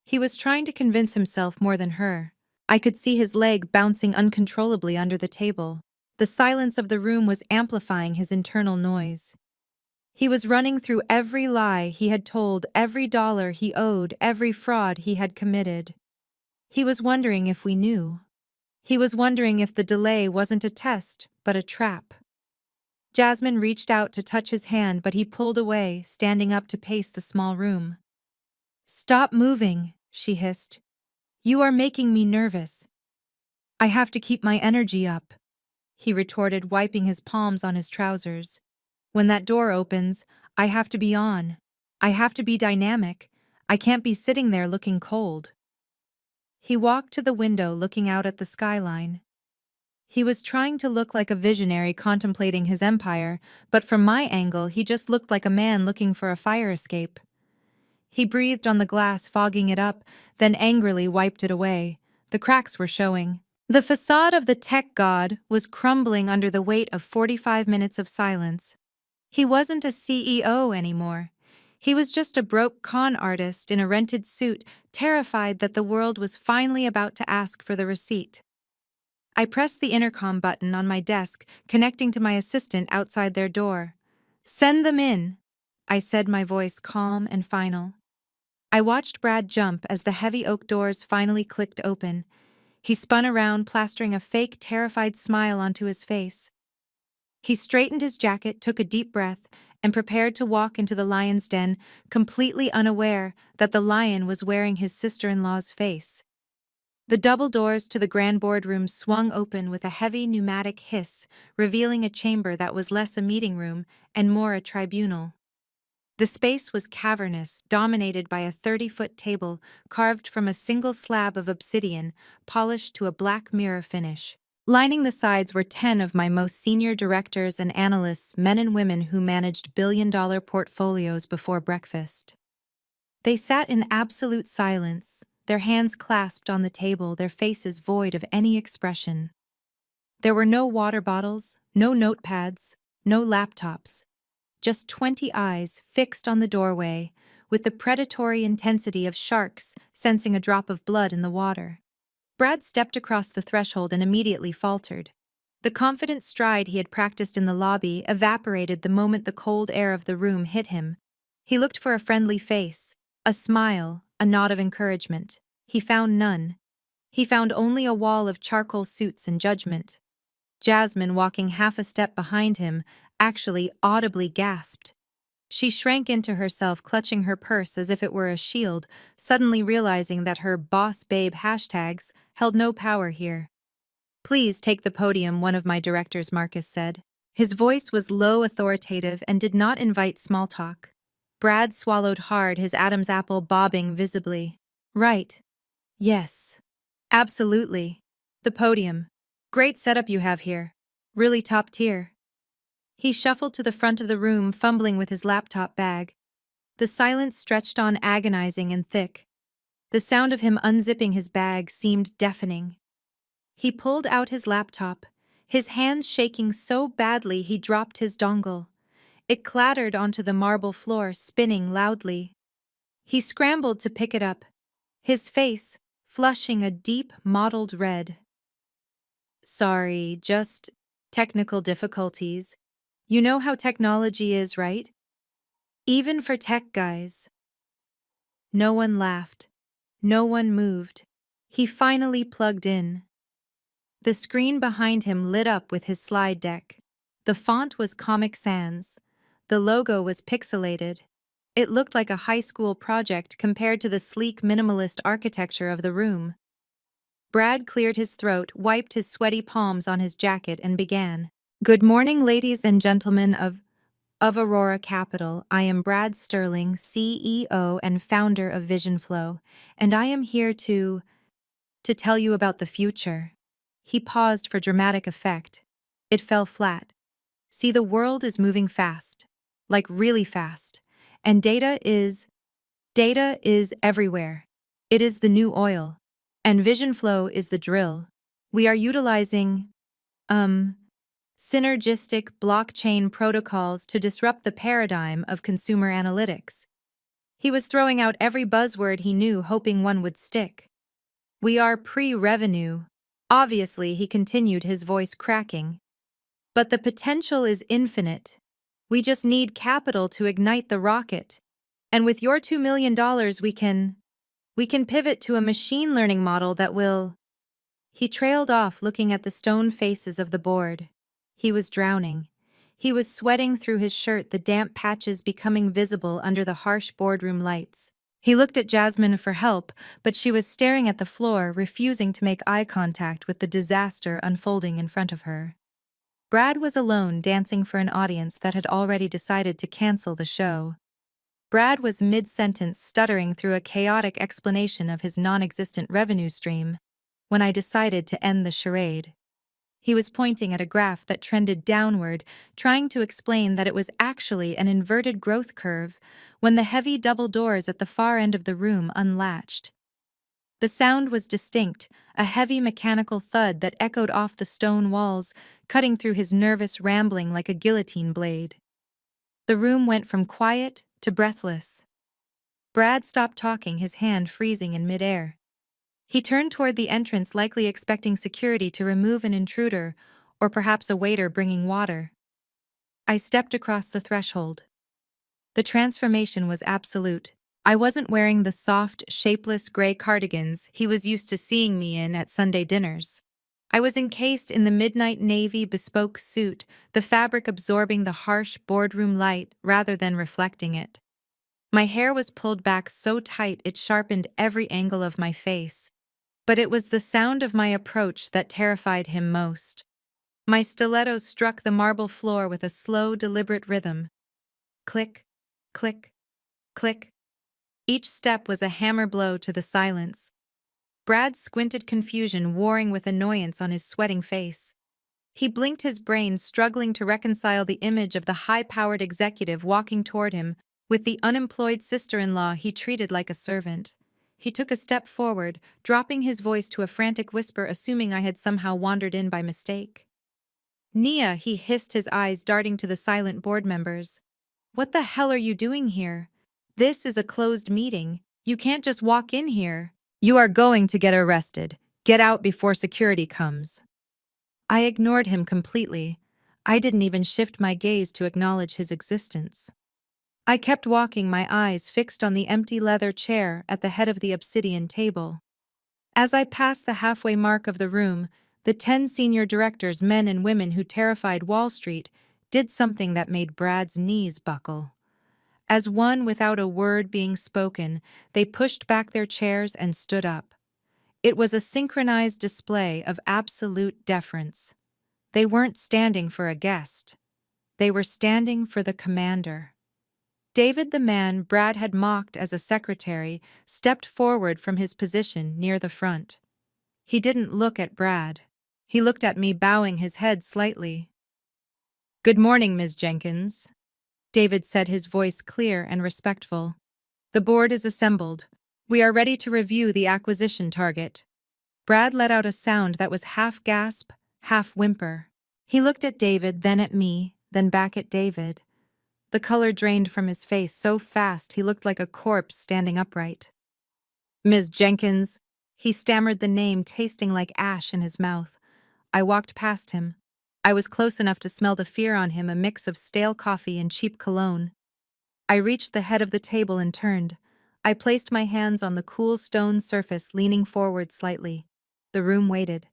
Speaker 1: He was trying to convince himself more than her. I could see his leg bouncing uncontrollably under the table. The silence of the room was amplifying his internal noise. He was running through every lie he had told, every dollar he owed, every fraud he had committed. He was wondering if we knew. He was wondering if the delay wasn't a test, but a trap. Jasmine reached out to touch his hand, but he pulled away, standing up to pace the small room. "Stop moving," she hissed. "You are making me nervous." "I have to keep my energy up," he retorted, wiping his palms on his trousers. "When that door opens, I have to be on. I have to be dynamic. I can't be sitting there looking cold." He walked to the window looking out at the skyline. He was trying to look like a visionary contemplating his empire, but from my angle he just looked like a man looking for a fire escape. He breathed on the glass, fogging it up, then angrily wiped it away. The cracks were showing. The facade of the tech god was crumbling under the weight of 45 minutes of silence. He wasn't a CEO anymore. He was just a broke con artist in a rented suit, terrified that the world was finally about to ask for the receipt. I pressed the intercom button on my desk, connecting to my assistant outside their door. "Send them in," I said, my voice calm and final. I watched Brad jump as the heavy oak doors finally clicked open. He spun around, plastering a fake, terrified smile onto his face. He straightened his jacket, took a deep breath, and prepared to walk into the lion's den, completely unaware that the lion was wearing his sister-in-law's face. The double doors to the grand boardroom swung open with a heavy pneumatic hiss, revealing a chamber that was less a meeting room and more a tribunal. The space was cavernous, dominated by a 30-foot table carved from a single slab of obsidian, polished to a black mirror finish. Lining the sides were 10 of my most senior directors and analysts, men and women who managed billion-dollar portfolios before breakfast. They sat in absolute silence, their hands clasped on the table, their faces void of any expression. There were no water bottles, no notepads, no laptops. Just 20 eyes fixed on the doorway, with the predatory intensity of sharks sensing a drop of blood in the water. Brad stepped across the threshold and immediately faltered. The confident stride he had practiced in the lobby evaporated the moment the cold air of the room hit him. He looked for a friendly face, a smile, a nod of encouragement. He found none. He found only a wall of charcoal suits and judgment. Jasmine, walking half a step behind him, actually audibly gasped. She shrank into herself, clutching her purse as if it were a shield, suddenly realizing that her boss babe hashtags held no power here. "Please take the podium," one of my directors, Marcus, said. His voice was low, authoritative, and did not invite small talk. Brad swallowed hard, his Adam's apple bobbing visibly. "Right. Yes. Absolutely. The podium. Great setup you have here. Really top tier." He shuffled to the front of the room, fumbling with his laptop bag. The silence stretched on, agonizing and thick. The sound of him unzipping his bag seemed deafening. He pulled out his laptop, his hands shaking so badly he dropped his dongle. It clattered onto the marble floor, spinning loudly. He scrambled to pick it up, his face flushing a deep mottled red. "Sorry, just technical difficulties. You know how technology is, right? Even for tech guys." No one laughed. No one moved. He finally plugged in. The screen behind him lit up with his slide deck. The font was Comic Sans. The logo was pixelated. It looked like a high school project compared to the sleek minimalist architecture of the room. Brad cleared his throat, wiped his sweaty palms on his jacket, and began. "Good morning, ladies and gentlemen of Aurora Capital. I am Brad Sterling, CEO and founder of Vision Flow, and I am here to tell you about the future." He paused for dramatic effect. It fell flat. "See, the world is moving fast, like really fast, and data is everywhere. It is the new oil, and Vision Flow is the drill. We are utilizing, synergistic blockchain protocols to disrupt the paradigm of consumer analytics." He was throwing out every buzzword he knew, hoping one would stick. "We are pre-revenue." Obviously, he continued, his voice cracking. "But the potential is infinite. We just need capital to ignite the rocket. And with your $2 million, we can pivot to a machine learning model that will..." He trailed off, looking at the stone faces of the board. He was drowning. He was sweating through his shirt, the damp patches becoming visible under the harsh boardroom lights. He looked at Jasmine for help, but she was staring at the floor, refusing to make eye contact with the disaster unfolding in front of her. Brad was alone, dancing for an audience that had already decided to cancel the show. Brad was mid-sentence stuttering through a chaotic explanation of his non-existent revenue stream when I decided to end the charade. He was pointing at a graph that trended downward, trying to explain that it was actually an inverted growth curve when the heavy double doors at the far end of the room unlatched. The sound was distinct, a heavy mechanical thud that echoed off the stone walls, cutting through his nervous rambling like a guillotine blade. The room went from quiet to breathless. Brad stopped talking, his hand freezing in midair. He turned toward the entrance, likely expecting security to remove an intruder, or perhaps a waiter bringing water. I stepped across the threshold. The transformation was absolute. I wasn't wearing the soft, shapeless gray cardigans he was used to seeing me in at Sunday dinners. I was encased in the midnight navy bespoke suit, the fabric absorbing the harsh boardroom light rather than reflecting it. My hair was pulled back so tight it sharpened every angle of my face. But it was the sound of my approach that terrified him most. My stilettos struck the marble floor with a slow, deliberate rhythm. Click, click, click. Each step was a hammer blow to the silence. Brad's squinted confusion warring with annoyance on his sweating face. He blinked his brain, struggling to reconcile the image of the high-powered executive walking toward him with the unemployed sister-in-law he treated like a servant. He took a step forward, dropping his voice to a frantic whisper, assuming I had somehow wandered in by mistake. "Nia," he hissed, his eyes darting to the silent board members. "What the hell are you doing here? This is a closed meeting. You can't just walk in here. You are going to get arrested. Get out before security comes." I ignored him completely. I didn't even shift my gaze to acknowledge his existence. I kept walking, my eyes fixed on the empty leather chair at the head of the obsidian table. As I passed the halfway mark of the room, the 10 senior directors, men and women who terrified Wall Street, did something that made Brad's knees buckle. As one, without a word being spoken, they pushed back their chairs and stood up. It was a synchronized display of absolute deference. They weren't standing for a guest. They were standing for the commander. David, the man Brad had mocked as a secretary, stepped forward from his position near the front. He didn't look at Brad. He looked at me, bowing his head slightly. "Good morning, Ms. Jenkins," David said, his voice clear and respectful. "The board is assembled. We are ready to review the acquisition target." Brad let out a sound that was half gasp, half whimper. He looked at David, then at me, then back at David. The color drained from his face so fast he looked like a corpse standing upright. "Ms. Jenkins," he stammered the name, tasting like ash in his mouth. I walked past him. I was close enough to smell the fear on him, a mix of stale coffee and cheap cologne. I reached the head of the table and turned. I placed my hands on the cool stone surface, leaning forward slightly. The room waited.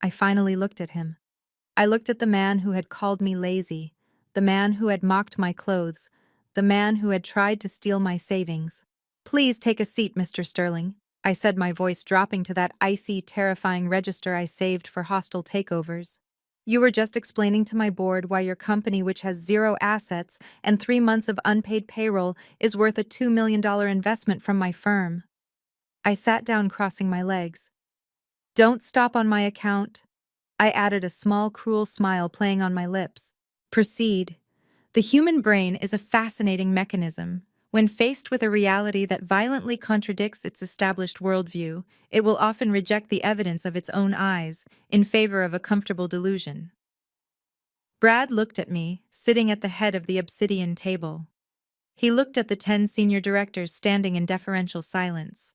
Speaker 1: I finally looked at him. I looked at the man who had called me lazy, the man who had mocked my clothes, the man who had tried to steal my savings. "Please take a seat, Mr. Sterling," I said, my voice dropping to that icy, terrifying register I saved for hostile takeovers. "You were just explaining to my board why your company, which has 0 assets and 3 months of unpaid payroll, is worth a $2 million investment from my firm." I sat down, crossing my legs. "Don't stop on my account," I added, a small, cruel smile playing on my lips. "Proceed." The human brain is a fascinating mechanism. When faced with a reality that violently contradicts its established worldview, it will often reject the evidence of its own eyes in favor of a comfortable delusion. Brad looked at me, sitting at the head of the obsidian table. He looked at the 10 senior directors standing in deferential silence.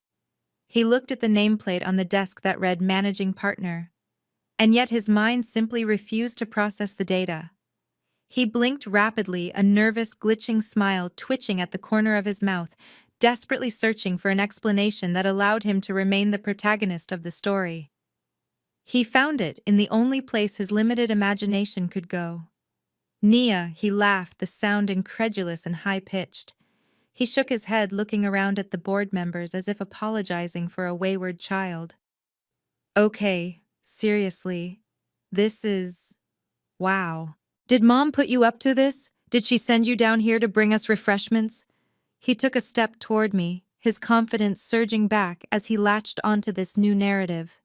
Speaker 1: He looked at the nameplate on the desk that read Managing Partner. And yet his mind simply refused to process the data. He blinked rapidly, a nervous, glitching smile twitching at the corner of his mouth, desperately searching for an explanation that allowed him to remain the protagonist of the story. He found it in the only place his limited imagination could go. "Nia," he laughed, the sound incredulous and high-pitched. He shook his head, looking around at the board members as if apologizing for a wayward child. "Okay, seriously, this is... wow. Did Mom put you up to this? Did she send you down here to bring us refreshments?" He took a step toward me, his confidence surging back as he latched onto this new narrative.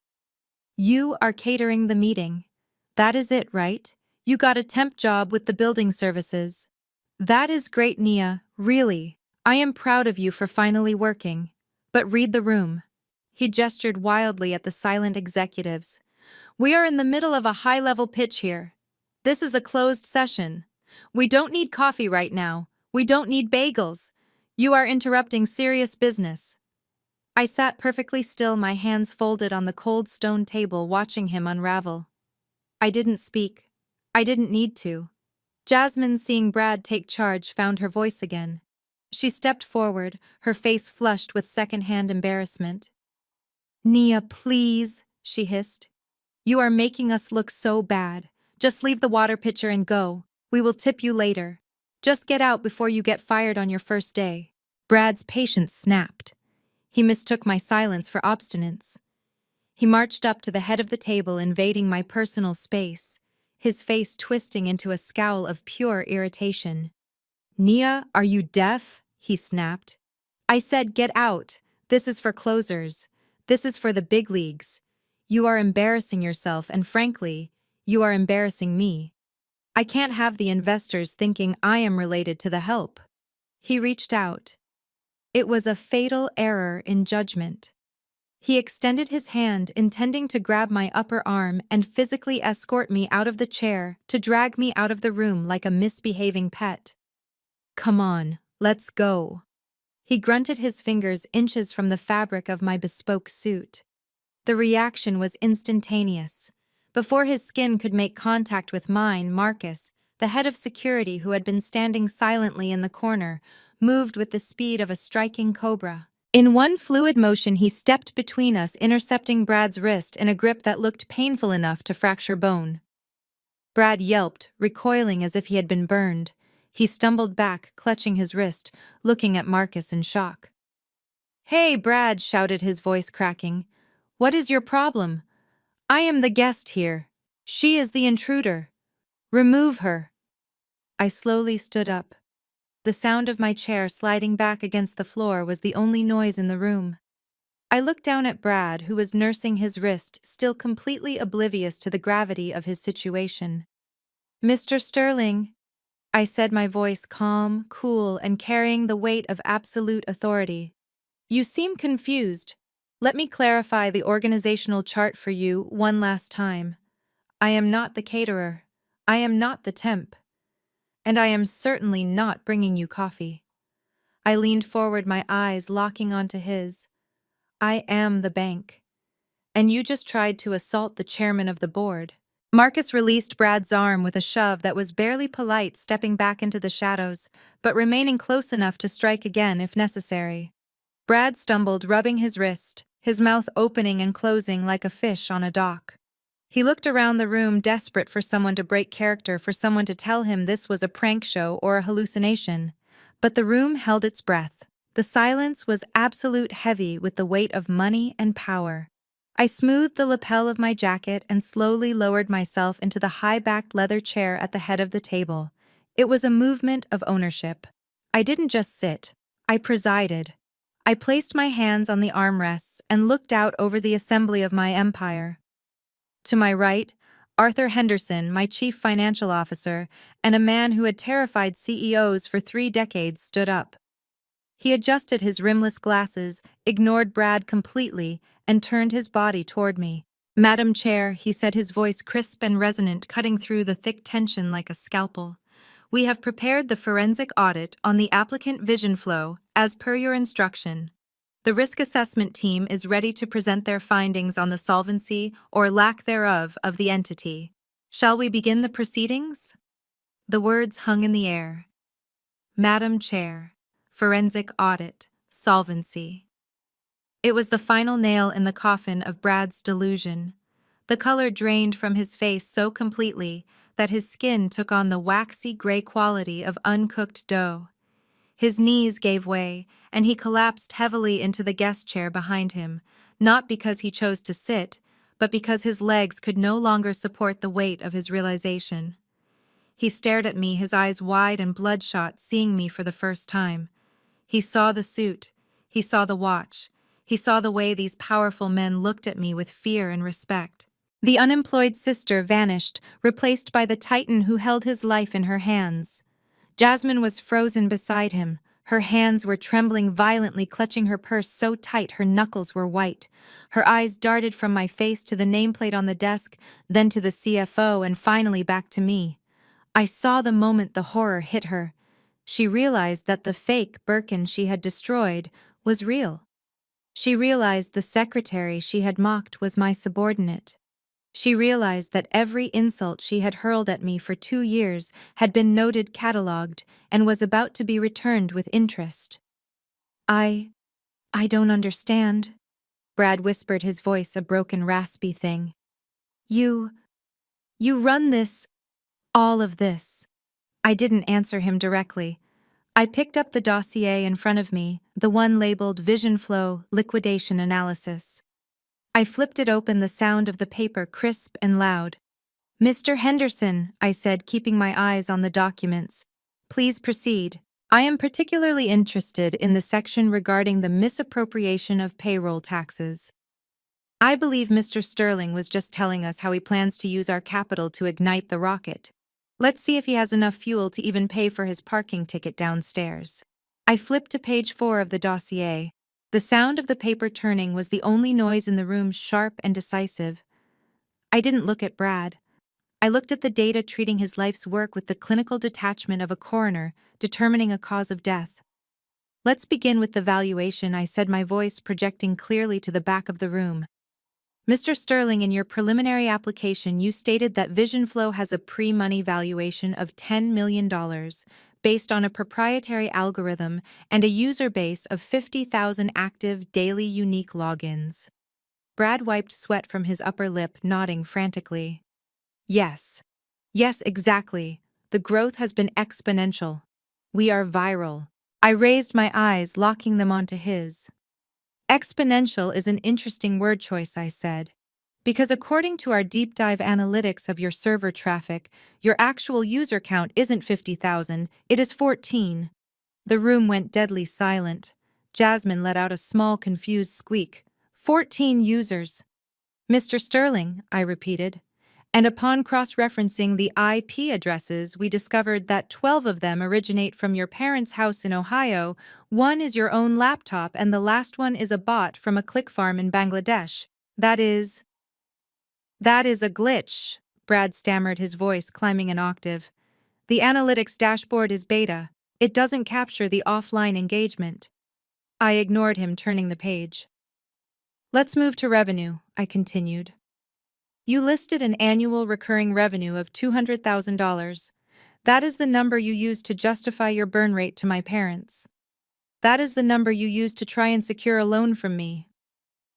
Speaker 1: You are catering the meeting. That is it, right? You got a temp job with the building services. That is great, Nia, really. I am proud of you for finally working. But read the room. He gestured wildly at the silent executives. We are in the middle of a high-level pitch here. This is a closed session. We don't need coffee right now. We don't need bagels. You are interrupting serious business. I sat perfectly still, my hands folded on the cold stone table, watching him unravel. I didn't speak. I didn't need to. Jasmine, seeing Brad take charge, found her voice again. She stepped forward, her face flushed with secondhand embarrassment. Nia, please, she hissed. You are making us look so bad. Just leave the water pitcher and go. We will tip you later. Just get out before you get fired on your first day. Brad's patience snapped. He mistook my silence for obstinance. He marched up to the head of the table, invading my personal space, his face twisting into a scowl of pure irritation. Nia, are you deaf? He snapped. I said get out. This is for closers. This is for the big leagues. You are embarrassing yourself, and frankly, you are embarrassing me. I can't have the investors thinking I am related to the help. He reached out. It was a fatal error in judgment. He extended his hand, intending to grab my upper arm and physically escort me out of the chair, to drag me out of the room like a misbehaving pet. Come on, let's go. He grunted, his fingers inches from the fabric of my bespoke suit. The reaction was instantaneous. Before his skin could make contact with mine, Marcus, the head of security who had been standing silently in the corner, moved with the speed of a striking cobra. In one fluid motion, he stepped between us, intercepting Brad's wrist in a grip that looked painful enough to fracture bone. Brad yelped, recoiling as if he had been burned. He stumbled back, clutching his wrist, looking at Marcus in shock. Hey, Brad, shouted, his voice cracking. What is your problem? I am the guest here. She is the intruder. Remove her. I slowly stood up. The sound of my chair sliding back against the floor was the only noise in the room. I looked down at Brad, who was nursing his wrist, still completely oblivious to the gravity of his situation. Mr. Sterling, I said, my voice calm, cool, and carrying the weight of absolute authority. You seem confused. Let me clarify the organizational chart for you one last time. I am not the caterer. I am not the temp. And I am certainly not bringing you coffee. I leaned forward, my eyes locking onto his. I am the bank. And you just tried to assault the chairman of the board. Marcus released Brad's arm with a shove that was barely polite, stepping back into the shadows, but remaining close enough to strike again if necessary. Brad stumbled, rubbing his wrist, his mouth opening and closing like a fish on a dock. He looked around the room, desperate for someone to break character, for someone to tell him this was a prank show or a hallucination. But the room held its breath. The silence was absolute, heavy with the weight of money and power. I smoothed the lapel of my jacket and slowly lowered myself into the high-backed leather chair at the head of the table. It was a movement of ownership. I didn't just sit. I presided. I placed my hands on the armrests and looked out over the assembly of my empire. To my right, Arthur Henderson, my chief financial officer, and a man who had terrified CEOs for 3 decades, stood up. He adjusted his rimless glasses, ignored Brad completely, and turned his body toward me. Madam Chair, he said, his voice crisp and resonant, cutting through the thick tension like a scalpel. We have prepared the forensic audit on the applicant vision flow, as per your instruction. The risk assessment team is ready to present their findings on the solvency or lack thereof of the entity. Shall we begin the proceedings? The words hung in the air. Madam Chair, forensic audit, solvency. It was the final nail in the coffin of Brad's delusion. The color drained from his face so completely that his skin took on the waxy gray quality of uncooked dough. His knees gave way, and he collapsed heavily into the guest chair behind him, not because he chose to sit, but because his legs could no longer support the weight of his realization. He stared at me, his eyes wide and bloodshot, seeing me for the first time. He saw the suit. He saw the watch. He saw the way these powerful men looked at me with fear and respect. The unemployed sister vanished, replaced by the titan who held his life in her hands. Jasmine was frozen beside him. Her hands were trembling violently, clutching her purse so tight her knuckles were white. Her eyes darted from my face to the nameplate on the desk, then to the CFO, and finally back to me. I saw the moment the horror hit her. She realized that the fake Birkin she had destroyed was real. She realized the secretary she had mocked was my subordinate. She realized that every insult she had hurled at me for 2 years had been noted, catalogued, and was about to be returned with interest. I don't understand. Brad whispered, his voice a broken, raspy thing. You run this, all of this. I didn't answer him directly. I picked up the dossier in front of me, the one labeled Vision Flow Liquidation Analysis. I flipped it open, the sound of the paper crisp and loud. Mr. Henderson, I said, keeping my eyes on the documents. Please proceed. I am particularly interested in the section regarding the misappropriation of payroll taxes. I believe Mr. Sterling was just telling us how he plans to use our capital to ignite the rocket. Let's see if he has enough fuel to even pay for his parking ticket downstairs. I flipped to page 4 of the dossier. The sound of the paper turning was the only noise in the room, sharp and decisive. I didn't look at Brad. I looked at the data, treating his life's work with the clinical detachment of a coroner, determining a cause of death. Let's begin with the valuation, I said, my voice projecting clearly to the back of the room. Mr. Sterling, in your preliminary application, you stated that Vision Flow has a pre-money valuation of $10 million, based on a proprietary algorithm and a user base of 50,000 active daily unique logins. Brad wiped sweat from his upper lip, nodding frantically. Yes, exactly. The growth has been exponential. We are viral. I raised my eyes, locking them onto his. Exponential is an interesting word choice, I said, because according to our deep dive analytics of your server traffic, your actual user count isn't 50,000, it is 14. The room went deadly silent. Jasmine let out a small, confused squeak. 14 users. Mr. Sterling, I repeated. And upon cross-referencing the IP addresses, we discovered that 12 of them originate from your parents' house in Ohio, 1 is your own laptop, and the last one is a bot from a click farm in Bangladesh. That is a glitch, Brad stammered, his voice climbing an octave. The analytics dashboard is beta. It doesn't capture the offline engagement. I ignored him, turning the page. Let's move to revenue, I continued. You listed an annual recurring revenue of $200,000. That is the number you used to justify your burn rate to my parents. That is the number you used to try and secure a loan from me.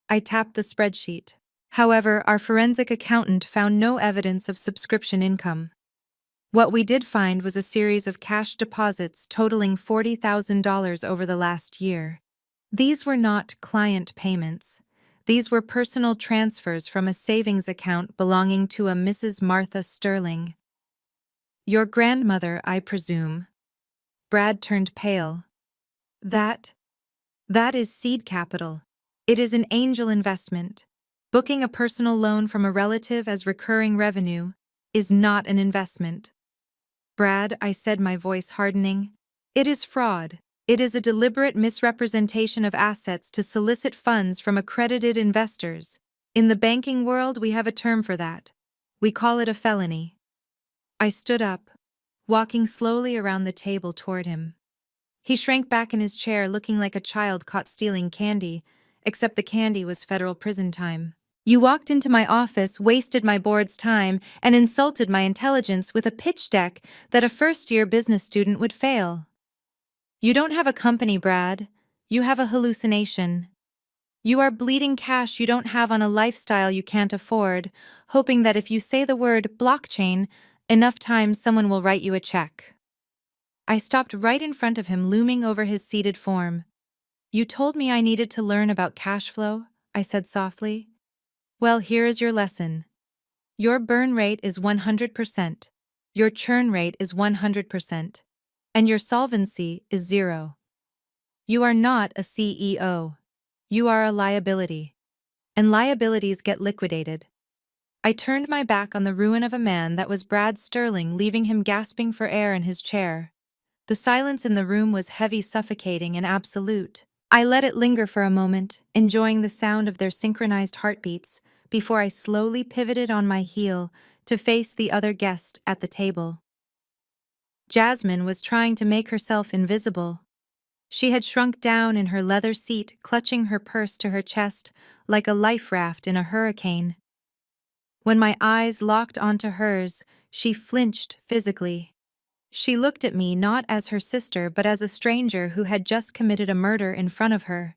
Speaker 1: I tapped the spreadsheet. However, our forensic accountant found no evidence of subscription income. What we did find was a series of cash deposits totaling $40,000 over the last year. These were not client payments. These were personal transfers from a savings account belonging to a Mrs. Martha Sterling. Your grandmother, I presume. Brad turned pale. That is seed capital. It is an angel investment. Booking a personal loan from a relative as recurring revenue is not an investment. Brad, I said, my voice hardening. It is fraud. It is a deliberate misrepresentation of assets to solicit funds from accredited investors. In the banking world, we have a term for that. We call it a felony. I stood up, walking slowly around the table toward him. He shrank back in his chair, looking like a child caught stealing candy, except the candy was federal prison time. You walked into my office, wasted my board's time, and insulted my intelligence with a pitch deck that a first-year business student would fail. You don't have a company, Brad. You have a hallucination. You are bleeding cash you don't have on a lifestyle you can't afford, hoping that if you say the word blockchain, enough times someone will write you a check. I stopped right in front of him, looming over his seated form. You told me I needed to learn about cash flow, I said softly. Well, here is your lesson. Your burn rate is 100%. Your churn rate is 100%. And your solvency is 0. You are not a CEO. You are a liability. And liabilities get liquidated. I turned my back on the ruin of a man that was Brad Sterling, leaving him gasping for air in his chair. The silence in the room was heavy, suffocating, and absolute. I let it linger for a moment, enjoying the sound of their synchronized heartbeats, before I slowly pivoted on my heel to face the other guest at the table. Jasmine was trying to make herself invisible. She had shrunk down in her leather seat, clutching her purse to her chest like a life raft in a hurricane. When my eyes locked onto hers, she flinched physically. She looked at me not as her sister but as a stranger who had just committed a murder in front of her.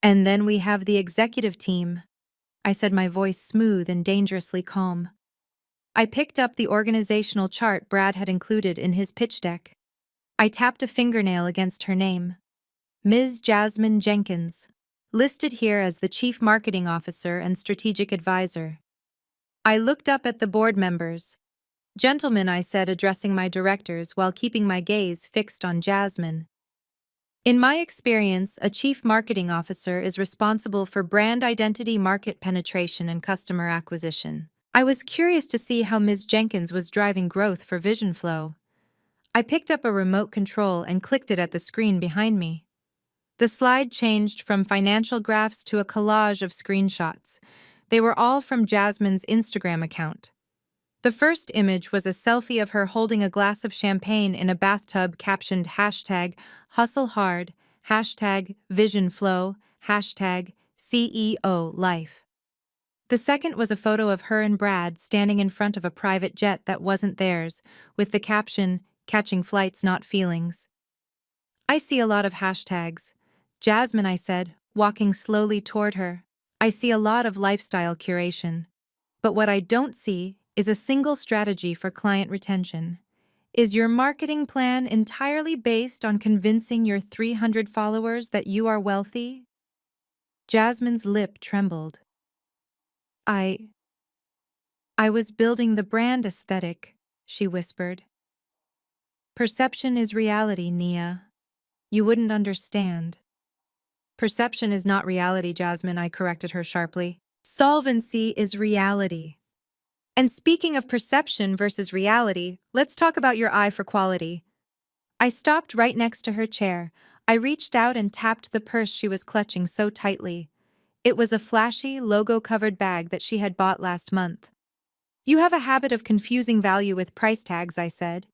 Speaker 1: And then we have the executive team, I said, my voice smooth and dangerously calm. I picked up the organizational chart Brad had included in his pitch deck. I tapped a fingernail against her name. Ms. Jasmine Jenkins, listed here as the Chief Marketing Officer and Strategic Advisor. I looked up at the board members. Gentlemen, I said, addressing my directors while keeping my gaze fixed on Jasmine. In my experience, a Chief Marketing Officer is responsible for brand identity, market penetration, and customer acquisition. I was curious to see how Ms. Jenkins was driving growth for Vision Flow. I picked up a remote control and clicked it at the screen behind me. The slide changed from financial graphs to a collage of screenshots. They were all from Jasmine's Instagram account. The first image was a selfie of her holding a glass of champagne in a bathtub captioned #HustleHard, #VisionFlow, #CEO-Life. The second was a photo of her and Brad standing in front of a private jet that wasn't theirs, with the caption, "Catching flights, not feelings." I see a lot of hashtags. Jasmine, I said, walking slowly toward her. I see a lot of lifestyle curation. But what I don't see is a single strategy for client retention. Is your marketing plan entirely based on convincing your 300 followers that you are wealthy? Jasmine's lip trembled. I was building the brand aesthetic, she whispered. Perception is reality, Nia. You wouldn't understand. Perception is not reality, Jasmine, I corrected her sharply. Solvency is reality. And speaking of perception versus reality, let's talk about your eye for quality. I stopped right next to her chair. I reached out and tapped the purse she was clutching so tightly. It was a flashy, logo-covered bag that she had bought last month. You have a habit of confusing value with price tags, I said.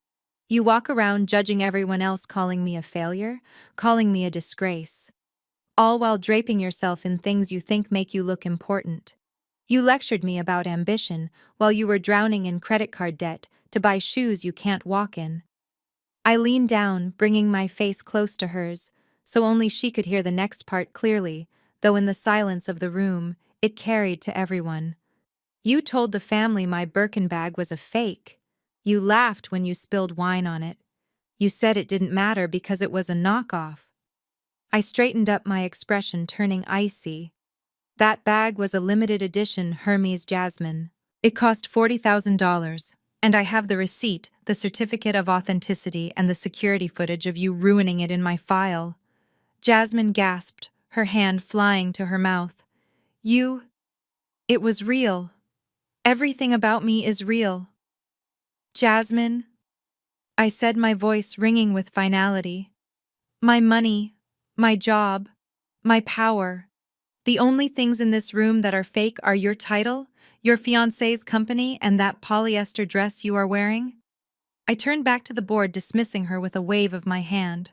Speaker 1: You walk around judging everyone else, calling me a failure, calling me a disgrace, all while draping yourself in things you think make you look important. You lectured me about ambition while you were drowning in credit card debt to buy shoes you can't walk in. I leaned down, bringing my face close to hers, so only she could hear the next part clearly, though in the silence of the room, it carried to everyone. You told the family my Birkin bag was a fake. You laughed when you spilled wine on it. You said it didn't matter because it was a knockoff. I straightened up, my expression turning icy. That bag was a limited edition Hermes Jasmine. It cost $40,000, and I have the receipt, the certificate of authenticity, and the security footage of you ruining it in my file. Jasmine gasped, her hand flying to her mouth. It was real. Everything about me is real. Jasmine, I said, my voice ringing with finality. My money, my job, my power. The only things in this room that are fake are your title, your fiancé's company, and that polyester dress you are wearing. I turned back to the board, dismissing her with a wave of my hand.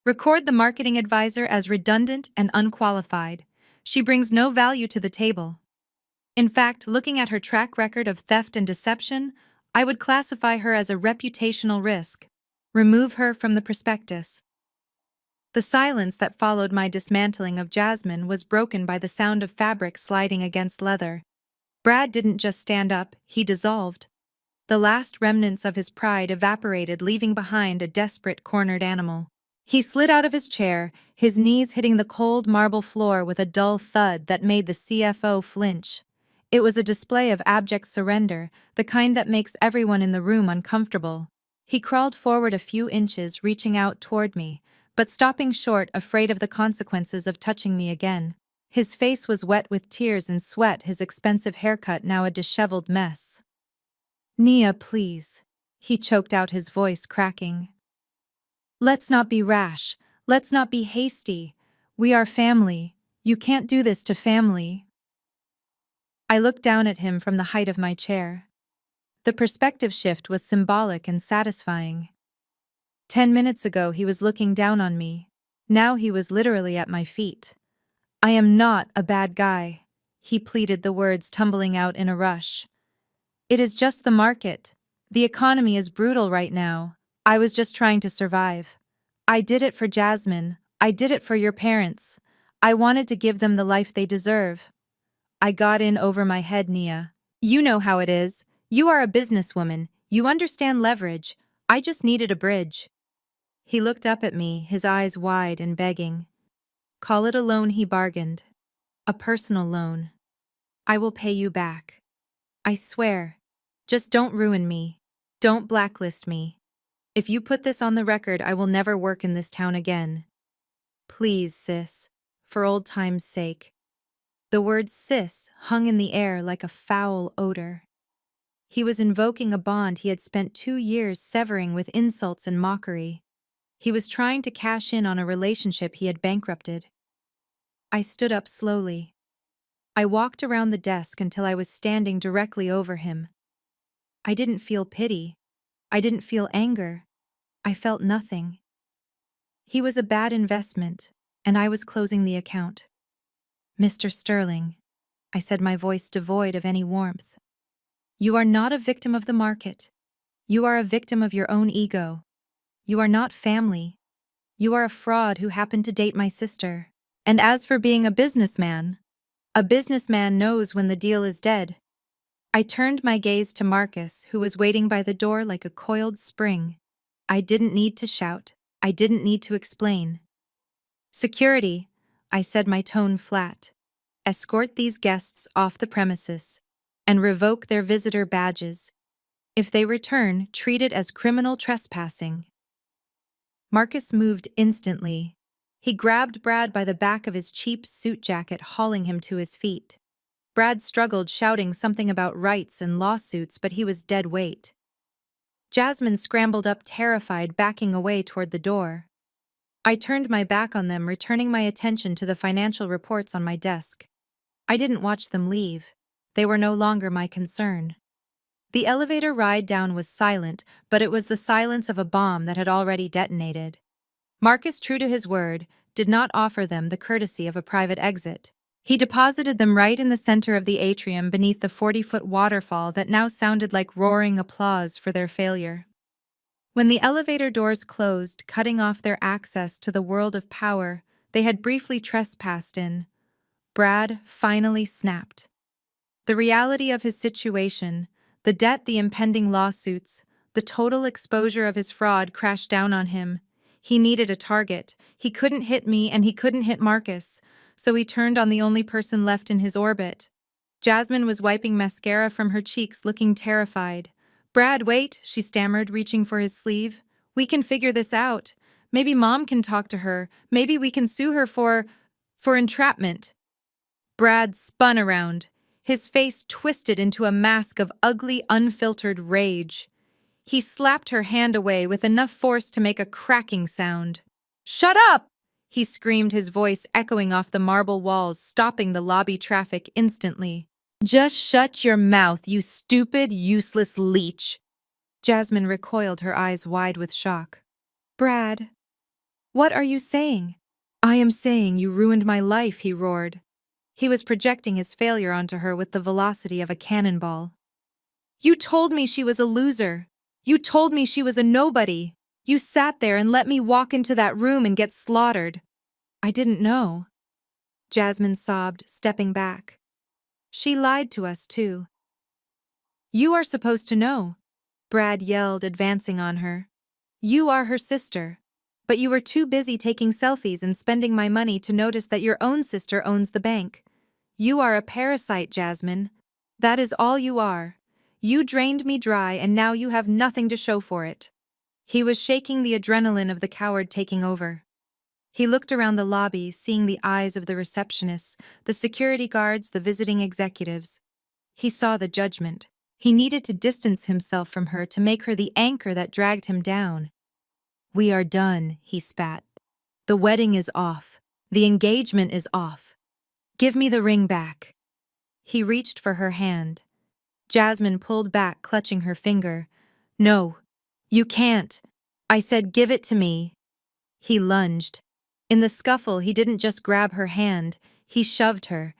Speaker 1: Record the marketing advisor as redundant and unqualified. She brings no value to the table. In fact, looking at her track record of theft and deception, I would classify her as a reputational risk. Remove her from the prospectus. The silence that followed my dismantling of Jasmine was broken by the sound of fabric sliding against leather. Brad didn't just stand up, he dissolved. The last remnants of his pride evaporated, leaving behind a desperate, cornered animal. He slid out of his chair, his knees hitting the cold marble floor with a dull thud that made the CFO flinch. It was a display of abject surrender, the kind that makes everyone in the room uncomfortable. He crawled forward a few inches, reaching out toward me, but stopping short, afraid of the consequences of touching me again. His face was wet with tears and sweat, his expensive haircut now a disheveled mess. "Nia, please," he choked out, his voice cracking. "Let's not be rash. Let's not be hasty. We are family. You can't do this to family." I looked down at him from the height of my chair. The perspective shift was symbolic and satisfying. 10 minutes ago he was looking down on me. Now he was literally at my feet. "I am not a bad guy," he pleaded, the words tumbling out in a rush. "It is just the market. The economy is brutal right now. I was just trying to survive. I did it for Jasmine. I did it for your parents. I wanted to give them the life they deserve." I got in over my head, "Nia. You know how it is. You are a businesswoman. You understand leverage. I just needed a bridge." He looked up at me, his eyes wide and begging. "Call it a loan," he bargained. "A personal loan. I will pay you back. I swear. Just don't ruin me. Don't blacklist me. If you put this on the record, I will never work in this town again. Please, sis. For old time's sake." The word sis hung in the air like a foul odor. He was invoking a bond he had spent 2 years severing with insults and mockery. He was trying to cash in on a relationship he had bankrupted. I stood up slowly. I walked around the desk until I was standing directly over him. I didn't feel pity. I didn't feel anger. I felt nothing. He was a bad investment, and I was closing the account. "Mr. Sterling," I said, my voice devoid of any warmth, "you are not a victim of the market. You are a victim of your own ego. You are not family. You are a fraud who happened to date my sister. And as for being a businessman knows when the deal is dead." I turned my gaze to Marcus, who was waiting by the door like a coiled spring. I didn't need to shout. I didn't need to explain. "Security," I said, my tone flat. "Escort these guests off the premises and revoke their visitor badges. If they return, treat it as criminal trespassing." Marcus moved instantly. He grabbed Brad by the back of his cheap suit jacket, hauling him to his feet. Brad struggled, shouting something about rights and lawsuits, but he was dead weight. Jasmine scrambled up, terrified, backing away toward the door. I turned my back on them, returning my attention to the financial reports on my desk. I didn't watch them leave. They were no longer my concern. The elevator ride down was silent, but it was the silence of a bomb that had already detonated. Marcus, true to his word, did not offer them the courtesy of a private exit. He deposited them right in the center of the atrium beneath the 40-foot waterfall that now sounded like roaring applause for their failure. When the elevator doors closed, cutting off their access to the world of power they had briefly trespassed in, Brad finally snapped. The reality of his situation, the debt, the impending lawsuits, the total exposure of his fraud crashed down on him. He needed a target. He couldn't hit me and he couldn't hit Marcus, so he turned on the only person left in his orbit. Jasmine was wiping mascara from her cheeks, looking terrified. "Brad, wait," she stammered, reaching for his sleeve. "We can figure this out. Maybe Mom can talk to her. Maybe we can sue her for entrapment." Brad spun around, his face twisted into a mask of ugly, unfiltered rage. He slapped her hand away with enough force to make a cracking sound. "Shut up!" he screamed, his voice echoing off the marble walls, stopping the lobby traffic instantly. "Just shut your mouth, you stupid, useless leech!" Jasmine recoiled, her eyes wide with shock. "Brad, what are you saying?" "I am saying you ruined my life," he roared. He was projecting his failure onto her with the velocity of a cannonball. "You told me she was a loser. You told me she was a nobody. You sat there and let me walk into that room and get slaughtered." "I didn't know," Jasmine sobbed, stepping back. "She lied to us, too." "You are supposed to know," Brad yelled, advancing on her. "You are her sister. But you were too busy taking selfies and spending my money to notice that your own sister owns the bank. You are a parasite, Jasmine. That is all you are. You drained me dry and now you have nothing to show for it." He was shaking, the adrenaline of the coward taking over. He looked around the lobby, seeing the eyes of the receptionists, the security guards, the visiting executives. He saw the judgment. He needed to distance himself from her to make her the anchor that dragged him down. "We are done," he spat. "The wedding is off. The engagement is off. Give me the ring back." He reached for her hand. Jasmine pulled back, clutching her finger. "No, you can't. I said give it to me." He lunged. In the scuffle, he didn't just grab her hand, he shoved her.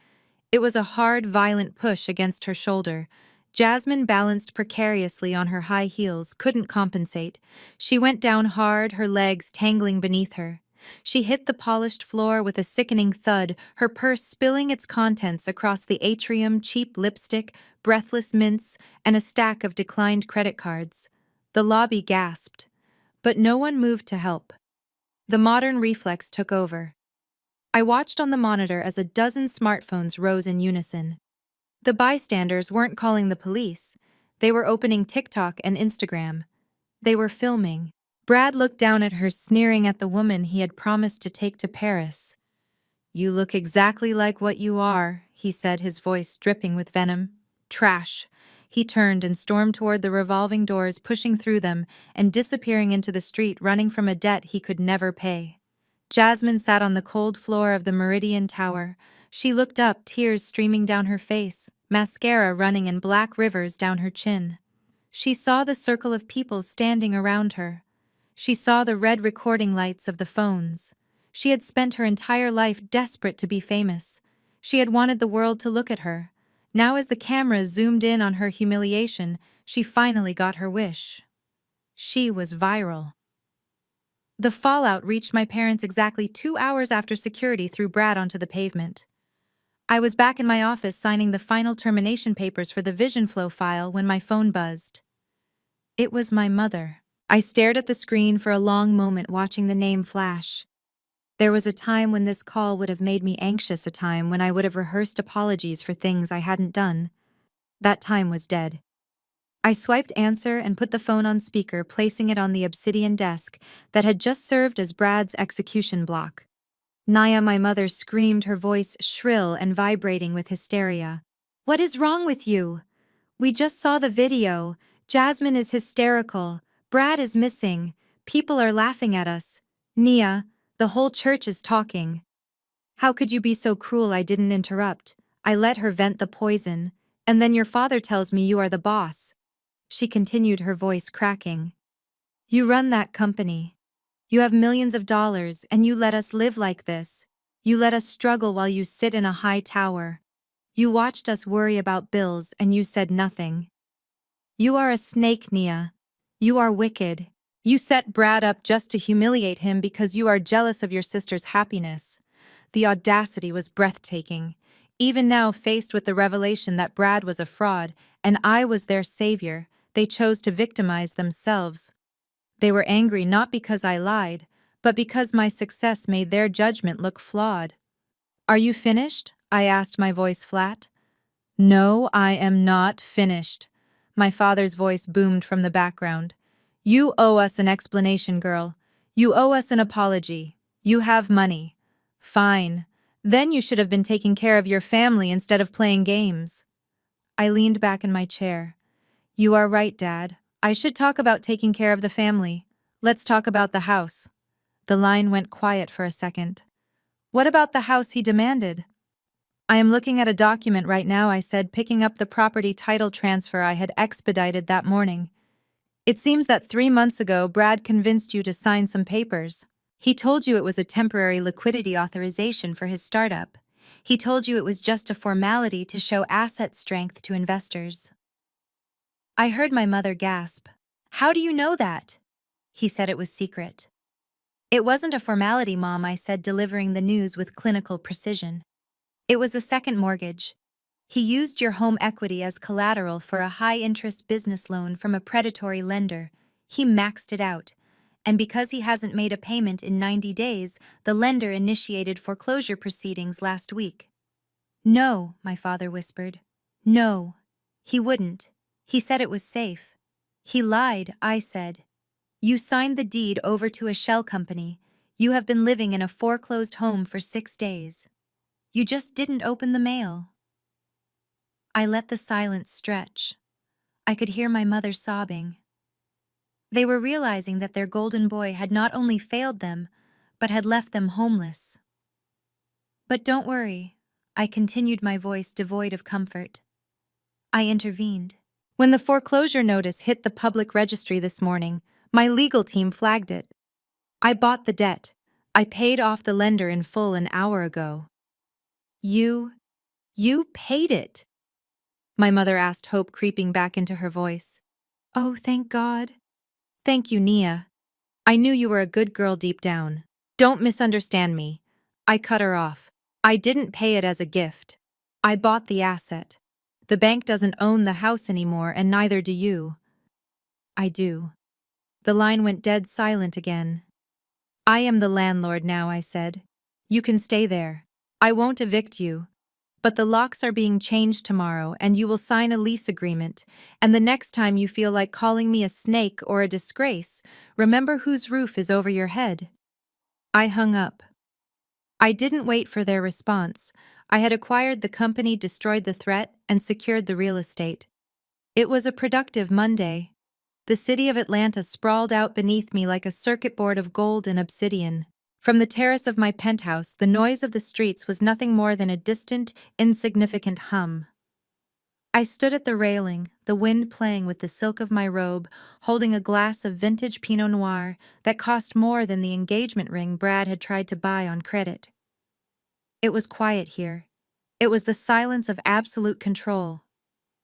Speaker 1: It was a hard, violent push against her shoulder. Jasmine balanced precariously on her high heels, couldn't compensate. She went down hard, her legs tangling beneath her. She hit the polished floor with a sickening thud, her purse spilling its contents across the atrium, cheap lipstick, breathless mints, and a stack of declined credit cards. The lobby gasped. But no one moved to help. The modern reflex took over. I watched on the monitor as a dozen smartphones rose in unison. The bystanders weren't calling the police. They were opening TikTok and Instagram. They were filming. Brad looked down at her, sneering at the woman he had promised to take to Paris. "You look exactly like what you are," he said, his voice dripping with venom. "Trash." He turned and stormed toward the revolving doors, pushing through them and disappearing into the street, running from a debt he could never pay. Jasmine sat on the cold floor of the Meridian Tower. She looked up, tears streaming down her face, mascara running in black rivers down her chin. She saw the circle of people standing around her. She saw the red recording lights of the phones. She had spent her entire life desperate to be famous. She had wanted the world to look at her. Now, as the camera zoomed in on her humiliation, she finally got her wish. She was viral. The fallout reached my parents exactly 2 hours after security threw Brad onto the pavement. I was back in my office signing the final termination papers for the Vision Flow file when my phone buzzed. It was my mother. I stared at the screen for a long moment, watching the name flash. There was a time when this call would have made me anxious, a time when I would have rehearsed apologies for things I hadn't done. That time was dead. I swiped answer and put the phone on speaker, placing it on the obsidian desk that had just served as Brad's execution block. "Naya," my mother screamed, her voice shrill and vibrating with hysteria. "What is wrong with you? We just saw the video. Jasmine is hysterical. Brad is missing. People are laughing at us. Nia, the whole church is talking." "How could you be so cruel?" I didn't interrupt. I let her vent the poison. "And then your father tells me you are the boss." She continued, her voice cracking. "You run that company. You have millions of dollars, and you let us live like this. You let us struggle while you sit in a high tower. You watched us worry about bills, and you said nothing. You are a snake, Nia. You are wicked. You set Brad up just to humiliate him because you are jealous of your sister's happiness." The audacity was breathtaking. Even now, faced with the revelation that Brad was a fraud and I was their savior, they chose to victimize themselves. They were angry not because I lied, but because my success made their judgment look flawed. "Are you finished?" I asked, my voice flat. "No, I am not finished." My father's voice boomed from the background. "You owe us an explanation, girl. You owe us an apology. You have money. Fine. Then you should have been taking care of your family instead of playing games." I leaned back in my chair. "You are right, Dad. I should talk about taking care of the family. Let's talk about the house." The line went quiet for a second. "What about the house?" he demanded. "I am looking at a document right now," I said, picking up the property title transfer I had expedited that morning. "It seems that 3 months ago Brad convinced you to sign some papers. He told you it was a temporary liquidity authorization for his startup. He told you it was just a formality to show asset strength to investors." I heard my mother gasp. "How do you know that?" He said it was secret. "It wasn't a formality, Mom," I said, delivering the news with clinical precision. "It was a second mortgage. He used your home equity as collateral for a high-interest business loan from a predatory lender. He maxed it out. And because he hasn't made a payment in 90 days, the lender initiated foreclosure proceedings last week." "No," my father whispered. "No. He wouldn't. He said it was safe." "He lied," I said. "You signed the deed over to a shell company.
Speaker 2: You have been living in a foreclosed home for 6 days. You just didn't open the mail. I let the silence stretch. I could hear my mother sobbing. They were realizing that their golden boy had not only failed them, but had left them homeless. But don't worry, I continued, my voice devoid of comfort. I intervened.
Speaker 1: When the foreclosure notice hit the public registry this morning, my legal team flagged it. I bought the debt. I paid off the lender in full an hour ago. You paid it? My mother asked, hope creeping back into her voice. Oh, thank God. Thank you, Nia. I knew you were a good girl deep down. Don't misunderstand me. I cut her off. I didn't pay it as a gift. I bought the asset. The bank doesn't own the house anymore, and neither do you. I do. The line went dead silent again. I am the landlord now, I said. You can stay there. I won't evict you. But the locks are being changed tomorrow, and you will sign a lease agreement, and the next time you feel like calling me a snake or a disgrace, remember whose roof is over your head. I hung up. I didn't wait for their response. I had acquired the company, destroyed the threat, and secured the real estate. It was a productive Monday. The city of Atlanta sprawled out beneath me like a circuit board of gold and obsidian. From the terrace of my penthouse, the noise of the streets was nothing more than a distant, insignificant hum. I stood at the railing, the wind playing with the silk of my robe, holding a glass of vintage Pinot Noir that cost more than the engagement ring Brad had tried to buy on credit. It was quiet here. It was the silence of absolute control.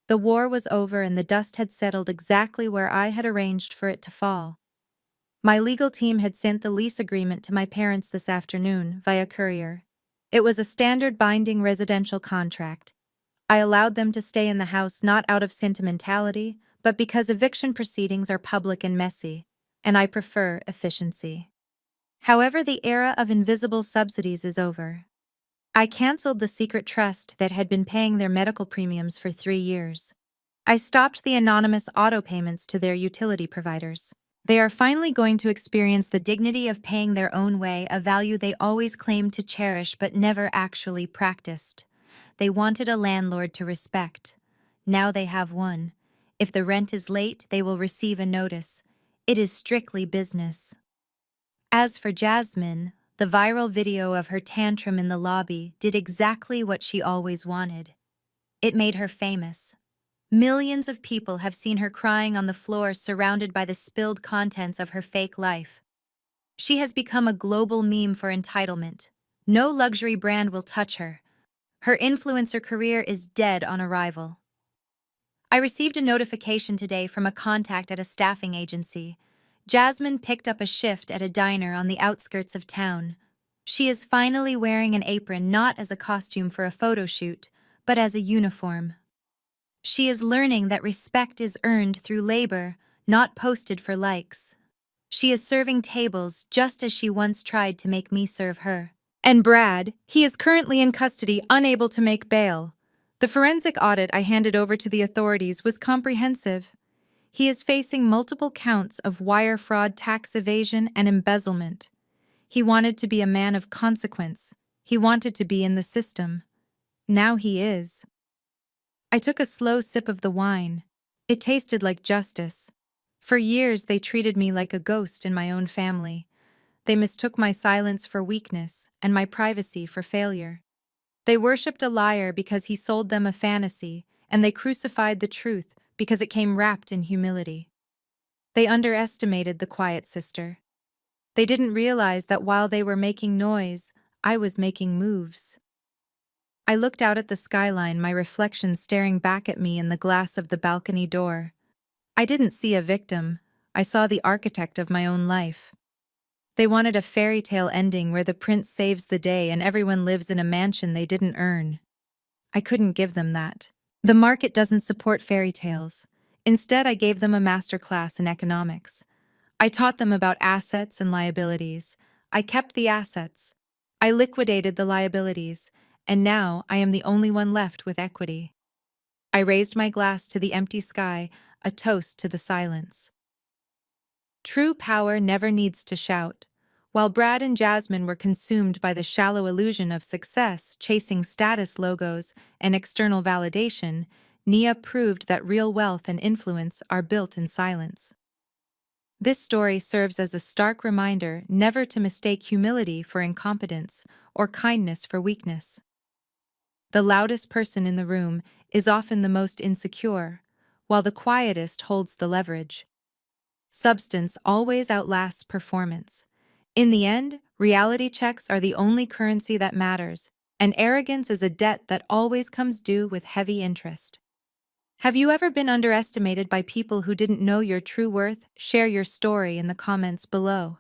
Speaker 1: The war was over and the dust had settled exactly where I had arranged for it to fall. My legal team had sent the lease agreement to my parents this afternoon via courier. It was a standard binding residential contract. I allowed them to stay in the house not out of sentimentality, but because eviction proceedings are public and messy, and I prefer efficiency. However, the era of invisible subsidies is over. I canceled the secret trust that had been paying their medical premiums for 3 years. I stopped the anonymous auto payments to their utility providers. They are finally going to experience the dignity of paying their own way, a value they always claimed to cherish but never actually practiced. They wanted a landlord to respect. Now they have one. If the rent is late, they will receive a notice. It is strictly business. As for Jasmine, the viral video of her tantrum in the lobby did exactly what she always wanted. It made her famous. Millions of people have seen her crying on the floor, surrounded by the spilled contents of her fake life. She has become a global meme for entitlement. No luxury brand will touch her. Her influencer career is dead on arrival. I received a notification today from a contact at a staffing agency. Jasmine picked up a shift at a diner on the outskirts of town. She is finally wearing an apron, not as a costume for a photo shoot, but as a uniform. She is learning that respect is earned through labor, not posted for likes. She is serving tables just as she once tried to make me serve her. And Brad, he is currently in custody, unable to make bail. The forensic audit I handed over to the authorities was comprehensive. He is facing multiple counts of wire fraud, tax evasion, and embezzlement. He wanted to be a man of consequence. He wanted to be in the system. Now he is. I took a slow sip of the wine. It tasted like justice. For years, they treated me like a ghost in my own family. They mistook my silence for weakness and my privacy for failure. They worshipped a liar because he sold them a fantasy, and they crucified the truth because it came wrapped in humility. They underestimated the quiet sister. They didn't realize that while they were making noise, I was making moves. I looked out at the skyline, my reflection staring back at me in the glass of the balcony door. I didn't see a victim. I saw the architect of my own life. They wanted a fairy tale ending where the prince saves the day and everyone lives in a mansion they didn't earn. I couldn't give them that. The market doesn't support fairy tales. Instead, I gave them a masterclass in economics. I taught them about assets and liabilities. I kept the assets. I liquidated the liabilities, and now I am the only one left with equity. I raised my glass to the empty sky, a toast to the silence. True power never needs to shout. While Brad and Jasmine were consumed by the shallow illusion of success, chasing status logos and external validation, Nia proved that real wealth and influence are built in silence. This story serves as a stark reminder never to mistake humility for incompetence or kindness for weakness. The loudest person in the room is often the most insecure, while the quietest holds the leverage. Substance always outlasts performance. In the end, reality checks are the only currency that matters, and arrogance is a debt that always comes due with heavy interest. Have you ever been underestimated by people who didn't know your true worth? Share your story in the comments below.